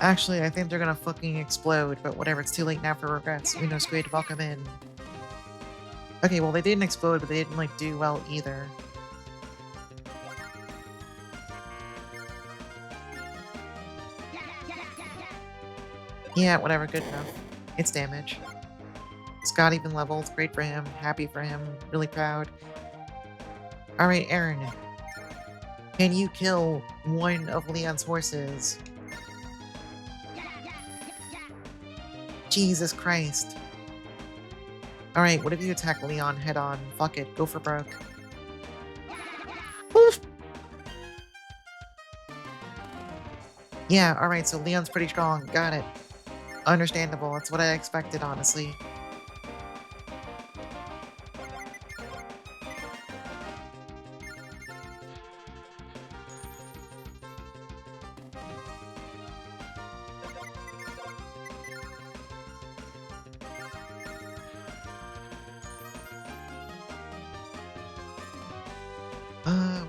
Actually, I think they're gonna fucking explode, but whatever, it's too late now for regrets. We know Squid, welcome in. Okay, well they didn't explode, but they didn't like do well either. Yeah, whatever, good enough. It's damage. Scott even leveled, great for him, happy for him, really proud. Alright, Aaron. Can you kill one of Leon's horses? Jesus Christ. Alright, what if you attack Leon head on? Fuck it, go for broke. Oof. Yeah, alright, so Leon's pretty strong, got it. Understandable, that's what I expected, honestly.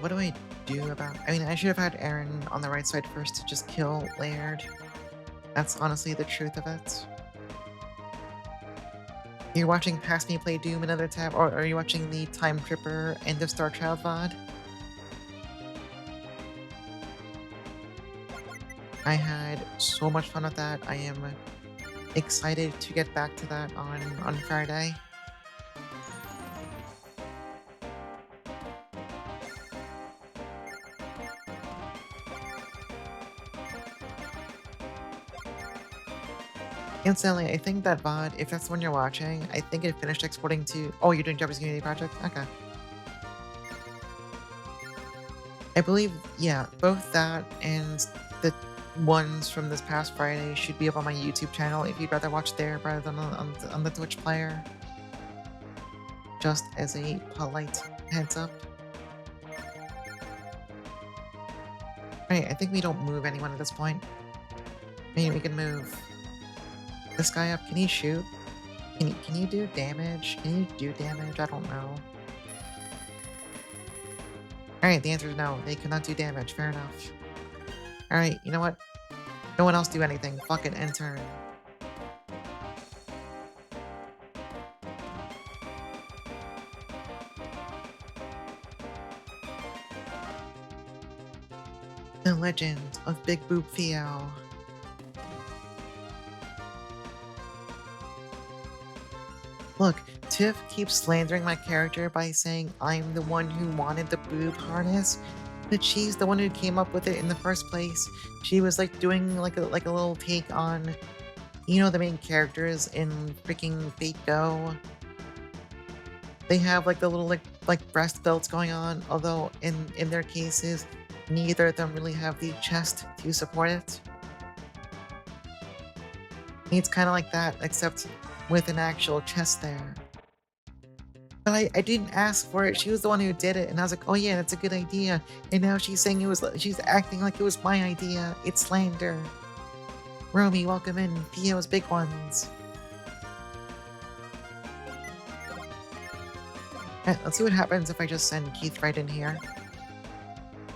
What do I do about... I mean, I should have had Aaron on the right side first to just kill Laird. That's honestly the truth of it. You're watching Past Me Play Doom another tab, or are you watching the Time Tripper End of Star Child VOD? I had so much fun with that. I am excited to get back to that on Friday. Incidentally, I think that VOD, if that's the one you're watching, I think it finished exporting to... Oh, you're doing Japanese Community Project? Okay. I believe, yeah, both that and the ones from this past Friday should be up on my YouTube channel if you'd rather watch there rather than on the Twitch player. Just as a polite heads up. Right, I think we don't move anyone at this point. Maybe we can move this guy up. Can he shoot? Can you do damage? Can you do damage? I don't know. Alright, the answer is no. They cannot do damage. Fair enough. Alright, you know what? No one else do anything. Fuck it, end turn. The Legend of Big Boob Theo. Look, Tiff keeps slandering my character by saying I'm the one who wanted the boob harness, but she's the one who came up with it in the first place. She was like doing like a little take on, you know, the main characters in freaking Fate Go. They have like the little like breast belts going on, although in their cases, neither of them really have the chest to support it. It's kind of like that, except with an actual chest there. But I didn't ask for it. She was the one who did it, and I was like, oh yeah, that's a good idea. And now she's saying she's acting like it was my idea. It's slander. Romy, welcome in. Theo's big ones. Alright, let's see what happens if I just send Keith right in here.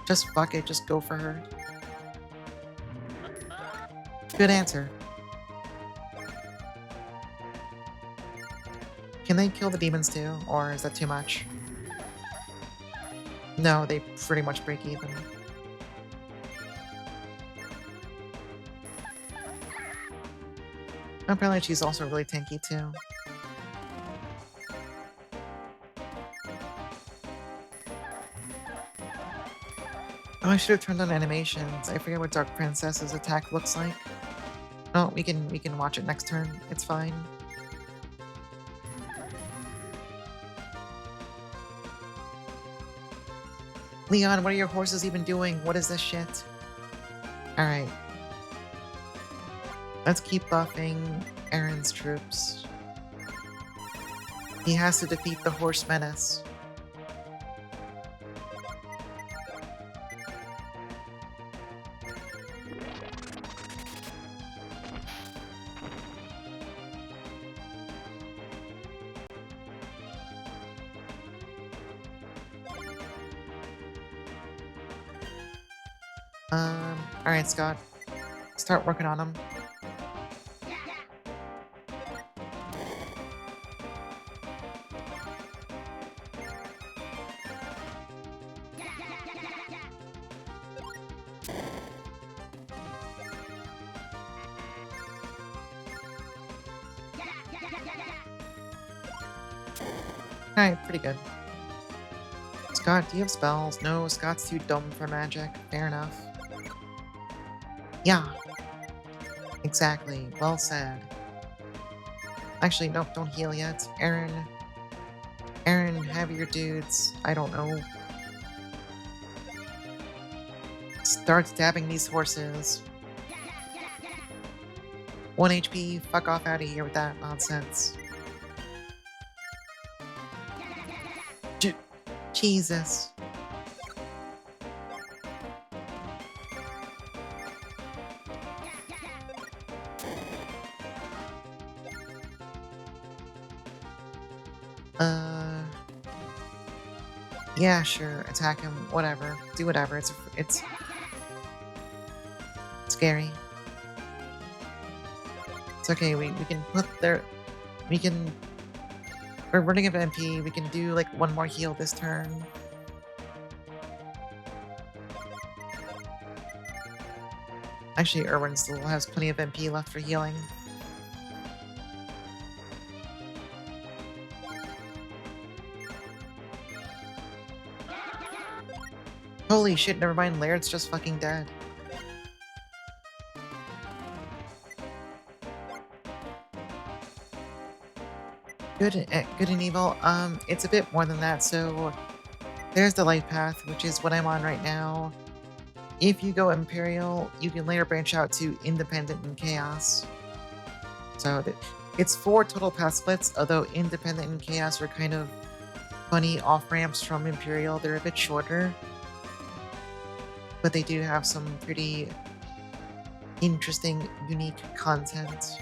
Just fuck it, just go for her. Good answer. Can they kill the demons too, or is that too much? No, they pretty much break even. Apparently she's also really tanky too. Oh, I should have turned on animations. I forget what Dark Princess's attack looks like. Oh, we can watch it next turn. It's fine. Leon, what are your horses even doing? What is this shit? Alright. Let's keep buffing Aaron's troops. He has to defeat the horse menace. Alright, Scott. Start working on him. Alright, pretty good. Scott, do you have spells? No, Scott's too dumb for magic. Fair enough. Yeah. Exactly. Well said. Actually, nope, don't heal yet. Aaron, have your dudes, I don't know, start stabbing these horses. 1 HP, fuck off out of here with that nonsense. Jesus. Yeah, sure. Attack him. Whatever. Do whatever. It's scary. It's okay. We can put there. We're running of MP. We can do like one more heal this turn. Actually, Erwin still has plenty of MP left for healing. Holy shit, never mind, Laird's just fucking dead. Good and evil. It's a bit more than that, so there's the light path, which is what I'm on right now. If you go Imperial, you can later branch out to Independent and Chaos. So it's 4 total path splits, although Independent and Chaos are kind of funny off-ramps from Imperial. They're a bit shorter, but they do have some pretty interesting, unique content.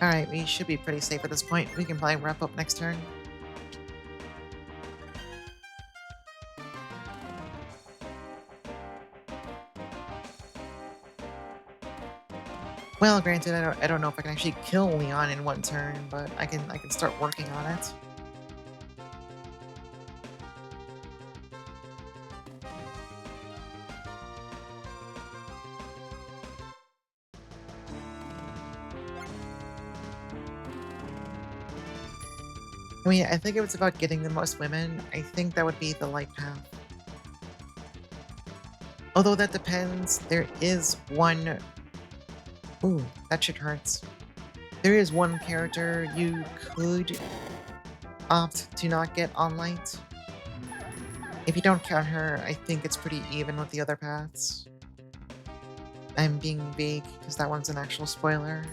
Alright, we should be pretty safe at this point. We can probably wrap up next turn. Well, granted, I don't know if I can actually kill Leon in one turn, but I can start working on it. I mean, I think if it's about getting the most women, I think that would be the light path. Although that depends, there is one... Ooh, that shit hurts. There is one character you could opt to not get on light. If you don't count her, I think it's pretty even with the other paths. I'm being vague because that one's an actual spoiler.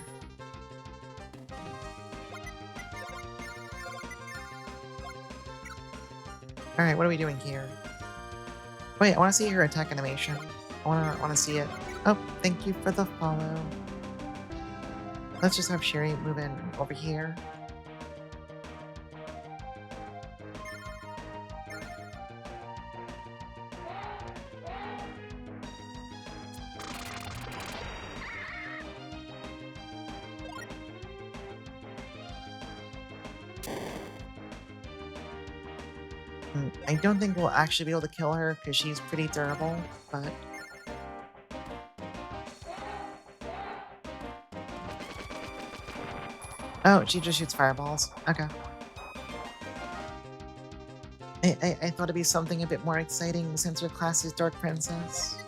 Alright, what are we doing here? Wait, I want to see her attack animation. I wanna see it. Oh, thank you for the follow. Let's just have Sherry move in over here. I don't think we'll actually be able to kill her because she's pretty durable, but... Oh, she just shoots fireballs. Okay. I thought it'd be something a bit more exciting since her class is Dark Princess.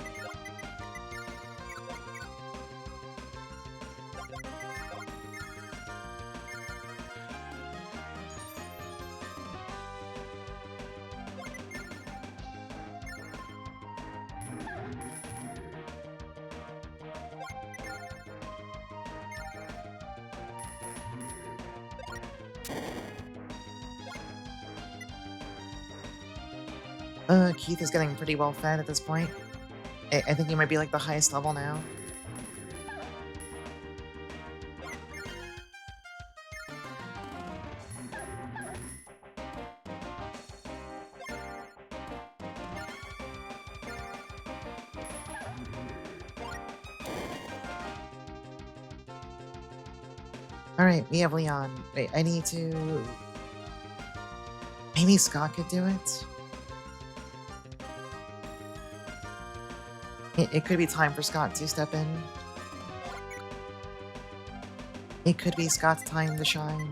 Keith is getting pretty well fed at this point. I think he might be like the highest level now. Alright, we have Leon. Wait, I need to... Maybe Scott could do it? It could be time for Scott to step in. It could be Scott's time to shine.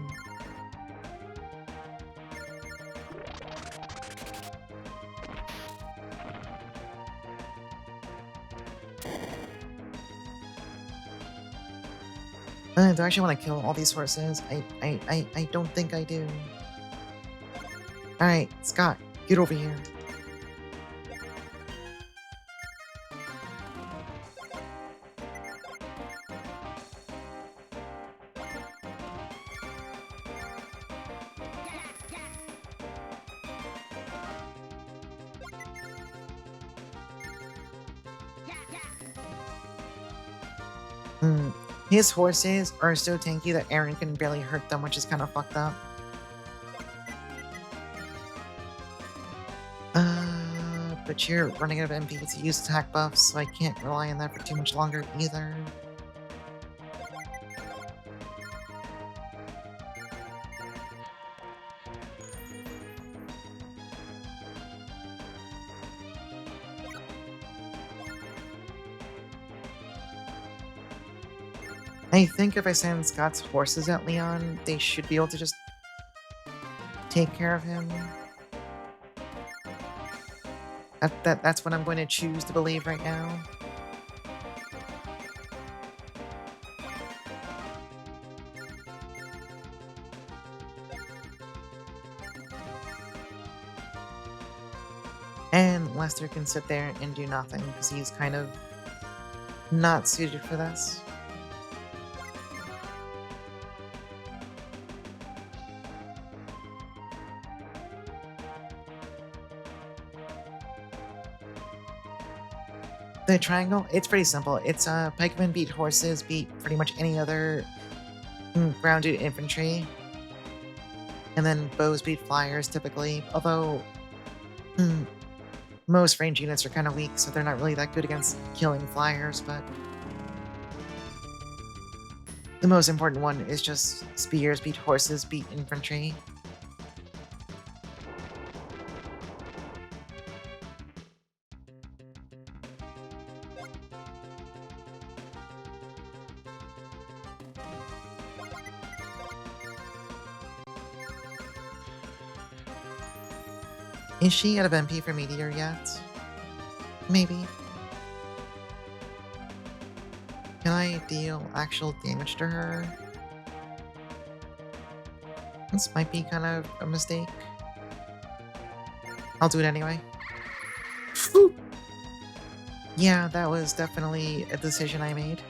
Do I actually want to kill all these horses? I don't think I do. Alright, Scott, get over here. His horses are so tanky that Erwin can barely hurt them, which is kind of fucked up. But you're running out of MP to use attack buffs, so I can't rely on that for too much longer either. I think if I send Scott's horses at Leon, they should be able to just take care of him. That's what I'm going to choose to believe right now. And Lester can sit there and do nothing because he's kind of not suited for this. The triangle, it's pretty simple. It's pikemen beat horses, beat pretty much any other grounded infantry. And then bows beat flyers typically, although most range units are kind of weak, so they're not really that good against killing flyers, but the most important one is just spears beat horses beat infantry. Is she out of MP for Meteor yet? Maybe. Can I deal actual damage to her? This might be kind of a mistake. I'll do it anyway. Yeah, that was definitely a decision I made.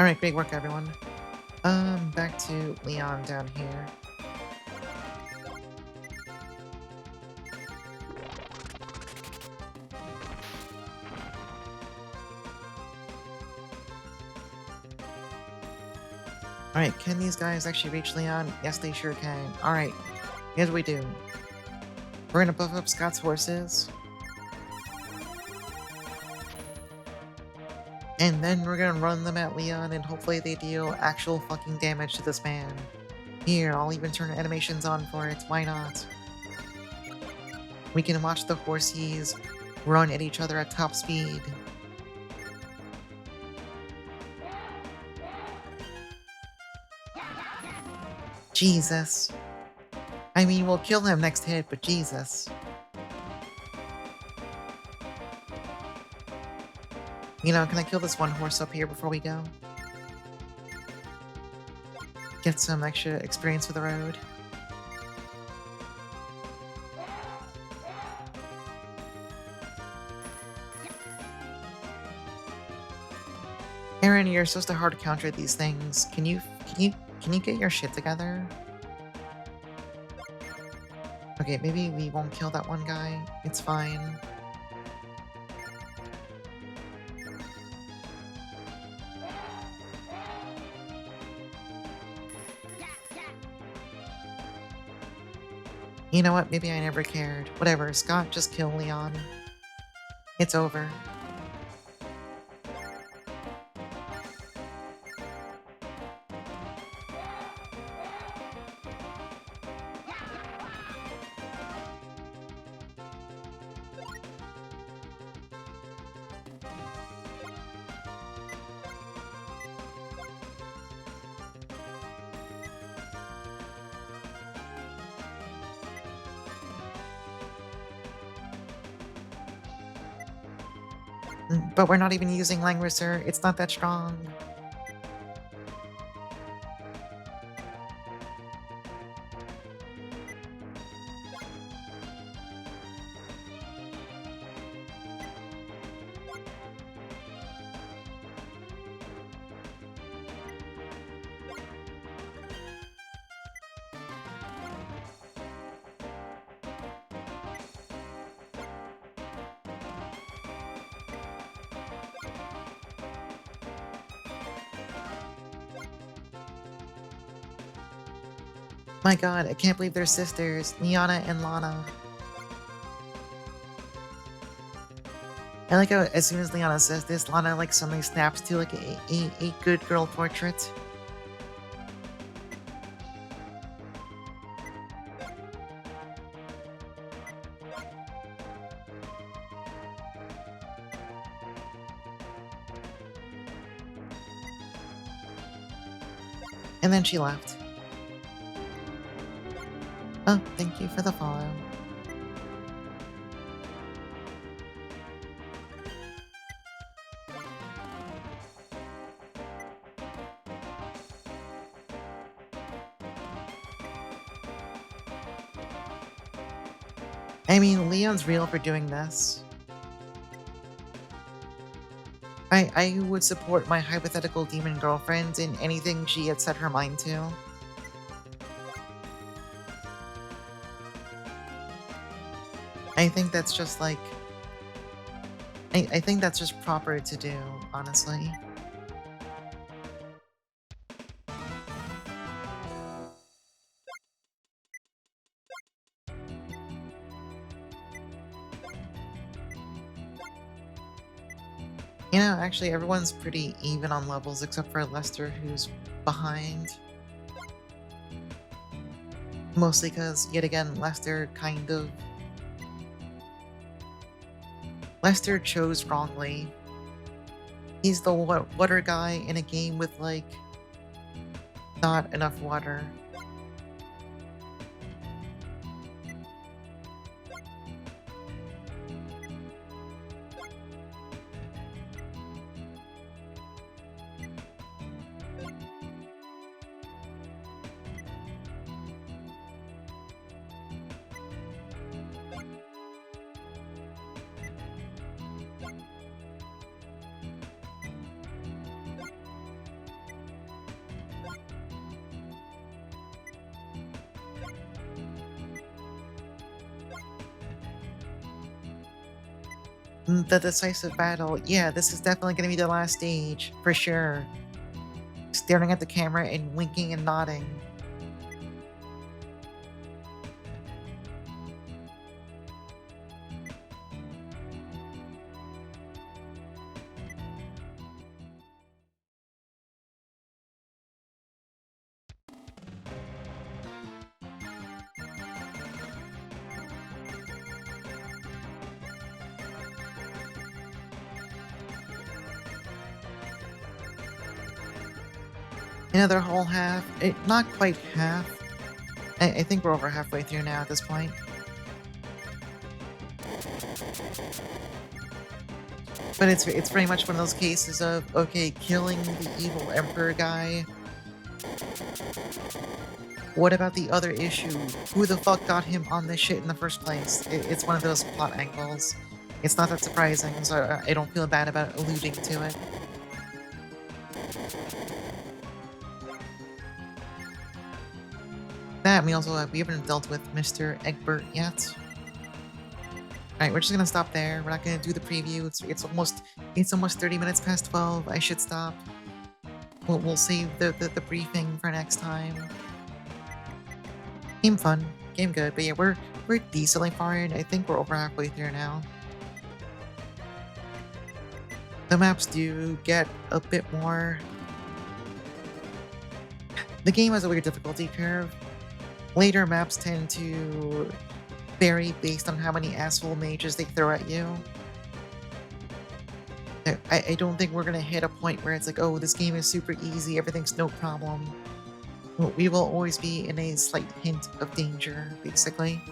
Alright, great work, everyone. Back to Leon down here. Alright, can these guys actually reach Leon? Yes, they sure can. Alright, here's what we do. We're gonna buff up Scott's horses. And then we're gonna run them at Leon and hopefully they deal actual fucking damage to this man. Here, I'll even turn animations on for it. Why not? We can watch the horsies run at each other at top speed. Jesus. I mean, we'll kill him next hit, but Jesus. You know, can I kill this one horse up here before we go? Get some extra experience for the road. Aaron, you're supposed to hard counter these things. Can you get your shit together? Okay, maybe we won't kill that one guy. It's fine. You know what? Maybe I never cared. Whatever, Scott, just kill Leon. It's over. But we're not even using Langrisser. It's not that strong. My god, I can't believe they're sisters, Liana and Lana. I like how as soon as Liana says this, Lana like suddenly snaps to like a good girl portrait. And then she left. Oh, thank you for the follow. I mean, Leon's real for doing this. I would support my hypothetical demon girlfriend in anything she had set her mind to. I think that's just like... I think that's just proper to do, honestly. You know, actually everyone's pretty even on levels except for Lester, who's behind. Mostly because, yet again, Lester chose wrongly. He's the water guy in a game with, like, not enough water. The decisive battle. Yeah, this is definitely gonna be the last stage, for sure. Staring at the camera and winking and nodding. Another whole half. Not quite half. I think we're over halfway through now at this point. But it's very much one of those cases of, okay, killing the evil emperor guy. What about the other issue? Who the fuck got him on this shit in the first place? It's one of those plot angles. It's not that surprising, so I don't feel bad about alluding to it. That, and we also we haven't dealt with Mr. Egbert yet. Alright, we're just gonna stop there. We're not gonna do the preview. It's almost 30 minutes past 12. I should stop. We'll save the briefing for next time. Game fun, game good, but yeah, we're decently far in. I think we're over halfway through now. The maps do get a bit more. The game has a weird difficulty curve. Later maps tend to vary based on how many asshole mages they throw at you. I don't think we're gonna hit a point where it's like, oh, this game is super easy, everything's no problem. We will always be in a slight hint of danger, basically.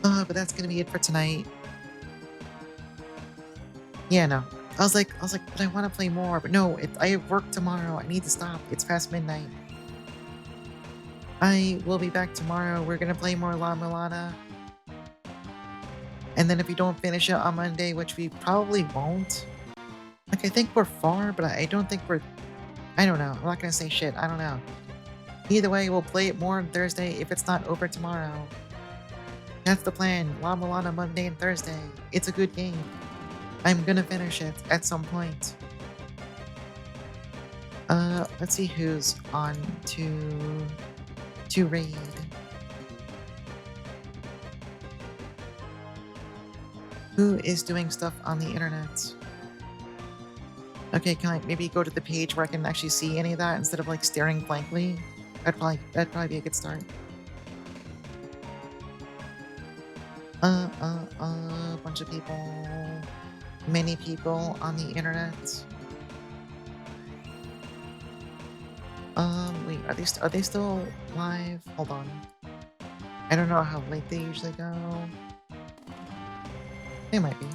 But that's gonna be it for tonight. Yeah, no. I was like, but I want to play more. But no, I have work tomorrow. I need to stop. It's past midnight. I will be back tomorrow. We're gonna play more La Milana. And then if we don't finish it on Monday, which we probably won't. Like, I think we're far, but I don't think we're... I don't know. I'm not gonna say shit. I don't know. Either way, we'll play it more on Thursday if it's not over tomorrow. That's the plan. La Milana Monday and Thursday. It's a good game. I'm gonna finish it at some point. Let's see who's on to raid. Who is doing stuff on the internet? Okay, can I maybe go to the page where I can actually see any of that instead of like staring blankly? That'd probably be a good start. Bunch of people. Many people on the internet. Wait, are they still live? Hold on. I don't know how late they usually go. They might be.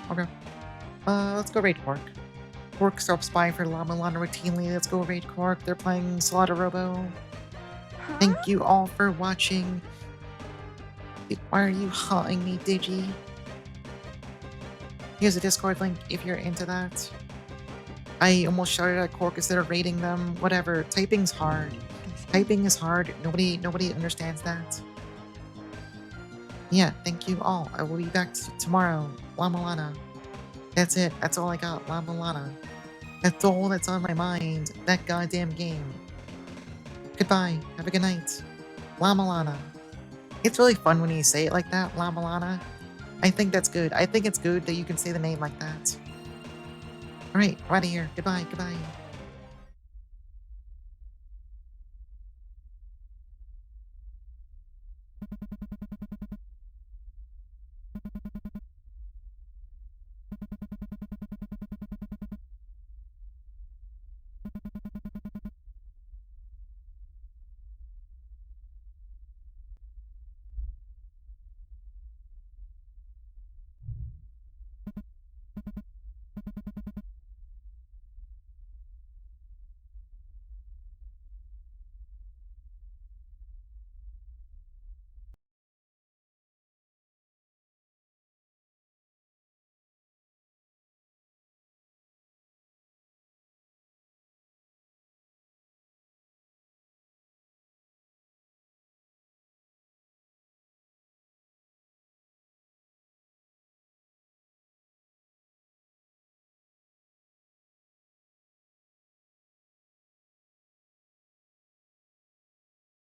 Okay. Let's go raid Quark. Quark stops by for La Milana routinely. Let's go raid Quark. They're playing Slaughter Robo. Huh? Thank you all for watching. Why are you haunting me, Digi? Here's a Discord link if you're into that. I almost shouted at Quark instead of raiding them. Whatever. Typing's hard. Typing is hard. Nobody understands that. Yeah, thank you all. I will be back tomorrow. La Milana. That's it. That's all I got. La Milana. That's all that's on my mind. That goddamn game. Goodbye. Have a good night. La Milana. It's really fun when you say it like that. La Milana. I think that's good. I think it's good that you can say the name like that. Alright, we're out of here. Goodbye.